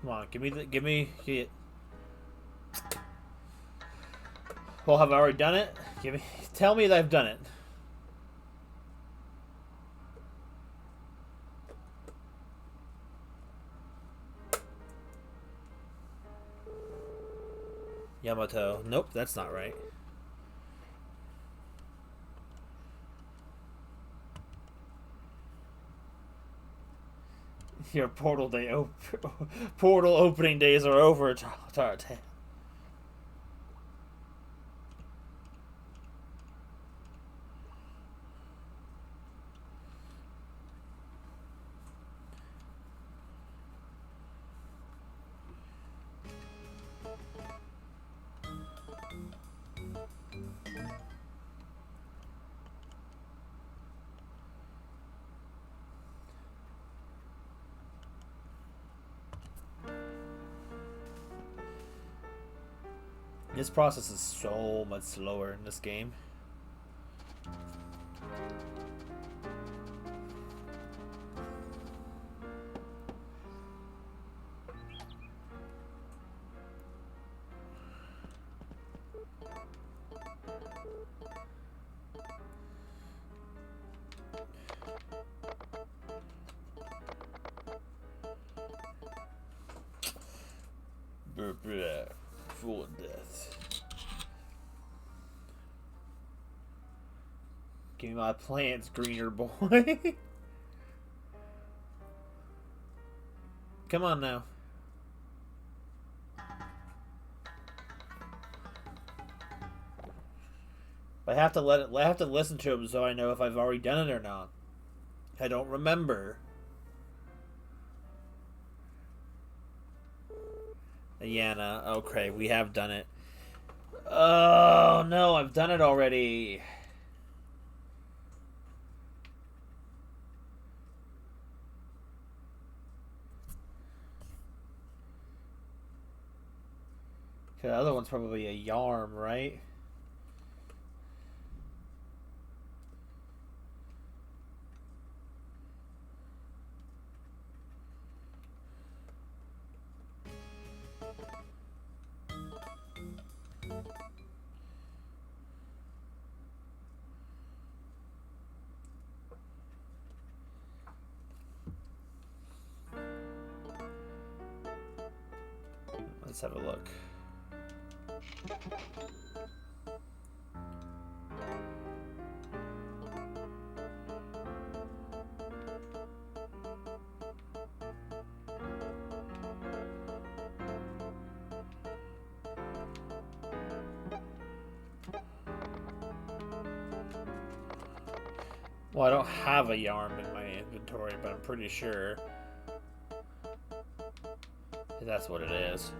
Come on, give me it. Well, have I already done it? Tell me that I've done it. Yamato. Nope, that's not right. Your portal opening days are over, Tartan. This process is so much slower in this game. Full of death. Give me my plants, greener boy. Come on now. I have to I have to listen to him so I know if I've already done it or not. I don't remember. Yana, okay, we have done it. Oh no, I've done it already. Okay, the other one's probably a Yarm, right? Let's have a look. Well, I don't have a Yarm in my inventory, but I'm pretty sure that's what it is.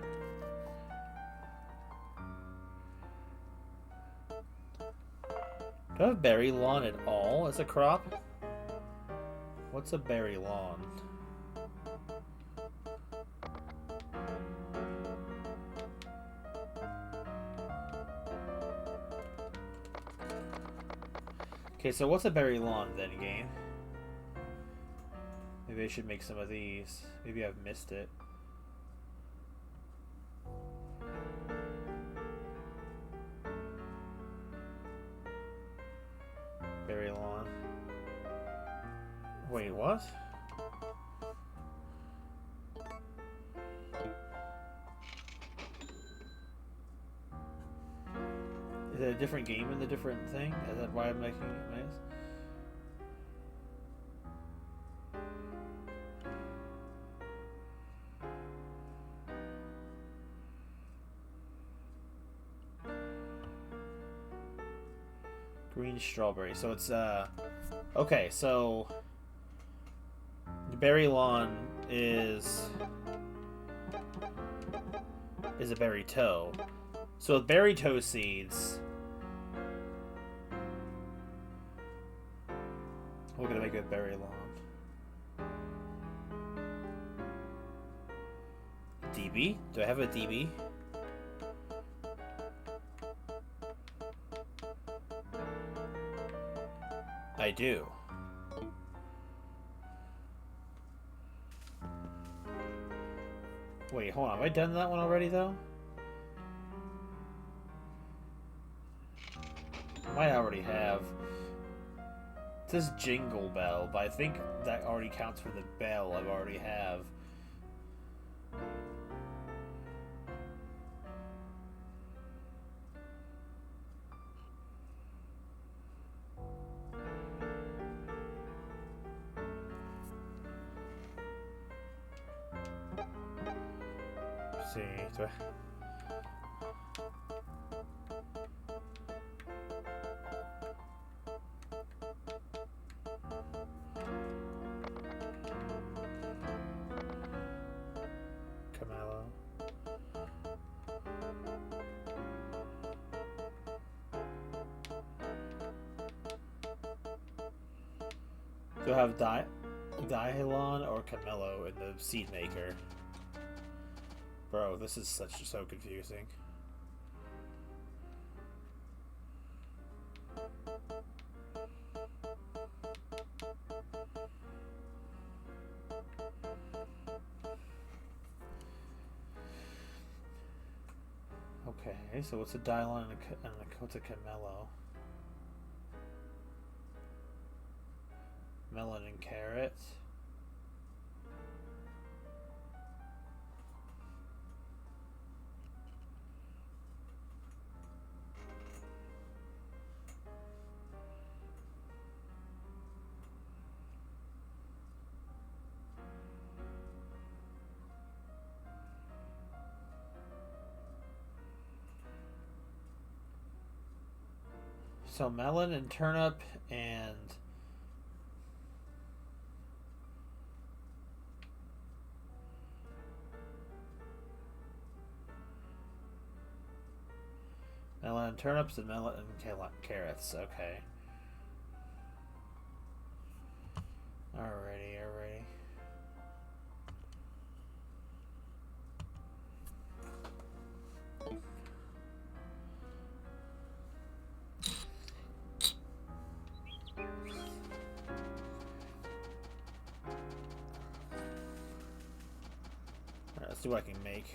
Do I have berry lawn at all as a crop? What's a berry lawn? Okay, so what's a berry lawn then, game? Maybe I should make some of these. Maybe I've missed it. Berry lawn. Wait, what? it a different game in the different thing? Is that why I'm making it nice? Green strawberry. So it's okay, so the berry lawn is a berry toe. So with berry toe seeds, we're gonna make a berry lawn. DB? Do I have a DB? I do. Wait, hold on. Have I done that one already, though? Might already have. It says Jingle Bell, but I think that already counts for the bell I already have. See, do I... Camelo. Do I have Dihilon or Camelo in the seed maker? Bro, this is so confusing. Okay, so what's a Dylon and what's a Camelo? Melon and carrot. So melon and turnip and melon and turnips and melon and carrots. Okay. Alrighty. Let's see what I can make.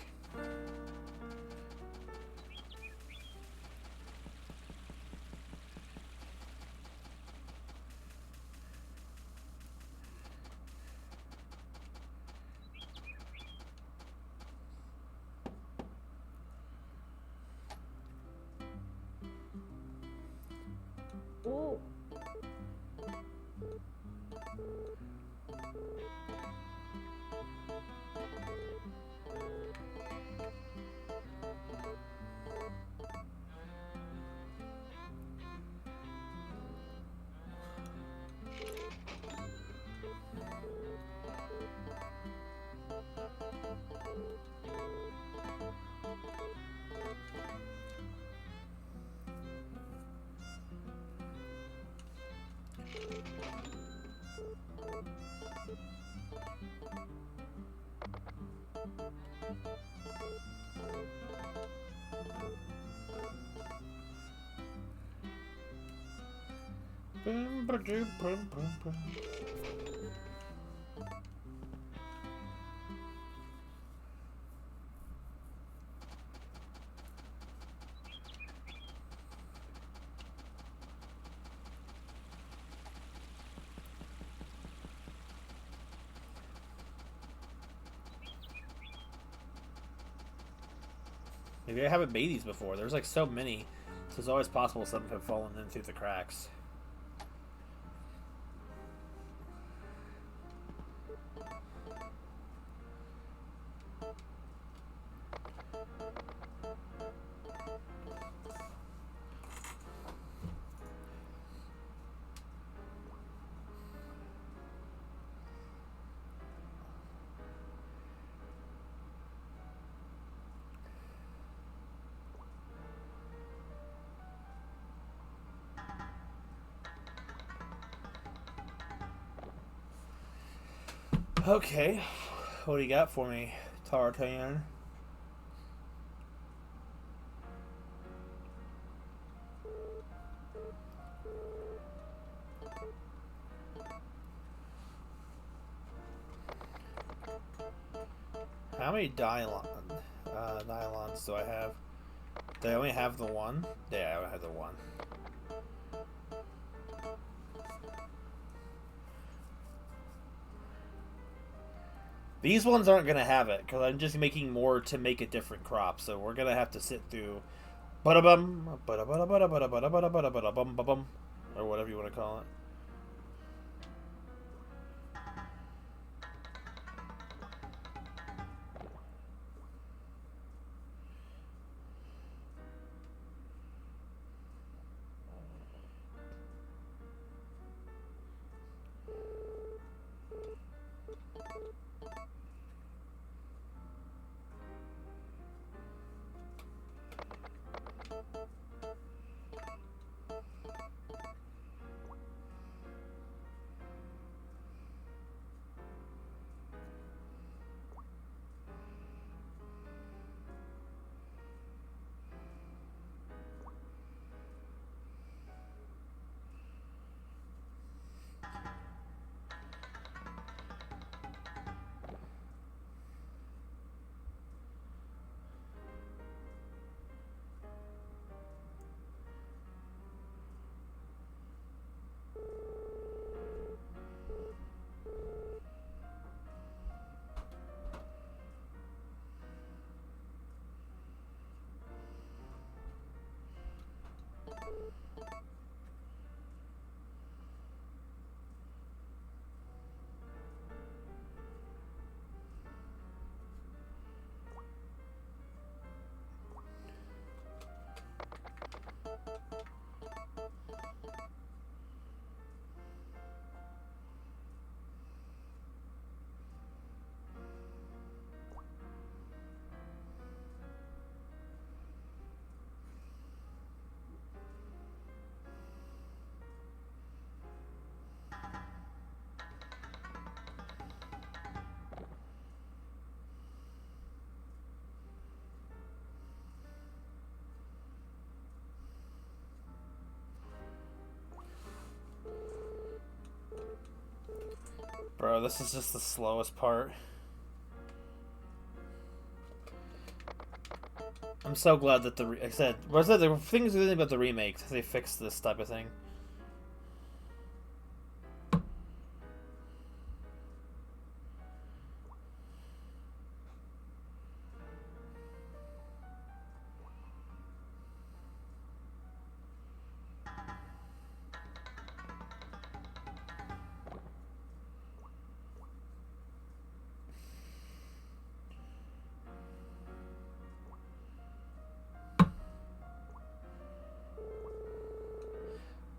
Ooh. Maybe I haven't made these before. There's like so many. So it's always possible some have fallen in through the cracks. Okay, what do you got for me, Tartan? How many nylons do I have? Do I only have the one? Yeah, I only have the one. These ones aren't going to have it, because I'm just making more to make a different crop, so we're going to have to sit through ba-da-bum, ba-da-ba-da-ba-da-ba-da-ba-da-ba-da-bum, or whatever you want to call it. Bro, this is just the slowest part. I'm so glad that like I said, the things good about the remake, they fixed this type of thing.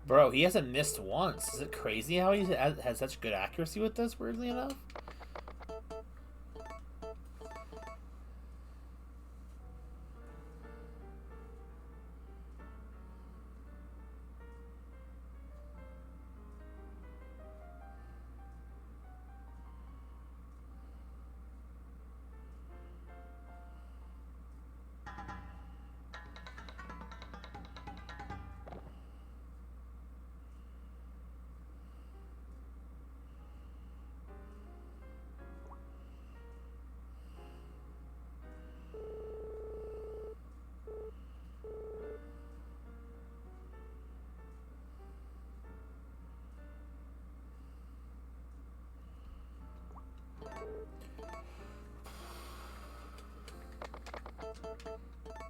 Bro, he hasn't missed once. Is it crazy how he has such good accuracy with this, weirdly enough?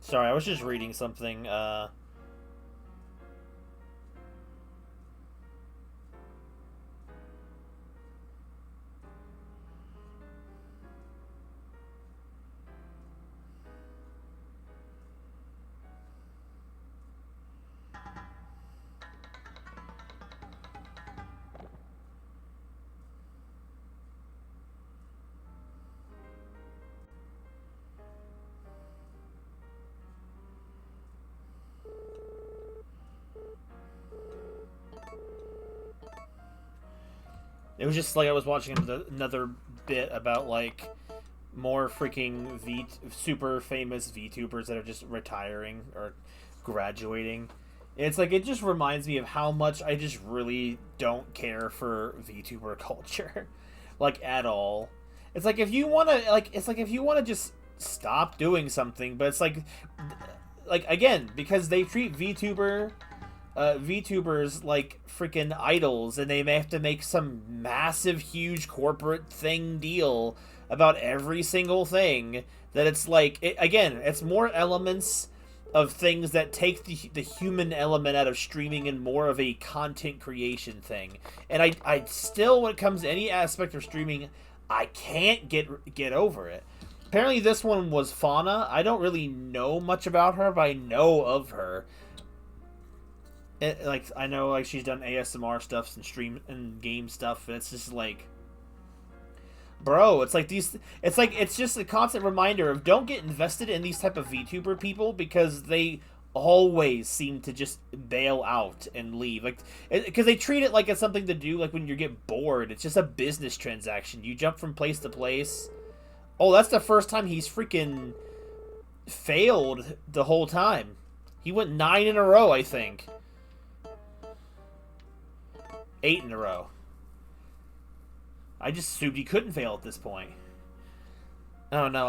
Sorry, I was just reading something. It was just like I was watching another bit about like more freaking super famous VTubers that are just retiring or graduating. And it's like it just reminds me of how much I just really don't care for VTuber culture, like at all. It's like if you want to just stop doing something, but it's like again, because they treat VTubers like freaking idols, and they may have to make some massive, huge corporate thing deal about every single thing. That it's like, it's more elements of things that take the human element out of streaming and more of a content creation thing. And I still, when it comes to any aspect of streaming, I can't get over it. Apparently this one was Fauna. I don't really know much about her, but I know of her. I know like she's done ASMR stuff and stream and game stuff, and it's just like, bro, it's just a constant reminder of don't get invested in these type of VTuber people, because they always seem to just bail out and leave, like, because they treat it like it's something to do, like when you get bored. It's just a business transaction. You jump from place to place. Oh, that's the first time he's freaking failed the whole time. He went 9 in a row, I think. 8 in a row. I just assumed he couldn't fail at this point. I don't know.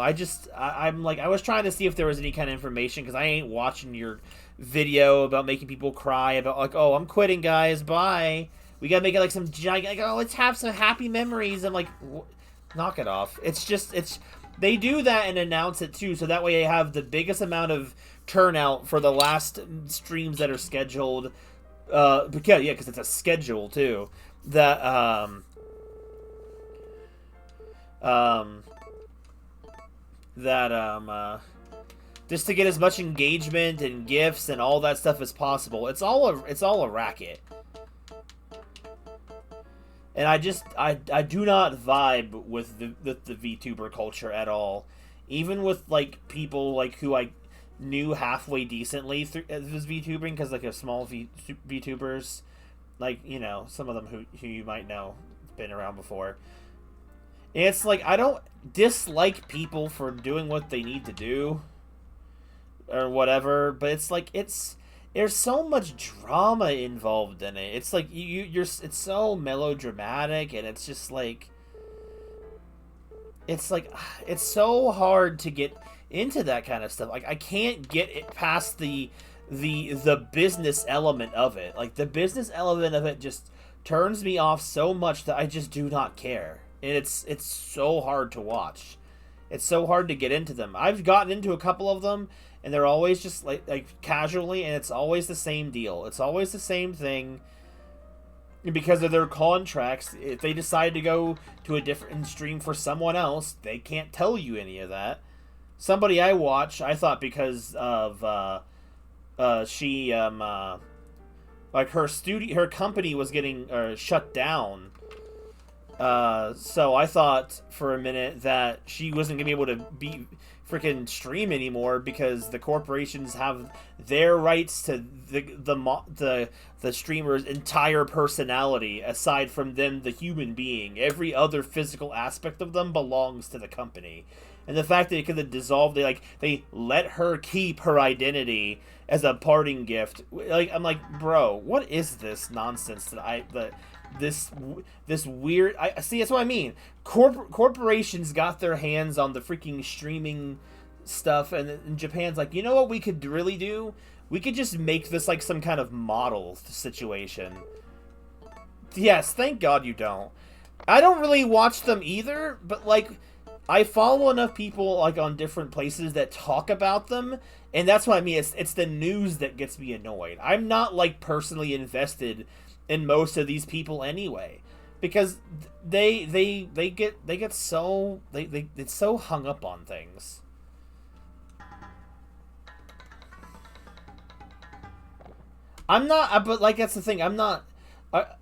I'm like, I was trying to see if there was any kind of information, because I ain't watching your video about making people cry about, like, oh, I'm quitting, guys, bye. We gotta make it like some giant, like, oh, let's have some happy memories. I'm like, knock it off. They do that and announce it too, so that way they have the biggest amount of turnout for the last streams that are scheduled. Because it's a schedule too. Just to get as much engagement and gifts and all that stuff as possible. It's all a racket. And I do not vibe with the VTuber culture at all. Even with like people like who I knew halfway decently through this VTubing, because like a small VTubers, like, you know, some of them who you might know, been around before. And it's like, I don't dislike people for doing what they need to do or whatever, but it's like there's so much drama involved in it. It's like it's so melodramatic, and it's just like it's so hard to get into that kind of stuff. Like, I can't get it past the business element of it. Like, the business element of it just turns me off so much that I just do not care. And it's so hard to watch. It's so hard to get into them. I've gotten into a couple of them, and they're always just like casually, and it's always the same deal. It's always the same thing. And because of their contracts, if they decide to go to a different stream for someone else, they can't tell you any of that. Somebody I watch, I thought because of she like her company was getting shut down. So I thought for a minute that she wasn't gonna be able to be freaking stream anymore, because the corporations have their rights to the streamer's entire personality, aside from them, the human being. Every other physical aspect of them belongs to the company. And the fact that it could have dissolved, they let her keep her identity as a parting gift. Like, I'm like, bro, what is this nonsense that this weird? I see. That's what I mean. Corporations got their hands on the freaking streaming stuff, and Japan's like, you know what we could really do? We could just make this like some kind of model situation. Yes, thank God you don't. I don't really watch them either, but like, I follow enough people like on different places that talk about them, and that's what I mean. It's the news that gets me annoyed. I'm not like personally invested in most of these people anyway, because they get so it's so hung up on things. I'm not, but like, that's the thing. I'm not.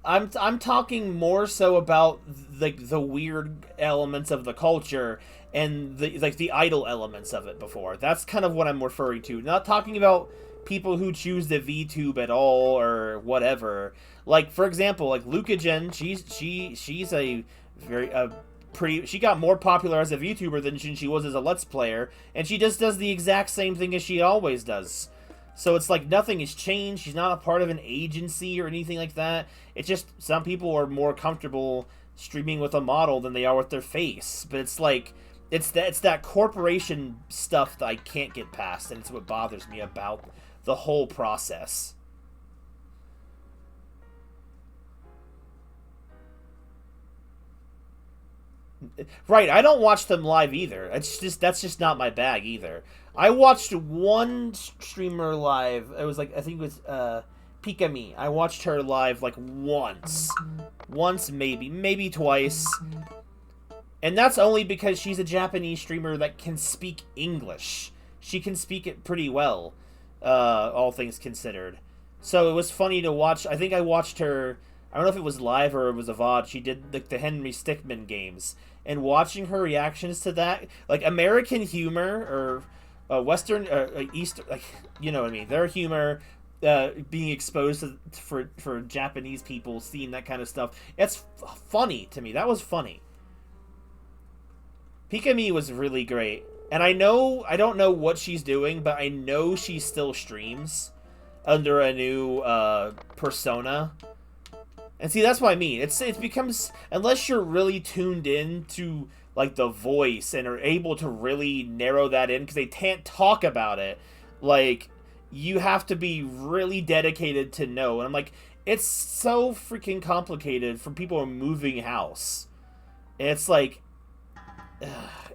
I'm talking more so about the weird elements of the culture and the idol elements of it before. That's kind of what I'm referring to. Not talking about people who choose the VTube at all or whatever. Like, for example, like Lucagen, she's a very pretty. She got more popular as a VTuber than she was as a Let's Player, and she just does the exact same thing as she always does. So it's like nothing has changed. She's not a part of an agency or anything like that. It's just some people are more comfortable streaming with a model than they are with their face. But it's like it's that corporation stuff that I can't get past, and it's what bothers me about the whole process. Right, I don't watch them live either. That's just not my bag either. I watched one streamer live. It was like, I think it was Pikami. I watched her live like once, maybe twice, and that's only because she's a Japanese streamer that can speak English. She can speak it pretty well, all things considered. So it was funny to watch. I think I watched her. I don't know if it was live or it was a VOD. She did the Henry Stickmin games. And watching her reactions to that, like American humor or Western, Eastern, like, you know what I mean? Their humor being exposed for Japanese people seeing that kind of stuff. It's funny to me. That was funny. Pikami was really great. And I don't know what she's doing, but I know she still streams under a new persona. And see, that's what I mean. It becomes, unless you're really tuned in to like the voice and are able to really narrow that in, because they can't talk about it. Like, you have to be really dedicated to know. And I'm like, it's so freaking complicated for people who are moving house. And it's like,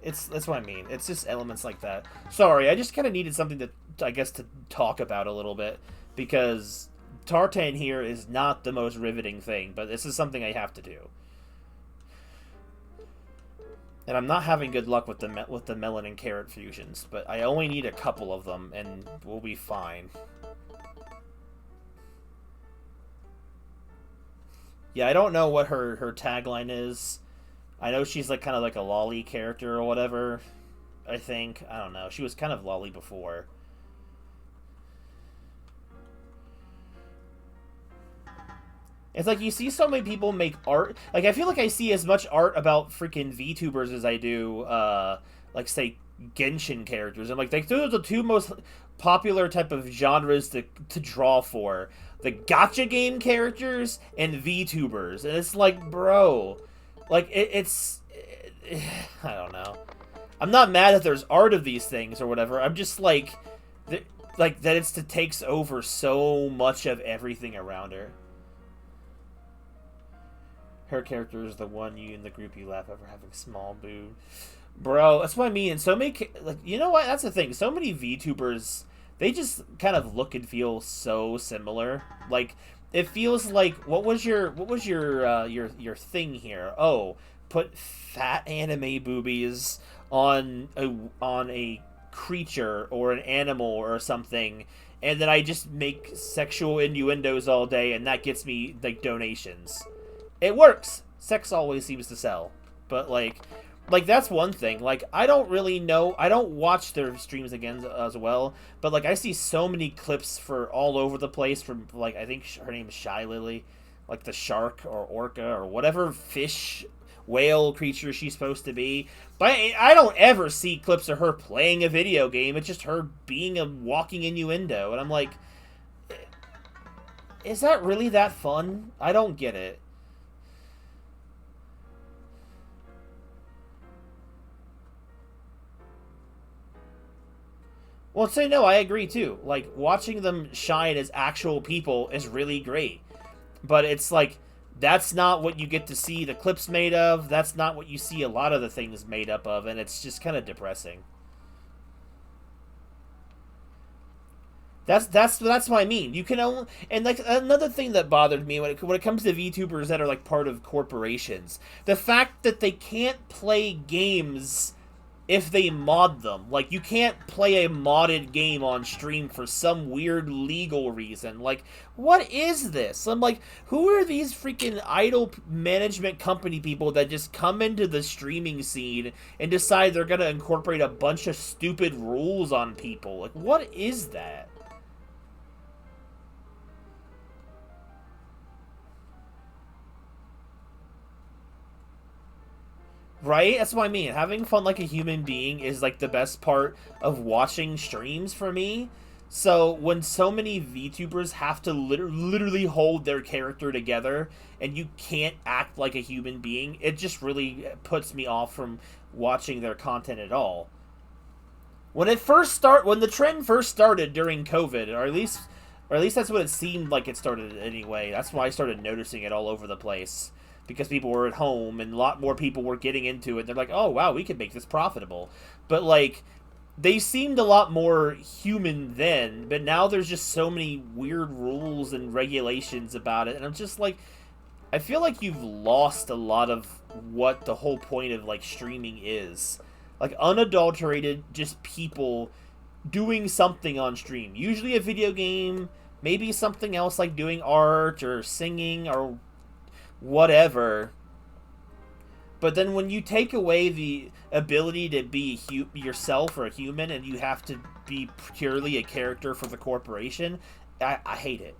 that's what I mean. It's just elements like that. Sorry, I just kind of needed something to, I guess, to talk about a little bit, because Tartan here is not the most riveting thing, but this is something I have to do. And I'm not having good luck with the melon and carrot fusions, but I only need a couple of them, and we'll be fine. Yeah, I don't know what her tagline is. I know she's like kind of like a lolly character or whatever, I think. I don't know. She was kind of lolly before. It's like you see so many people make art. Like, I feel like I see as much art about freaking VTubers as I do, like, say, Genshin characters. I'm like, those are the two most popular type of genres to draw for. The gacha game characters and VTubers. And it's like, bro, like, it's I don't know. I'm not mad that there's art of these things or whatever. I'm just like that takes over so much of everything around her. Her character is the one you and the group you laugh over having small boob. Bro, that's what I mean. And so many, like, you know what? That's the thing. So many VTubers, they just kind of look and feel so similar. Like, it feels like, what was your thing here? Oh, put fat anime boobies on a creature or an animal or something, and then I just make sexual innuendos all day, and that gets me, like, donations. It works. Sex always seems to sell. But, like, that's one thing. Like, I don't really know. I don't watch their streams again as well. But, like, I see so many clips for all over the place from, like, I think her name is Shy Lily. Like, the shark or orca or whatever fish, whale creature she's supposed to be. But I don't ever see clips of her playing a video game. It's just her being a walking innuendo. And I'm like, is that really that fun? I don't get it. Well, say no, I agree too. Like, watching them shine as actual people is really great. But it's like, that's not what you get to see the clips made of. That's not what you see a lot of the things made up of, and it's just kind of depressing. That's what I mean. You can only, and like another thing that bothered me when it comes to VTubers that are like part of corporations, the fact that they can't play games if they mod them. Like, you can't play a modded game on stream for some weird legal reason. Like, what is this? I'm like, who are these freaking idle management company people that just come into the streaming scene and decide they're gonna incorporate a bunch of stupid rules on people? Like, what is that? Right? That's what I mean. Having fun like a human being is like the best part of watching streams for me. So when so many VTubers have to literally hold their character together and you can't act like a human being, it just really puts me off from watching their content at all. When the trend first started during COVID, or at least that's what it seemed like it started anyway. That's why I started noticing it all over the place. Because people were at home and a lot more people were getting into it. They're like, oh, wow, we can make this profitable. But, like, they seemed a lot more human then. But now there's just so many weird rules and regulations about it. And I'm just like, I feel like you've lost a lot of what the whole point of, like, streaming is. Like, unadulterated, just people doing something on stream. Usually a video game, maybe something else like doing art or singing or whatever. But then when you take away the ability to be yourself or a human and you have to be purely a character for the corporation, I hate it.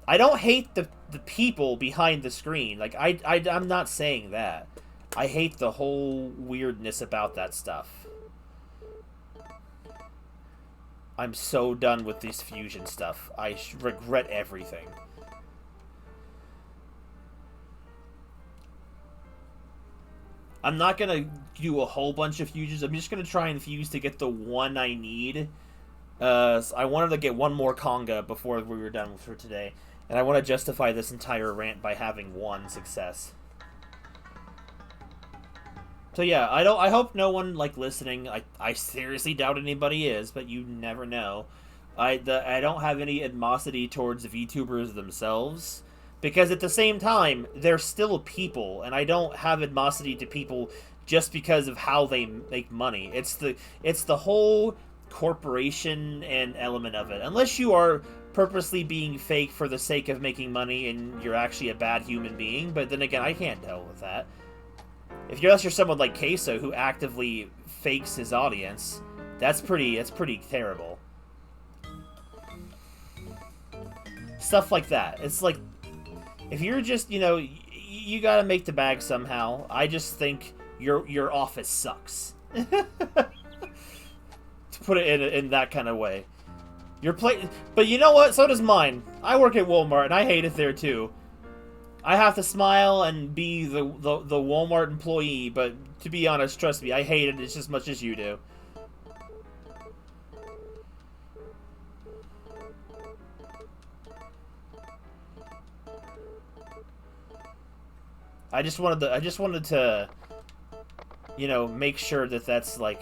I don't hate the people behind the screen. Like, I'm not saying that. I hate the whole weirdness about that stuff. I'm so done with this fusion stuff. I regret everything. I'm not going to do a whole bunch of fusions. I'm just going to try and fuse to get the one I need. I wanted to get one more conga before we were done for today. And I want to justify this entire rant by having one success. So yeah, I hope no one, like, listening, I seriously doubt anybody is, but you never know. I don't have any animosity towards VTubers themselves. Because at the same time, they're still people, and I don't have animosity to people just because of how they make money. It's the whole corporation and element of it. Unless you are purposely being fake for the sake of making money and you're actually a bad human being, but then again, I can't deal with that. Unless you're someone like Queso who actively fakes his audience, that's pretty terrible. Stuff like that. It's like, if you're just, you gotta make the bag somehow. I just think your office sucks. To put it in that kind of way. But you know what? So does mine. I work at Walmart, and I hate it there, too. I have to smile and be the Walmart employee, but to be honest, trust me, I hate it just as much as you do. I just wanted to, make sure that that's, like,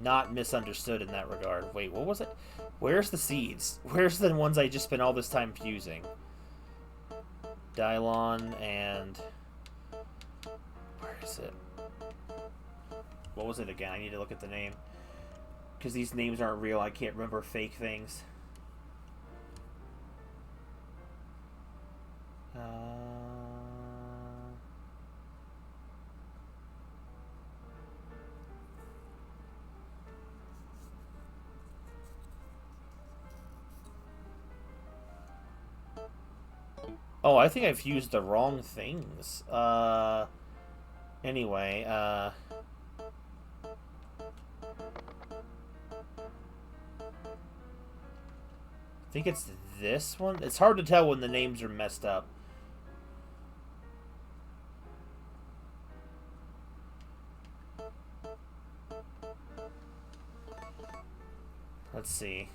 not misunderstood in that regard. Wait, what was it? Where's the seeds? Where's the ones I just spent all this time fusing? Dylon and... Where is it? What was it again? I need to look at the name. Because these names aren't real. I can't remember fake things. Oh, I think I've used the wrong things. Anyway, I think it's this one. It's hard to tell when the names are messed up. Let's see.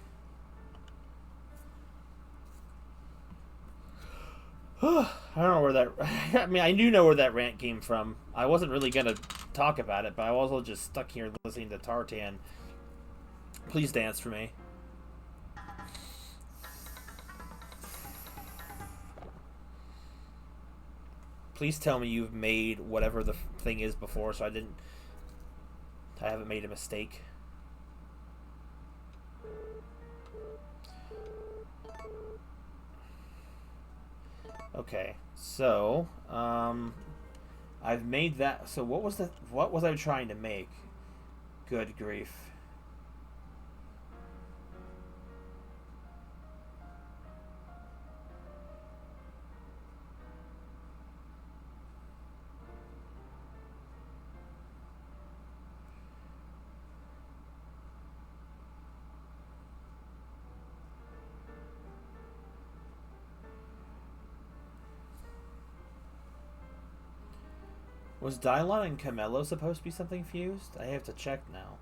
I don't know where that... I mean, I do know where that rant came from. I wasn't really going to talk about it, but I was also just stuck here listening to Tartan. Please dance for me. Please tell me you've made whatever the thing is before, so I haven't made a mistake. Okay, so I've made that. So what was I trying to make? Good grief. Was Dylon and Camello supposed to be something fused? I have to check now.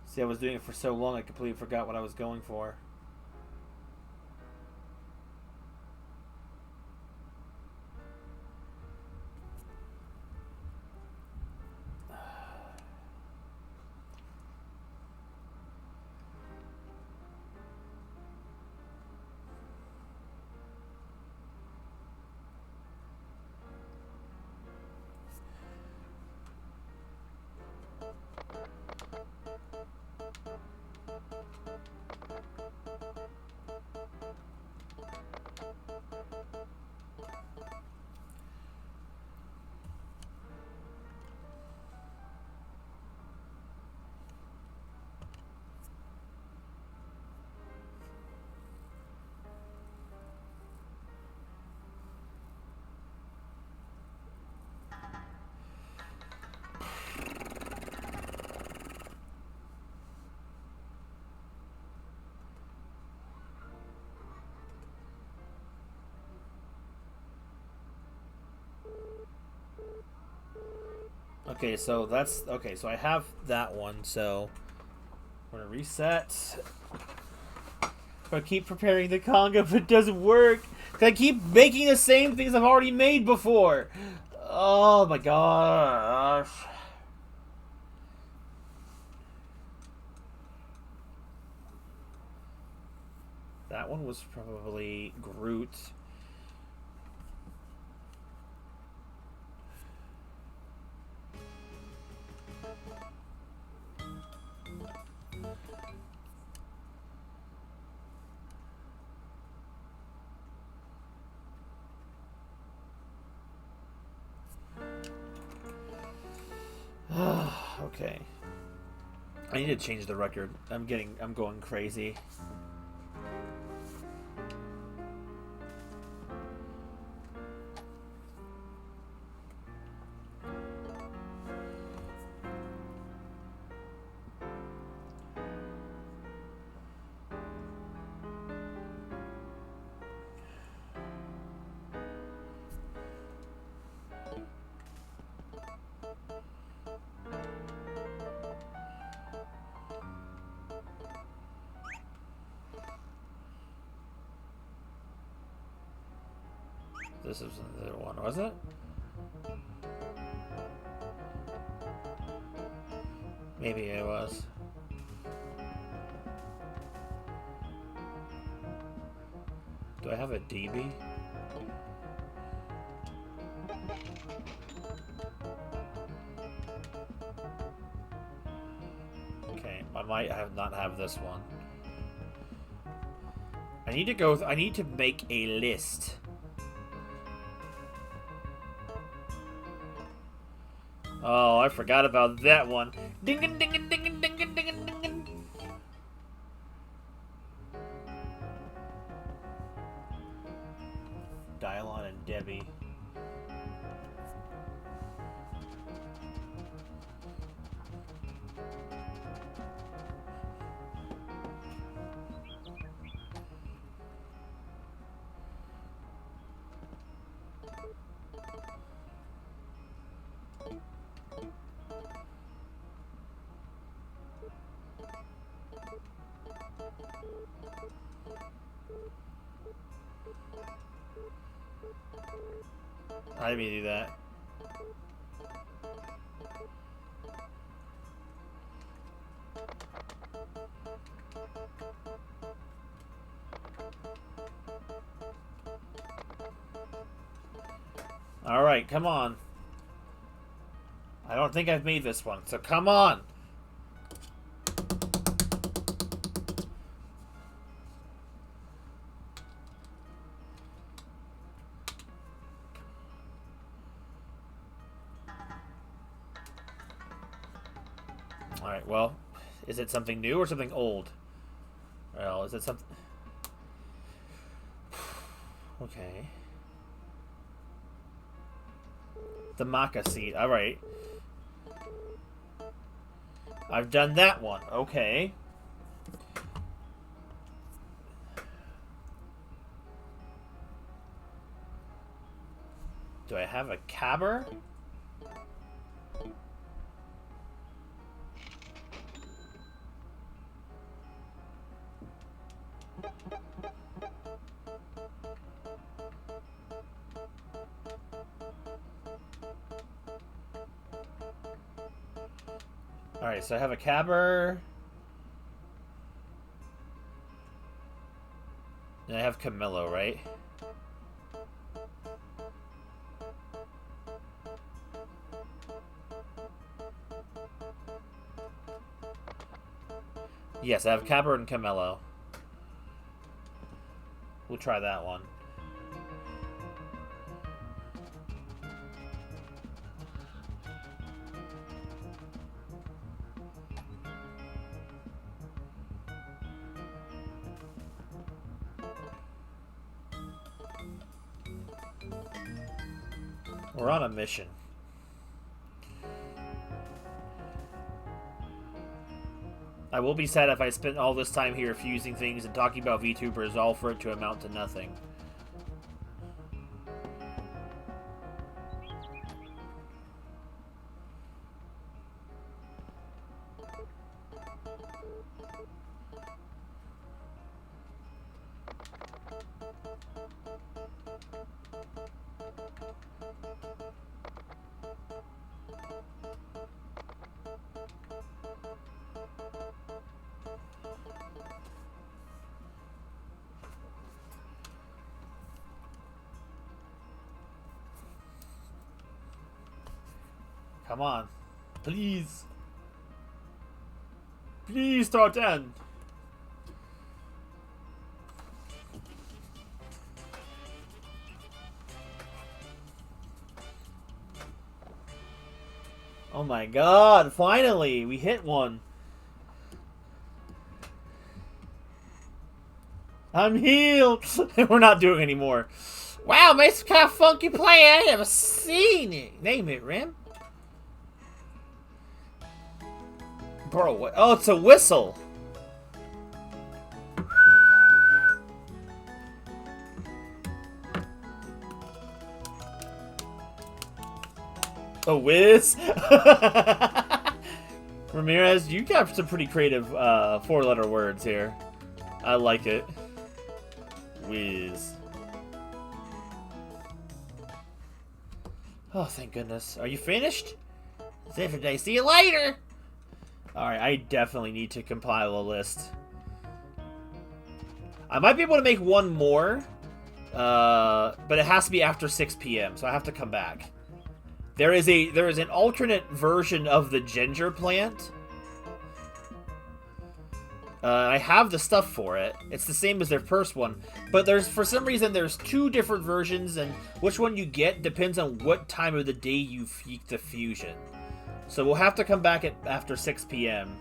See, I was doing it for so long I completely forgot what I was going for. Okay, so that's okay. So I have that one. So we're gonna reset. I keep preparing the conga, but it doesn't work. I keep making the same things I've already made before. Oh my gosh. That one was probably Groot. Okay. I need to change the record. I'm going crazy. This is the one, was it? Maybe it was. Do I have a DB? Okay, I might not have this one. I need to go. I need to make a list. Oh, I forgot about that one. Ding ding ding ding ding ding ding ding ding. Dylon and Debbie. I didn't mean to do that. Alright, come on. I don't think I've made this one, so come on! Alright, well, is it something new or something old? Well, is it something... Okay. The maca seed, alright. I've done that one. Okay. Do I have a cabber? Alright, so I have a cabber. And I have Camillo, right? Yes, I have Cabber and Camillo. We'll try that one. We're on a mission. I will be sad if I spent all this time here fusing things and talking about VTubers, all for it to amount to nothing. Come on. Please. Please start 10. Oh my god, finally! We hit one. I'm healed! We're not doing anymore. Wow, man, it's kind of funky play. I ain't never seen it. Name it, Rim. Bro, what? Oh, it's a whistle! A whiz? Ramirez, you got some pretty creative four-letter words here. I like it. Whiz. Oh, thank goodness. Are you finished? That's it for today. See you later. Alright, I definitely need to compile a list. I might be able to make one more, but it has to be after 6 p.m., so I have to come back. There is an alternate version of the ginger plant. I have the stuff for it. It's the same as their first one, but for some reason there's two different versions, and which one you get depends on what time of the day you feed the fusion. So we'll have to come back after 6 p.m.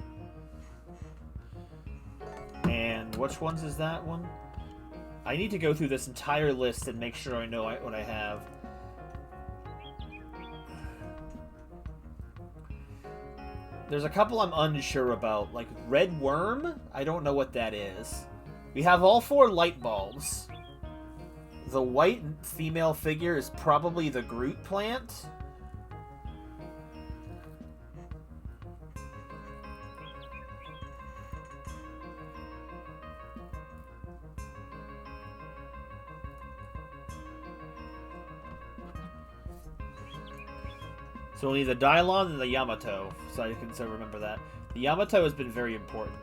And which ones is that one? I need to go through this entire list and make sure I know what I have. There's a couple I'm unsure about, like Red Worm? I don't know what that is. We have all 4 light bulbs. The white female figure is probably the Groot plant. So we'll need the Dylon and the Yamato, so I can remember that. The Yamato has been very important.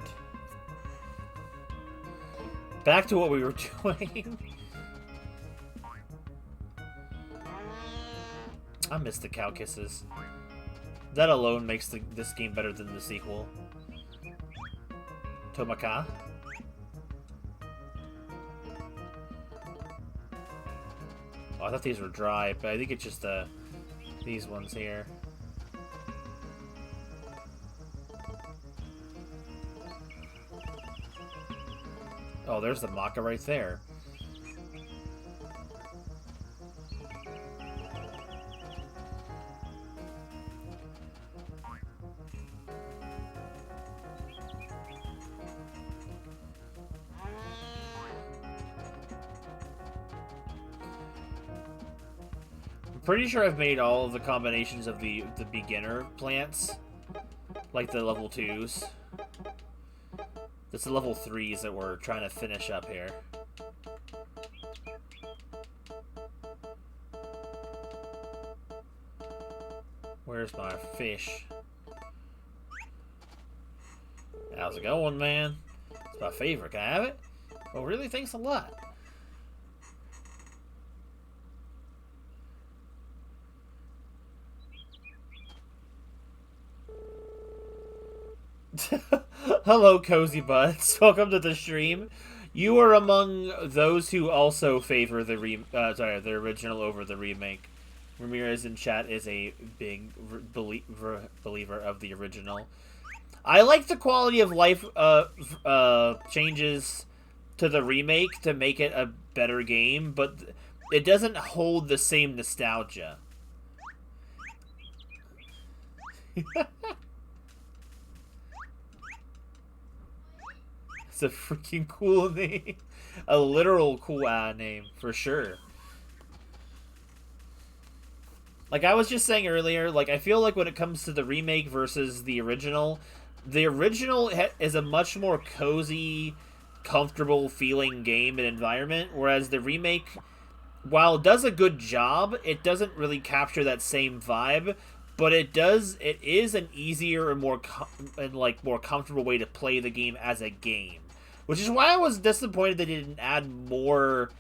Back to what we were doing. I miss the cow kisses. That alone makes this game better than the sequel. Tomaka. Oh, I thought these were dry, but I think it's just these ones here. Oh, there's the Maka right there. pretty sure I've made all of the combinations of the beginner plants, like the level 2s. It's the level 3s that we're trying to finish up here. Where's my fish? How's it going, man? It's my favorite. Can I have it? Oh, really? Thanks a lot. Hello, Cozy Buds. Welcome to the stream. You are among those who also favor the the original over the remake. Ramirez in chat is a big believer of the original. I like the quality of life changes to the remake to make it a better game, but it doesn't hold the same nostalgia. It's a freaking cool name. A literal cool name, for sure. Like I was just saying earlier, like I feel like when it comes to the remake versus the original is a much more cozy, comfortable feeling game and environment, whereas the remake, while it does a good job, it doesn't really capture that same vibe. But it is an easier and more comfortable way to play the game as a game. Which is why I was disappointed they didn't add more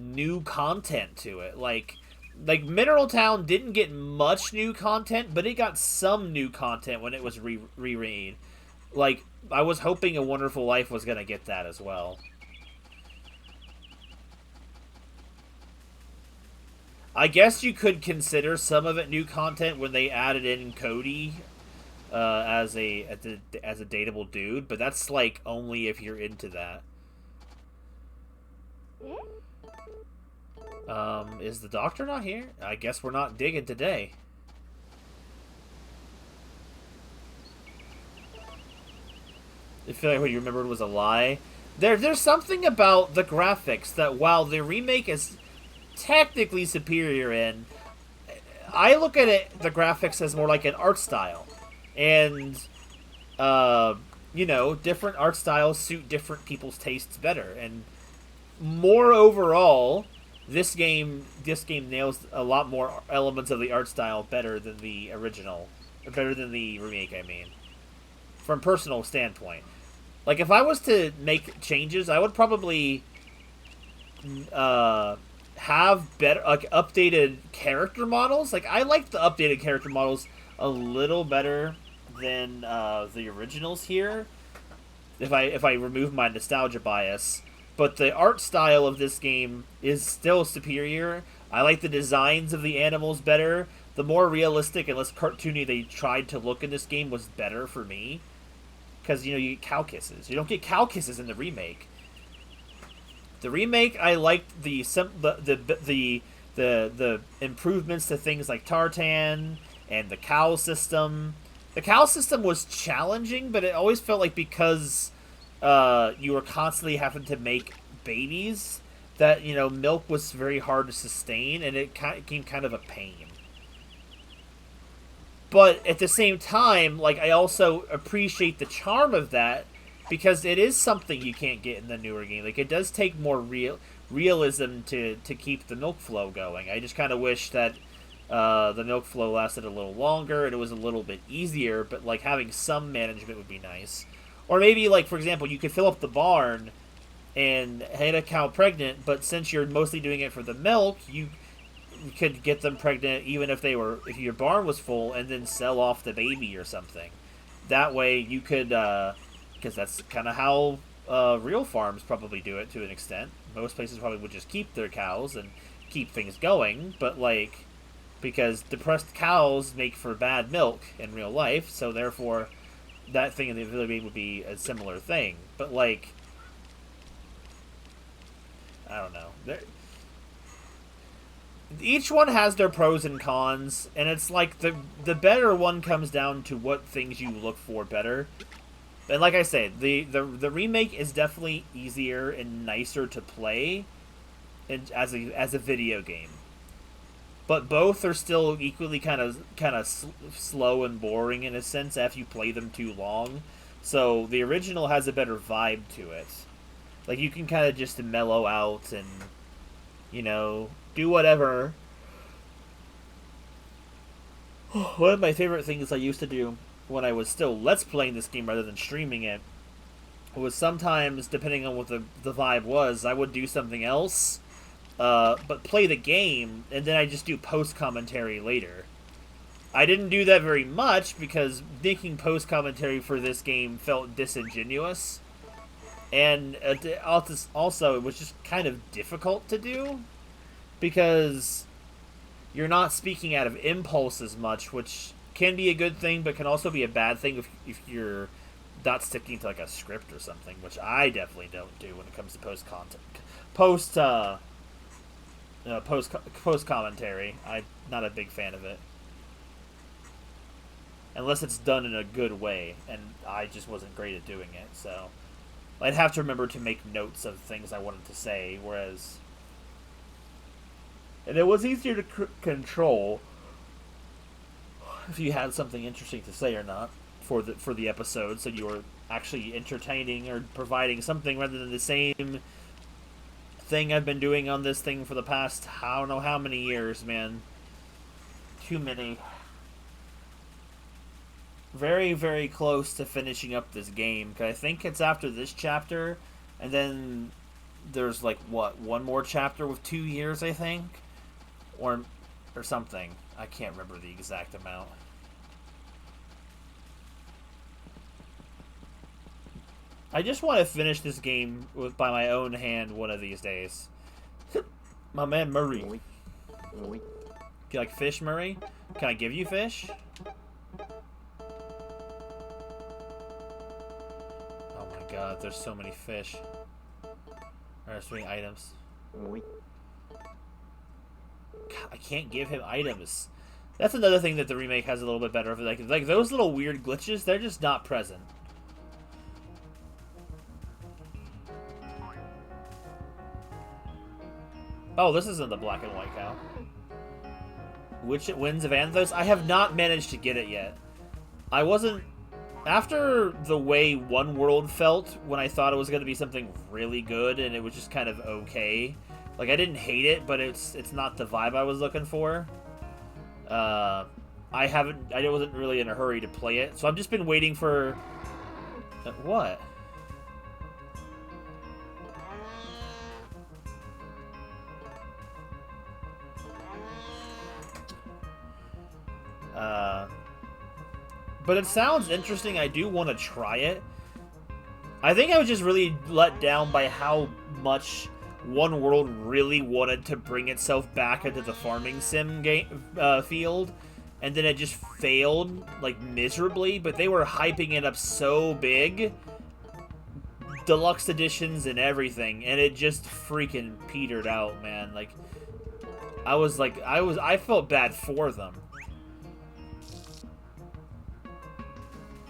new content to it. Like Mineral Town didn't get much new content, but it got some new content when it was remade. Like, I was hoping A Wonderful Life was going to get that as well. I guess you could consider some of it new content when they added in Cody as a dateable dude, but that's like only if you're into that. Is the doctor not here? I guess we're not digging today. I feel like what you remembered was a lie. There's something about the graphics that while the remake is technically superior in, I look at the graphics as more like an art style. And, you know, different art styles suit different people's tastes better. And more overall, this game nails a lot more elements of the art style better than the original. Better than the remake, I mean. From personal standpoint. Like, if I was to make changes, I would probably have better, like, updated character models. Like, I like the updated character models a little better than the originals here, if I remove my nostalgia bias. But the art style of this game is still superior. I like the designs of the animals better. The more realistic and less cartoony they tried to look in this game was better for me. Because, you know, you get cow kisses. You don't get cow kisses in the remake. The remake, I liked the improvements to things like Tartan and the cow system. The cow system was challenging, but it always felt like because you were constantly having to make babies, that, you know, milk was very hard to sustain, and it became kind of a pain. But at the same time, like, I also appreciate the charm of that, because it is something you can't get in the newer game. Like, it does take more realism to keep the milk flow going. I just kind of wish that the milk flow lasted a little longer and it was a little bit easier, but, like, having some management would be nice. Or maybe, like, for example, you could fill up the barn and get a cow pregnant, but since you're mostly doing it for the milk, you could get them pregnant even if your barn was full, and then sell off the baby or something. That way you could, because that's kind of how real farms probably do it to an extent. Most places probably would just keep their cows and keep things going, but, like, because depressed cows make for bad milk in real life, so therefore that thing in the video game would be a similar thing. But, like, I don't know. Each one has their pros and cons, and it's like the better one comes down to what things you look for better. And like I said, the remake is definitely easier and nicer to play as a video game. but both are still equally kind of slow and boring in a sense if you play them too long. So the original has a better vibe to it. Like, you can kind of just mellow out and, you know, do whatever. One of my favorite things I used to do when I was still Let's Playing this game rather than streaming it was sometimes, depending on what the vibe was, I would do something else, but play the game, and then I just do post-commentary later. I didn't do that very much because making post-commentary for this game felt disingenuous. And also, it was just kind of difficult to do because you're not speaking out of impulse as much, which can be a good thing, but can also be a bad thing if you're not sticking to like a script or something, which I definitely don't do when it comes to post commentary. I'm not a big fan of it. Unless it's done in a good way, and I just wasn't great at doing it, so I'd have to remember to make notes of things I wanted to say, and it was easier to control if you had something interesting to say or not for the episode, so you were actually entertaining or providing something rather than the same thing I've been doing on this thing for the past, I don't know how many years, man. Too many. Very, very close to finishing up this game, because I think it's after this chapter, and then there's like, what, one more chapter with 2 years, I think? Or something. I can't remember the exact amount. I just want to finish this game by my own hand one of these days. My man Murray. Do you like fish, Murray? Can I give you fish? Oh my god, there's so many fish. There's so many items. God, I can't give him items. That's another thing that the remake has a little bit better of. Like those little weird glitches, they're just not present. Oh, this isn't the black and white cow. Winds of Anthos? I have not managed to get it yet. I wasn't... After the way One World felt when I thought it was going to be something really good and it was just kind of okay. Like, I didn't hate it, but it's not the vibe I was looking for. I wasn't really in a hurry to play it, so I've just been waiting for... What? But it sounds interesting. I do want to try it. I think I was just really let down by how much One World really wanted to bring itself back into the farming sim game field, and then it just failed, like, miserably. But they were hyping it up so big, deluxe editions and everything, and it just freaking petered out, man. Like, I felt bad for them.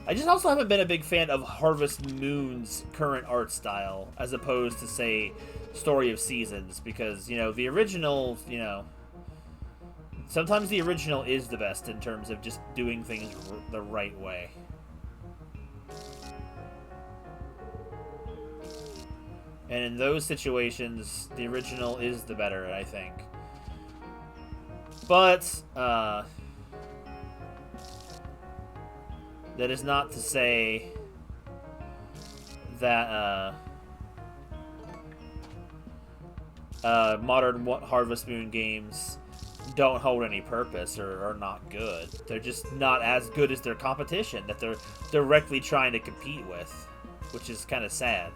I just also haven't been a big fan of Harvest Moon's current art style, as opposed to, say, Story of Seasons, because, you know, the original, you know, sometimes the original is the best in terms of just doing things the right way. And in those situations, the original is the better, I think. But, that is not to say that modern Harvest Moon games don't hold any purpose or are not good. They're just not as good as their competition that they're directly trying to compete with, which is kind of sad.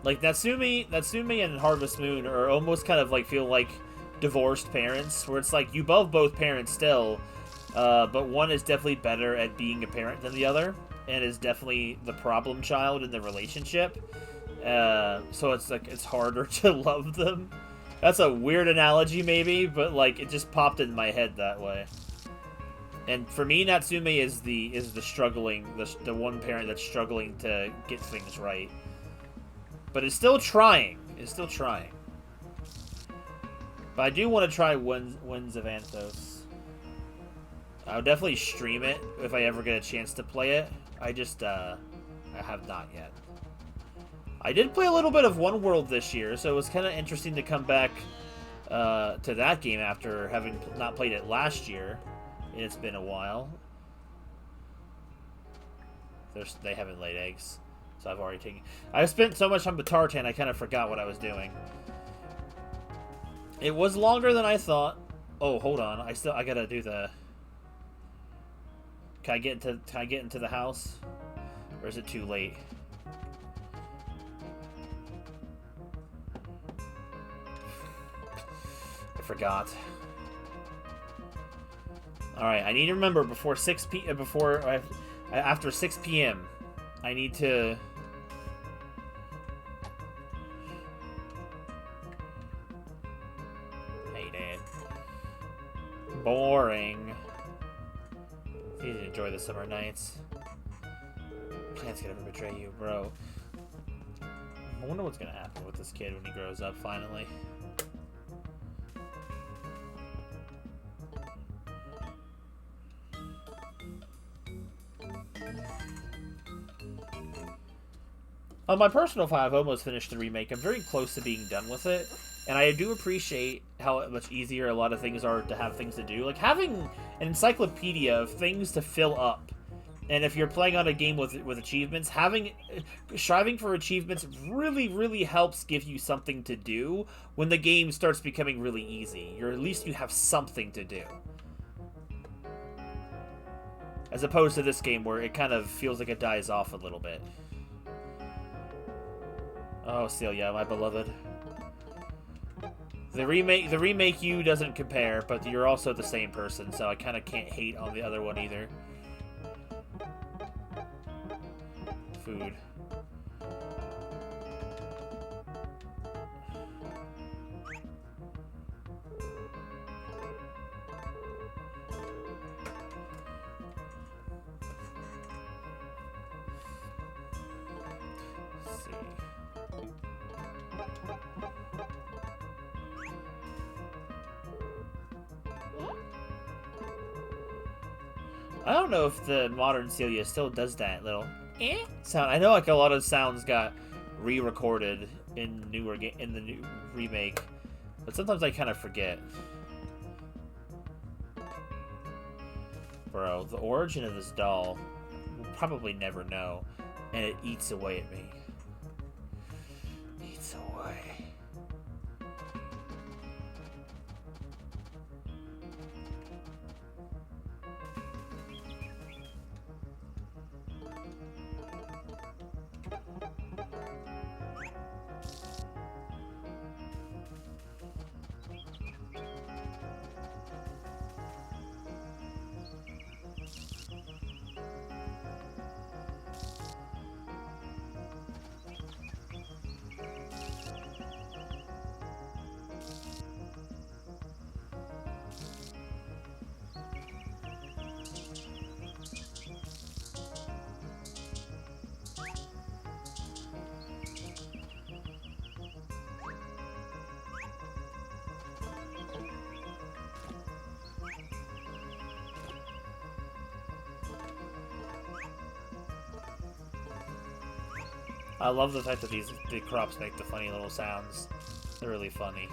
Like, Natsume and Harvest Moon are almost kind of like feel like divorced parents, where it's like you love both parents still, but one is definitely better at being a parent than the other, and is definitely the problem child in the relationship. So it's like it's harder to love them. That's a weird analogy, maybe, but like it just popped in my head that way. And for me, Natsume is the struggling, the one parent that's struggling to get things right, but is still trying. Is still trying. But I do want to try Winds of Anthos. I'll definitely stream it if I ever get a chance to play it. I just, I have not yet. I did play a little bit of One World this year, so it was kind of interesting to come back to that game after having not played it last year. It's been a while. They haven't laid eggs, so I've already taken... I spent so much time with Tartan, I kind of forgot what I was doing. It was longer than I thought. Oh, hold on. I gotta do the... Can I get into the house? Or is it too late? I forgot. Alright, I need to remember before after 6 p.m. I need to... Hey, Dad. Boring. It's easy to enjoy the summer nights. Plants can never betray you, bro. I wonder what's gonna happen with this kid when he grows up, finally. On my personal file, I've almost finished the remake. I'm very close to being done with it. And I do appreciate how much easier a lot of things are to have things to do. Like, having an encyclopedia of things to fill up. And if you're playing on a game with achievements, striving for achievements really, really helps give you something to do when the game starts becoming really easy. Or at least you have something to do. As opposed to this game where it kind of feels like it dies off a little bit. Oh, Celia, my beloved. The remake you doesn't compare, but you're also the same person, so I kind of can't hate on the other one either. Food. Let's see. I don't know if the modern Celia still does that little sound. I know like a lot of sounds got re-recorded in the new remake, but sometimes I kind of forget. Bro, the origin of this doll we'll probably never know, and it eats away at me. Eats away. I love the fact that the crops make the funny little sounds. They're really funny.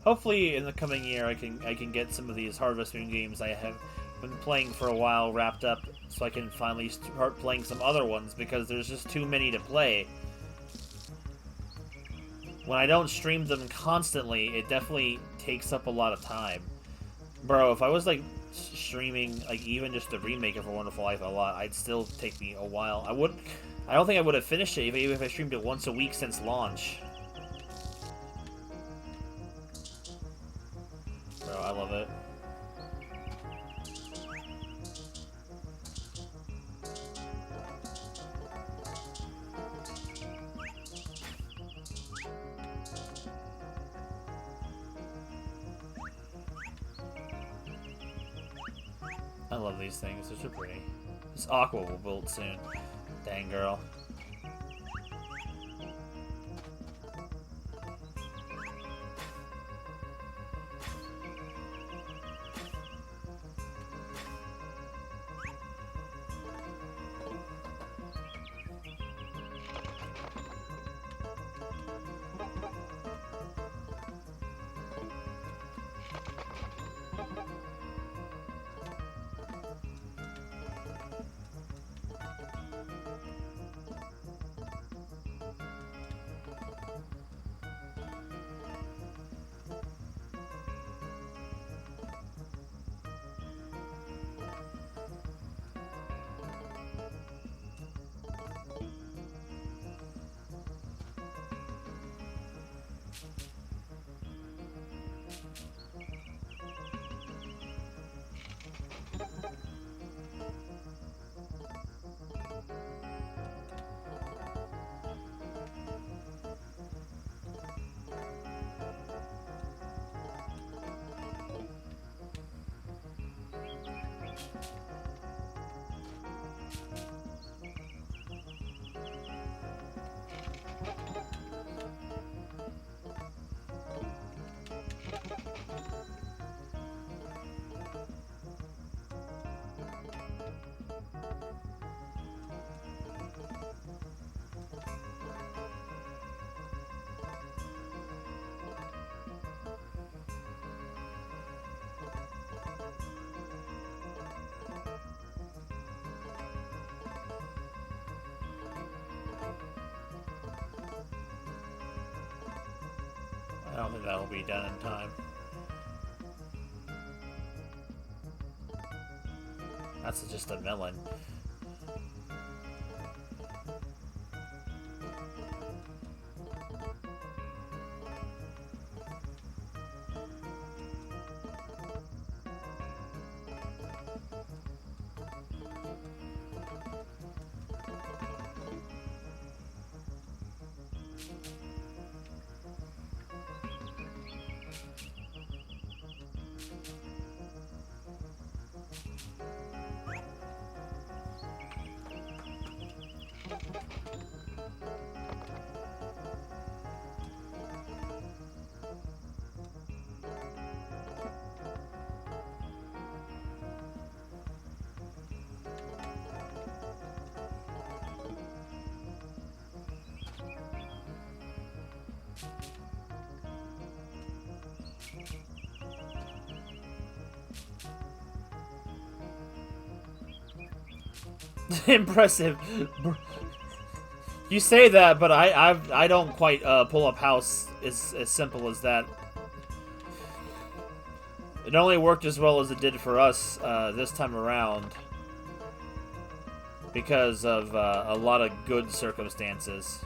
Hopefully, in the coming year, I can get some of these Harvest Moon games I have been playing for a while wrapped up, so I can finally start playing some other ones, because there's just too many to play. When I don't stream them constantly, it definitely takes up a lot of time. Bro, if I was, like, streaming, like, even just the remake of A Wonderful Life a lot, I'd still take me a while. I don't think I would have finished it even if I streamed it once a week since launch. Bro, I love it. I love these things. They're so pretty. This Aqua will build soon. Dang girl. I don't think that'll be done in time. That's just a melon. Impressive. You say that, but I don't quite pull up house as simple as that. It only worked as well as it did for us this time around because of a lot of good circumstances.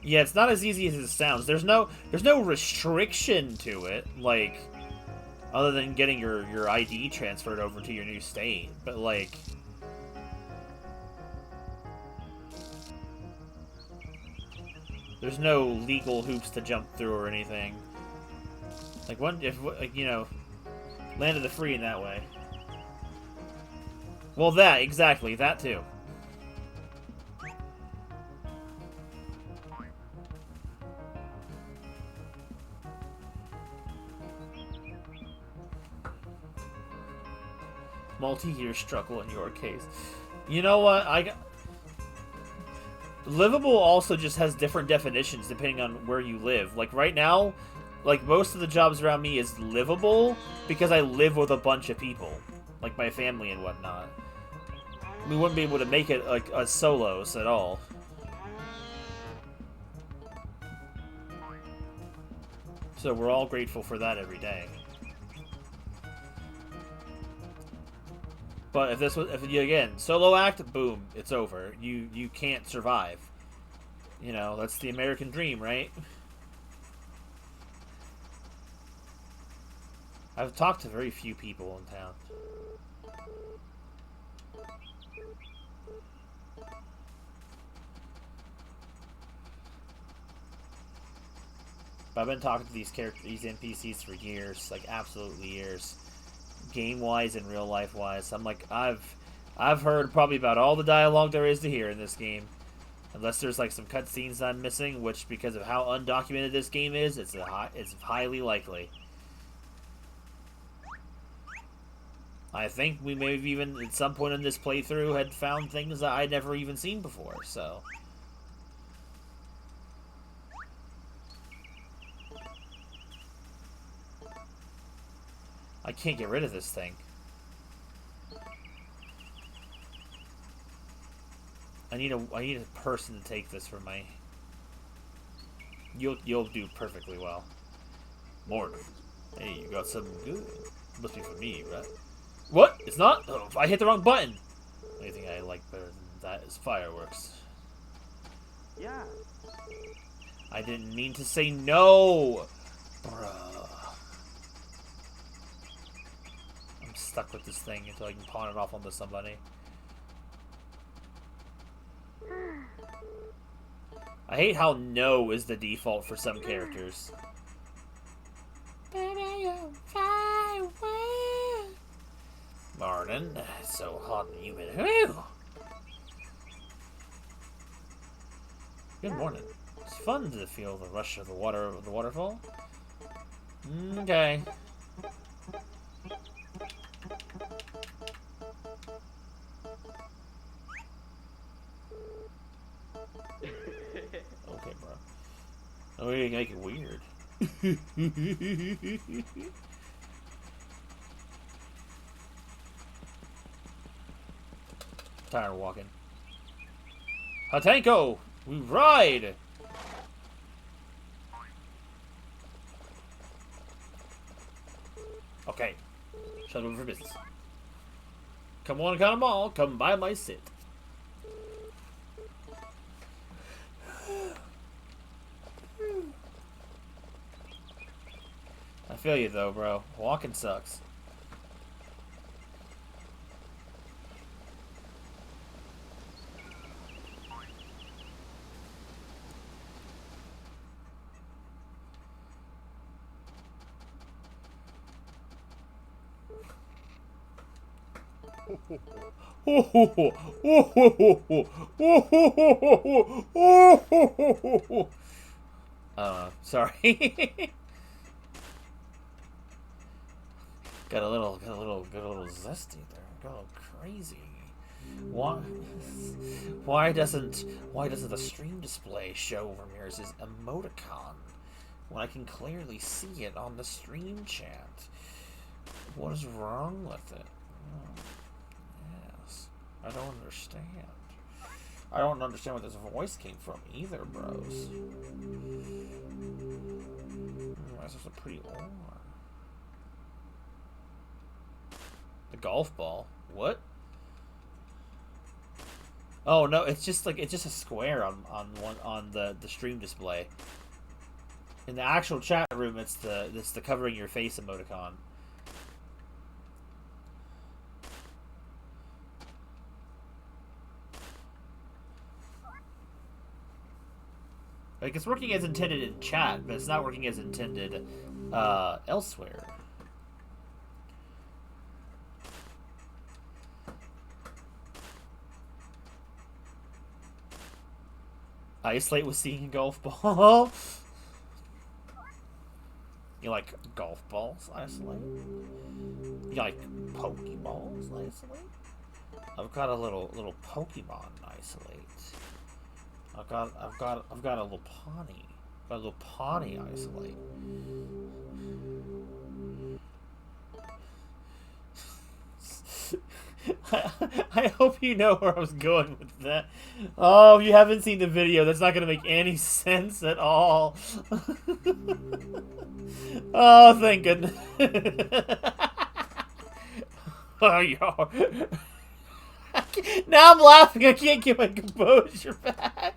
Yeah, it's not as easy as it sounds. There's no restriction to it, like, other than getting your ID transferred over to your new state. But, like, there's no legal hoops to jump through or anything. Like, you know, land of the free in that way. Well, exactly, that too. Multi-year struggle in your case. You know what? Livable also just has different definitions depending on where you live. Like right now, like most of the jobs around me is livable because I live with a bunch of people, like my family and whatnot. We wouldn't be able to make it like a solos at all. So we're all grateful for that every day. But if this was, if you again solo act, boom, it's over. You can't survive. You know, that's the American dream, right? I've talked to very few people in town. But I've been talking to these characters, these NPCs for years, like absolutely years, game-wise and real-life-wise. I'm like, I've heard probably about all the dialogue there is to hear in this game, unless there's like some cutscenes I'm missing, which because of how undocumented this game is, it's highly likely. I think we may have even at some point in this playthrough had found things that I'd never even seen before. So. I can't get rid of this thing. I need a person to take this from me. You'll do perfectly well. Morning. Hey, you got something good. Must be for me, right? What? It's not? Oh, I hit the wrong button. The only thing I like better than that is fireworks. Yeah. I didn't mean to say no. Bruh. I'm stuck with this thing until I can pawn it off onto somebody. I hate how no is the default for some characters. Morning. It's so hot and humid. Whew. Good morning. It's fun to feel the rush of the water of the waterfall. Okay. Okay, bro. Oh, we make it weird. Tired of walking. Hatenko! We ride! Okay. Shut over for business. Come on, come all. Come by my sit. I feel you though, bro. Walking sucks. Sorry. got a little zesty there. Got a little crazy. Why doesn't the stream display show Ramirez's emoticon when I can clearly see it on the stream chat? What is wrong with it? Oh, yes, I don't understand. I don't understand where this voice came from either, bros. That's just a pretty old. The golf ball. What? Oh no, it's just a square on the stream display. In the actual chat room, it's the covering your face emoticon. Like, it's working as intended in chat, but it's not working as intended elsewhere. Isolate with seeing a golf ball. You like golf balls, Isolate? You like Pokeballs, Isolate? I've got a little Pokemon, Isolate. I've got a little Pawnee. Got a little Pawnee, Isolate. I hope you know where I was going with that. Oh, if you haven't seen the video, that's not going to make any sense at all. Oh, thank goodness. Oh, yo. Now I'm laughing. I can't get my composure back.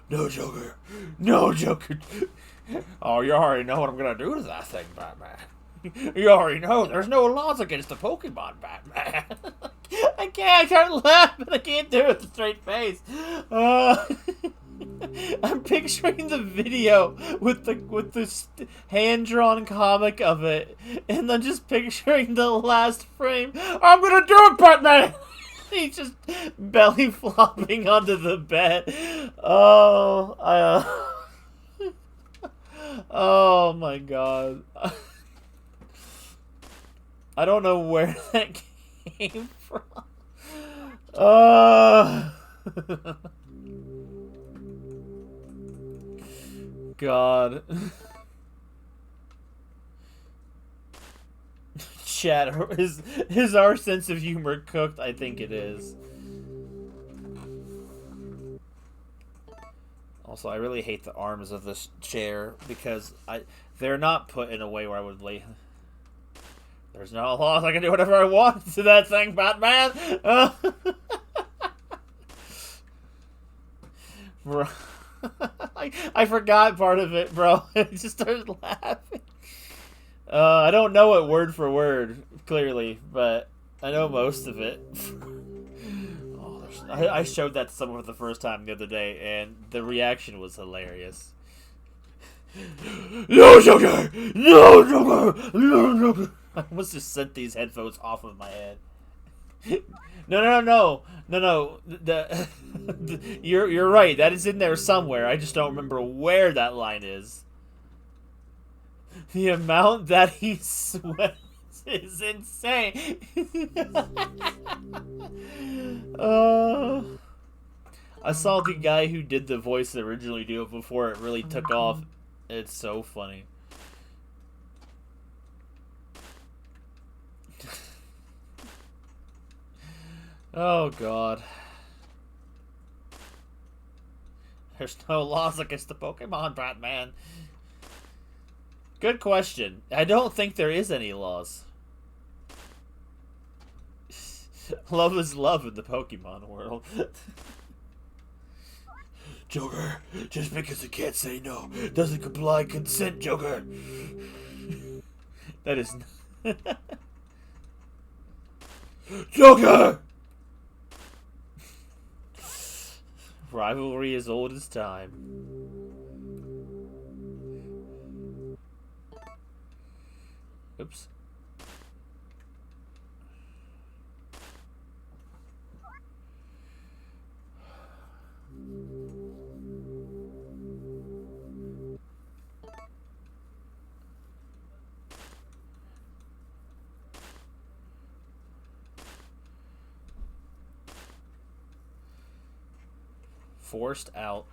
No, Joker. No, Joker. Oh, you already know what I'm gonna do to that thing, Batman. You already know there's no laws against the Pokemon, Batman. I can't laugh, but I can't do it with a straight face. I'm picturing the video with the hand-drawn comic of it, and then just picturing the last frame. I'm gonna do it, Batman! He's just belly flopping onto the bed. Oh my god. I don't know where that came from. God. Chat, is our sense of humor cooked? I think it is. Also, I really hate the arms of this chair because they're not put in a way where I would lay. There's no laws. I can do whatever I want to that thing, Batman. Bro. I forgot part of it, bro. I just started laughing. I don't know it word for word, clearly, but I know most of it. I showed that to someone for the first time the other day, and the reaction was hilarious. No, Joker! No, Joker! No, Joker! I almost just sent these headphones off of my head. No. You're right. That is in there somewhere. I just don't remember where that line is. The amount that he sweats is insane. I saw the guy who did the voice originally do it before it really took off. It's so funny. Oh god. There's no laws against the Pokemon, Batman. Good question. I don't think there is any laws. Love is love in the Pokemon world. Joker, just because it can't say no doesn't comply consent, Joker. That is... Joker! Rivalry as old as time. Oops. Forced out.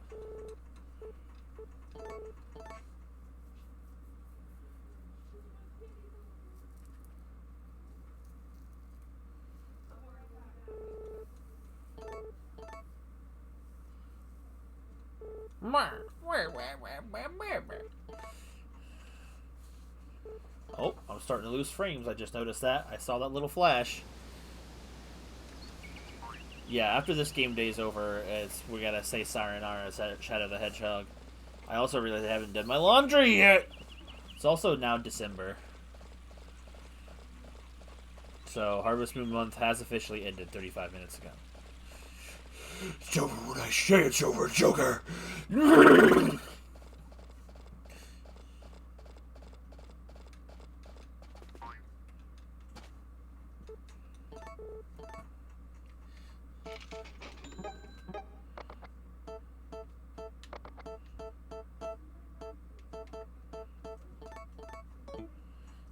Oh, I'm starting to lose frames. I just noticed that. I saw that little flash. Yeah, after this game day's over, we gotta say sayonara to Shadow the Hedgehog. I also realized I haven't done my laundry yet! It's also now December. So, Harvest Moon Month has officially ended 35 minutes ago. It's over when I say it's over, Joker!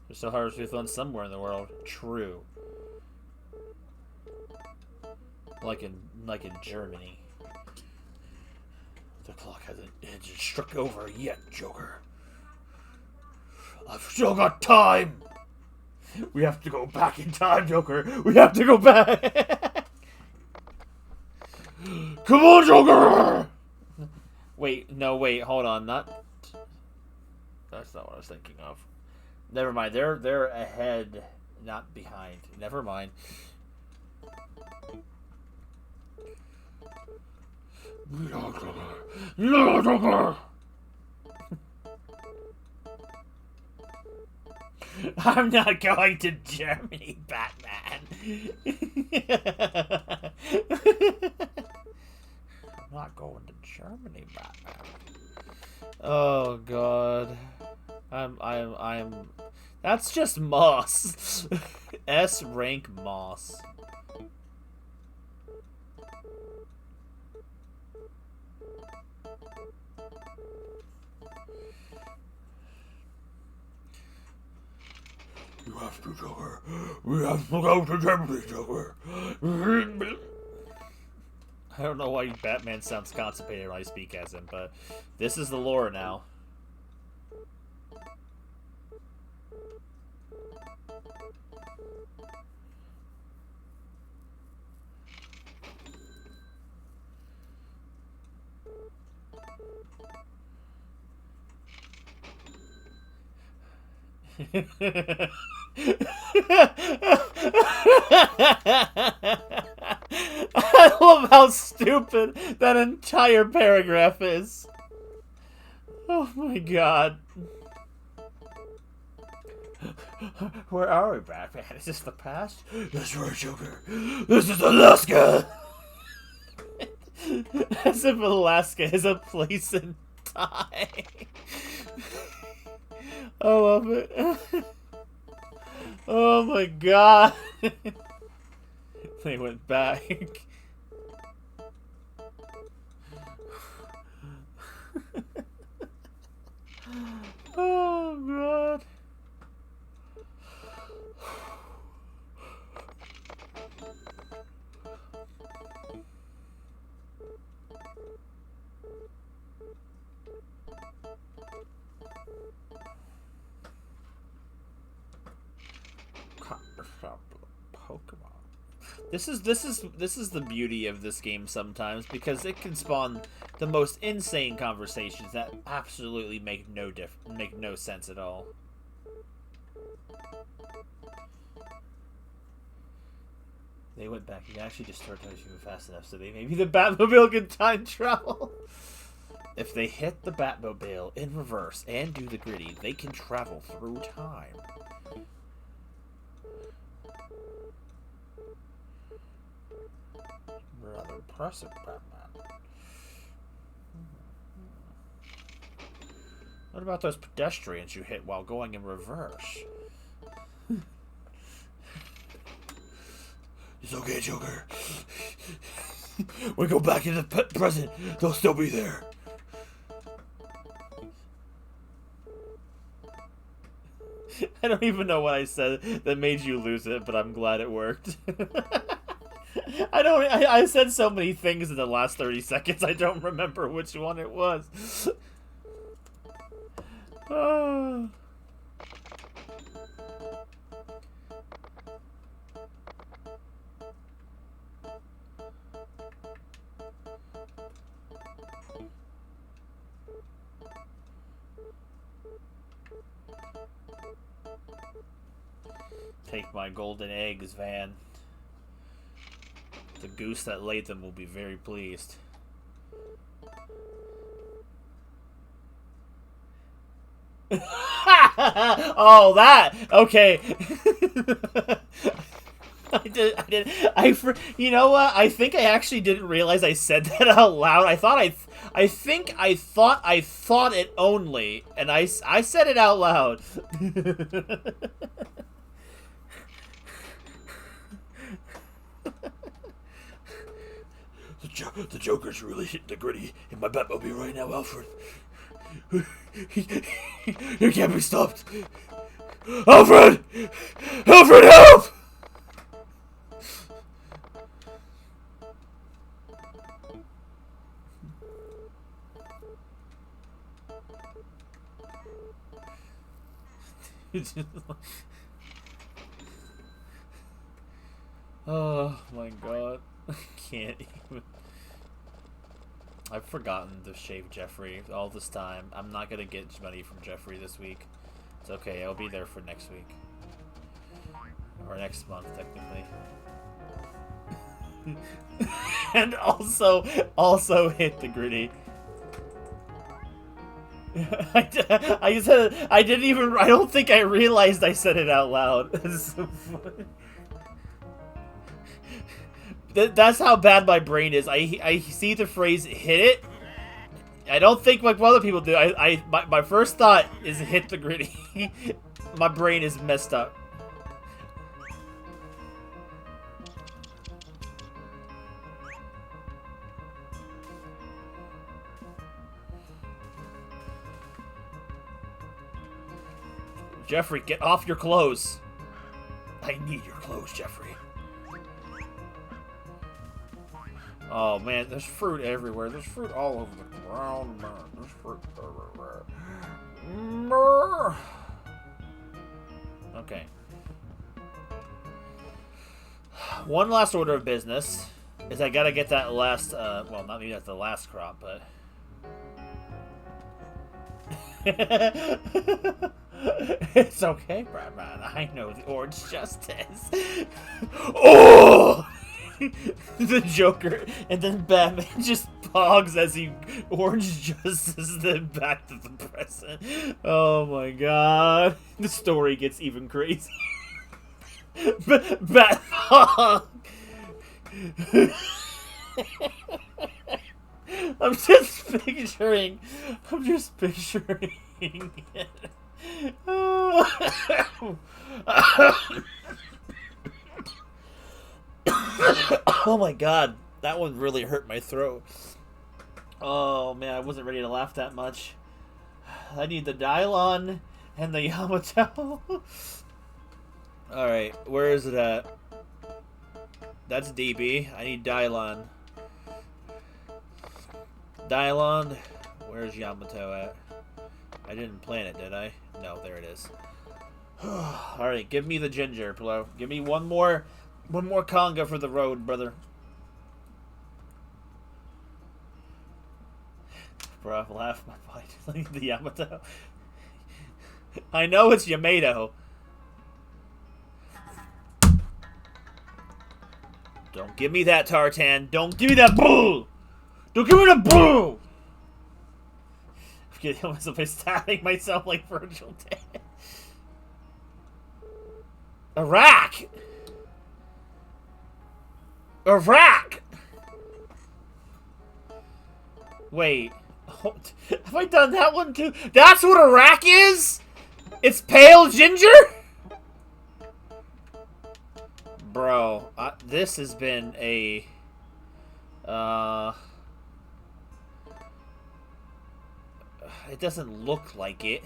There's still Harvest Moon Fun somewhere in the world. True. Like in Germany. The clock hasn't struck over yet, Joker. I've still got time! We have to go back in time, Joker! We have to go back! Come on, Joker! Wait, no, wait, hold on. Not. That's not what I was thinking of. Never mind. They're ahead, not behind. Never mind. I'm not going to Germany, Batman. I'm not going to Germany, Batman. Oh God. I'm. That's just Moss. S rank Moss. You have to, Joker. We have to go to Germany, Joker. I don't know why Batman sounds constipated when I speak as him, but this is the lore now. I love how stupid that entire paragraph is. Oh my God. Where are we, Batman? Is this the past? That's right, Joker. This is Alaska! As if Alaska is a place in time. I love it. Oh my God. They went back. Oh God. Pokemon. This is the beauty of this game sometimes, because it can spawn the most insane conversations that absolutely make no sense at all. They went back. You can actually just start touching fast enough so maybe the Batmobile can time travel. If they hit the Batmobile in reverse and do the gritty, they can travel through time. Rather impressive, Batman. What about those pedestrians you hit while going in reverse? It's okay, Joker. We go back into the present, they'll still be there. I don't even know what I said that made you lose it, but I'm glad it worked. I said so many things in the last 30 seconds, I don't remember which one it was. Oh. Take my golden eggs, Van. The goose that laid them will be very pleased. Oh, that! Okay. You know what? I think I actually didn't realize I said that out loud. I thought I thought it only, and I said it out loud. The Joker's really hitting the gritty in my Batmobile right now, Alfred. He can't be stopped. Alfred! Alfred, help! Oh my God. I can't even. I've forgotten to shave Jeffrey all this time. I'm not gonna get money from Jeffrey this week. It's okay, I'll be there for next week. Or next month, technically. And also hit the gritty. I don't think I realized I said it out loud. It's so funny. That's how bad my brain is. I see the phrase "hit it." I don't think like what other people do. My first thought is hit the gritty. My brain is messed up. Jeffrey, get off your clothes. I need your clothes, Jeffrey. Oh man, there's fruit everywhere. There's fruit all over the ground, man. There's fruit everywhere. Okay. One last order of business is I gotta get that last, well, not maybe that's the last crop, but... It's okay, Batman. I know the orange justice. Oh! The Joker, and then Batman just pogs as he orange justices them back to the present. Oh my god. The story gets even crazy. Bat-Hog! I'm just picturing it. Oh my god, that one really hurt my throat. Oh man, I wasn't ready to laugh that much. I need the Dylon and the Yamato. Alright, where is it at? That's DB. I need Dylon. Dylon, where's Yamato at? I didn't plan it, did I? No, there it is. Alright, give me the ginger, Plo. Give me one more conga for the road, brother. Bro, laugh my bite. Look at the Yamato. I know it's Yamato. Don't give me that, Tartan. Don't give me that bull! Don't give me the bull! I'm getting myself by stabbing myself like Virgil did. Iraq! Iraq! Wait. Have I done that one too? That's what Iraq is? It's pale ginger? Bro, this has been a... It doesn't look like it.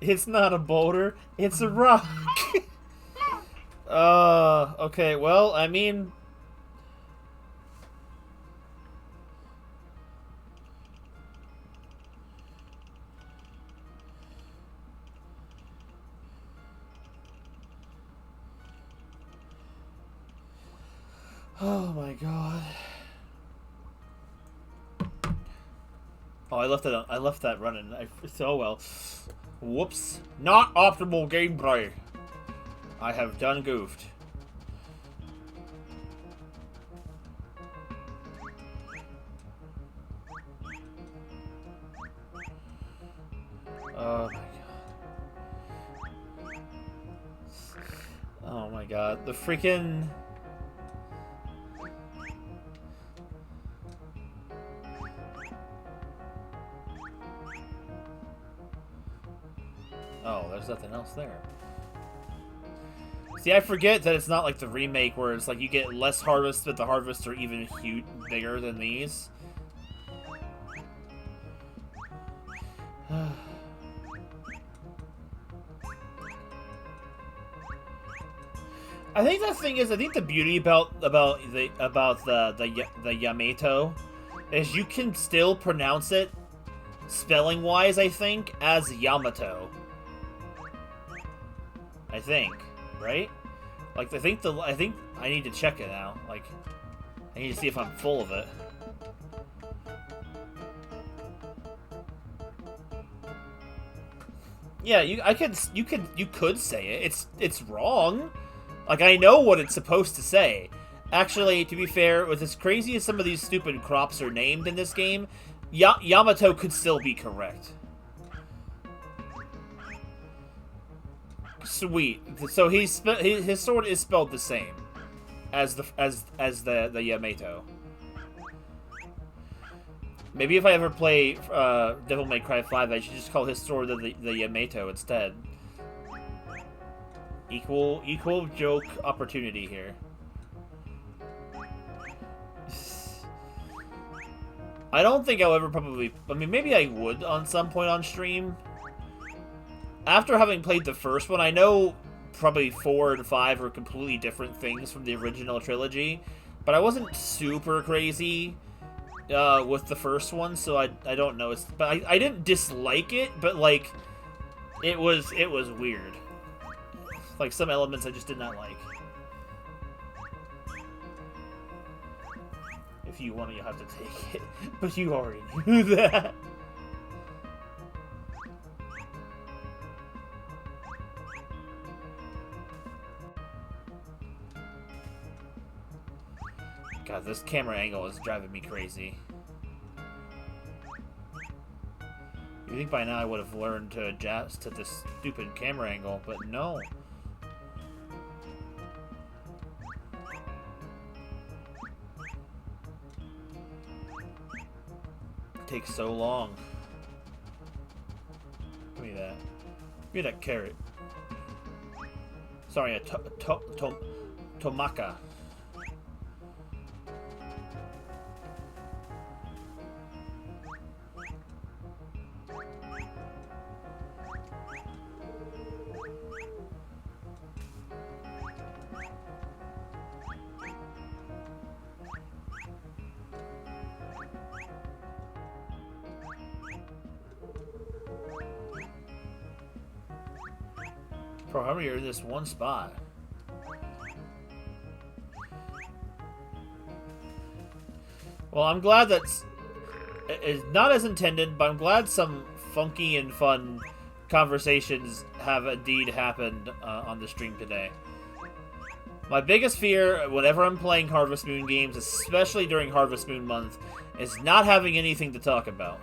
It's not a boulder, it's a rock. Okay, well, I mean... Oh my god. Oh, I left that running. So well. Whoops. Not optimal gameplay. I have done goofed. Oh my god. Oh my god. The freaking... Oh, there's nothing else there. See, I forget that it's not like the remake where it's like you get less harvests, but the harvests are even bigger than these. I think the thing is, I think the beauty about the Yamato is you can still pronounce it spelling wise. I think as Yamato. I think, right? Like, I think I need to check it now. Like, I need to see if I'm full of it. Yeah, you could say it. It's wrong. Like, I know what it's supposed to say. Actually, to be fair, with as crazy as some of these stupid crops are named in this game, Yamato could still be correct. Sweet. So his sword is spelled the same as the Yamato. Maybe if I ever play Devil May Cry 5, I should just call his sword the Yamato instead. Equal joke opportunity here. I don't think I'll ever probably... I mean, maybe I would on some point on stream. After having played the first one, I know probably 4 and 5 are completely different things from the original trilogy, but I wasn't super crazy with the first one, so I don't know. But I didn't dislike it, but like it was weird. Like some elements I just did not like. If you want it, you'll have to take it, but you already knew that. God, this camera angle is driving me crazy. You'd think by now I would have learned to adjust to this stupid camera angle, but no. It takes so long. Give me that. Give me that carrot. Sorry, a tomaka. Bro, how many are in this one spot? Well, I'm glad that's... It's not as intended, but I'm glad some funky and fun conversations have indeed happened on the stream today. My biggest fear whenever I'm playing Harvest Moon games, especially during Harvest Moon month, is not having anything to talk about.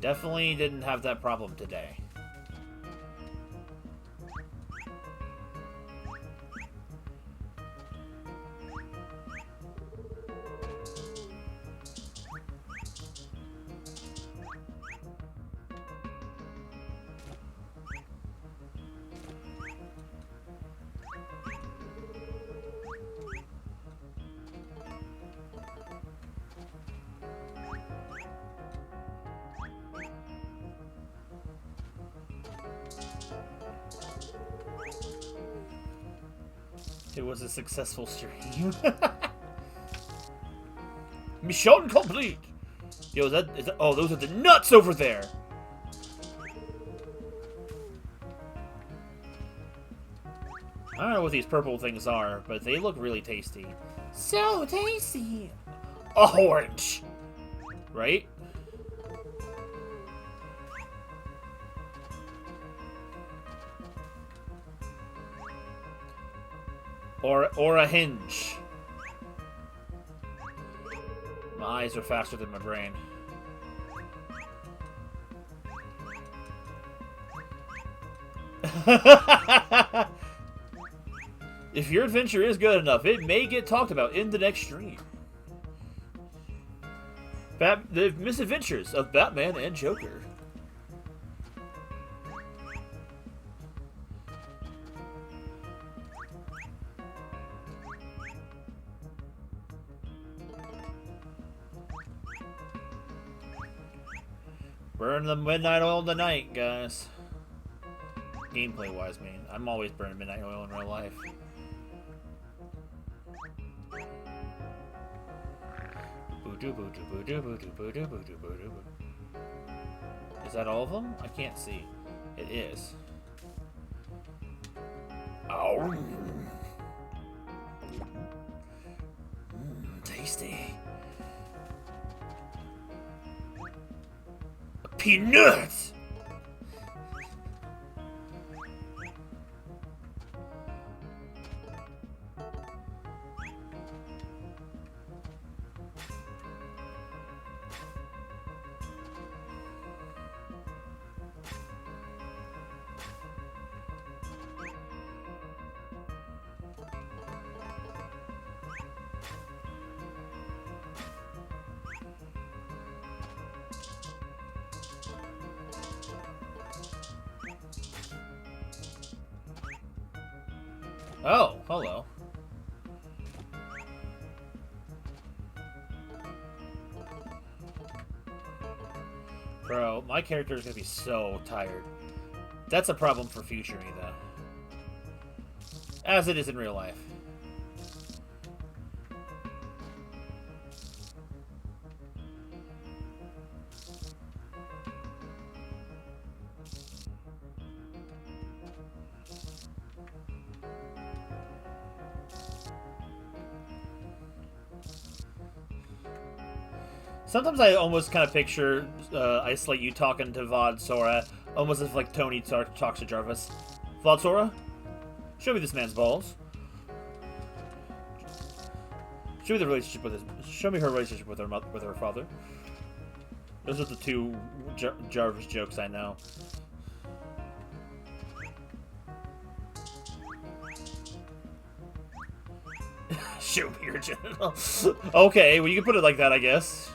Definitely didn't have that problem today. It was a successful stream. Mission complete! Yo, is that... Oh, those are the nuts over there! I don't know what these purple things are, but they look really tasty. So tasty. Orange! Right? Or a hinge. My eyes are faster than my brain. If your adventure is good enough, it may get talked about in the next stream. The misadventures of Batman and Joker. Burn the midnight oil tonight, guys. Gameplay-wise, man. I'm always burning midnight oil in real life. Is that all of them? I can't see. It is. Oh. Tasty. Peanuts! Oh, hello. Bro, my character is gonna be so tired. That's a problem for future me, though. As it is in real life. Sometimes I almost kind of picture Isolate you talking to Vod Sora, almost as like Tony talks to Jarvis. Vod Sora, show me this man's balls. Show me the relationship with show me her relationship with her father. Those are the two Jarvis jokes I know. Show me your genitals. Okay, well you can put it like that, I guess.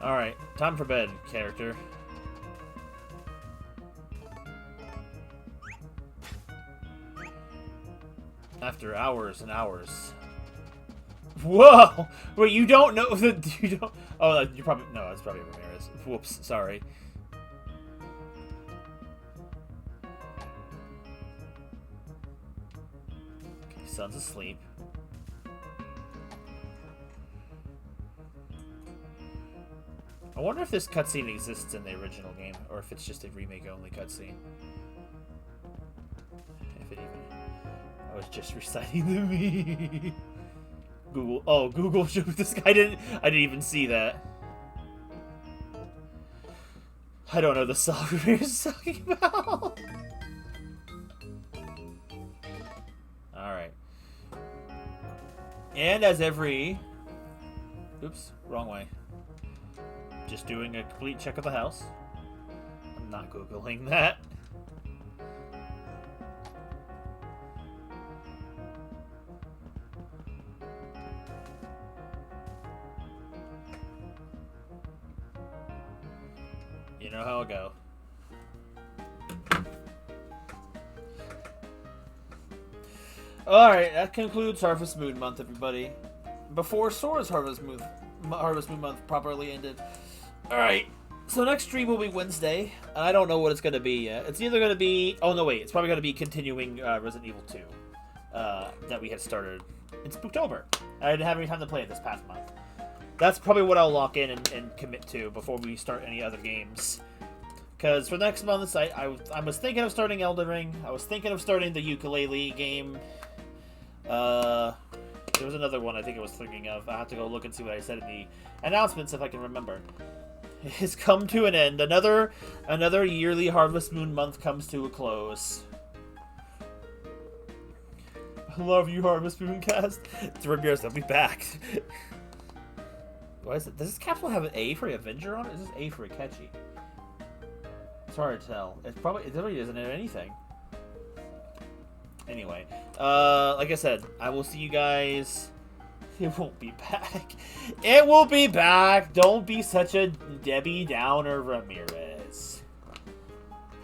Alright, time for bed, character. After hours and hours. Whoa! Wait, you don't know that you don't. Oh, you probably no. That's probably Ramirez. Whoops, sorry. Okay, son's asleep. I wonder if this cutscene exists in the original game, or if it's just a remake-only cutscene. If it even... I was just reciting the meme. Google... Oh, Google showed this guy. I didn't even see that. I don't know the song you're talking about. Alright. And as every... Oops, wrong way. Just doing a complete check of the house. I'm not Googling that. You know how it go. Alright, that concludes Harvest Moon Month, everybody. Before Sora's Harvest Moon Month properly ended. Alright, so next stream will be Wednesday, and I don't know what it's going to be yet. It's either going to be... Oh, no, wait. It's probably going to be continuing Resident Evil 2 that we had started in Spooktober. I didn't have any time to play it this past month. That's probably what I'll lock in and commit to before we start any other games. Because for next month, I was thinking of starting Elden Ring. I was thinking of starting the ukulele game. There was another one I think I was thinking of. I have to go look and see what I said in the announcements if I can remember. It has come to an end. Another yearly Harvest Moon month comes to a close. I love you, Harvest Moon cast. It's Ramirez, I'll be back. Why is it? Does this capsule have an A for Avenger on it? Is this A for Akechi? It's hard to tell. It really isn't in anything. Anyway, like I said, I will see you guys. It won't be back. It will be back. Don't be such a Debbie Downer, Ramirez.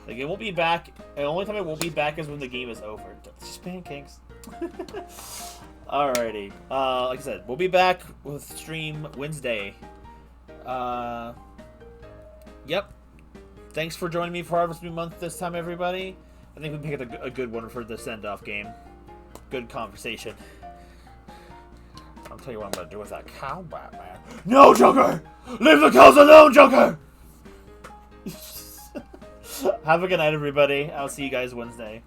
Like, it won't be back. The only time it won't be back is when the game is over. Just pancakes. Alrighty. Like I said, we'll be back with stream Wednesday. Yep. Thanks for joining me for Harvest Moon Month this time, everybody. I think we picked a good one for the send-off game. Good conversation. I'll tell you what I'm going to do with that cow, Batman. No, Joker! Leave the cows alone, Joker! Have a good night, everybody. I'll see you guys Wednesday.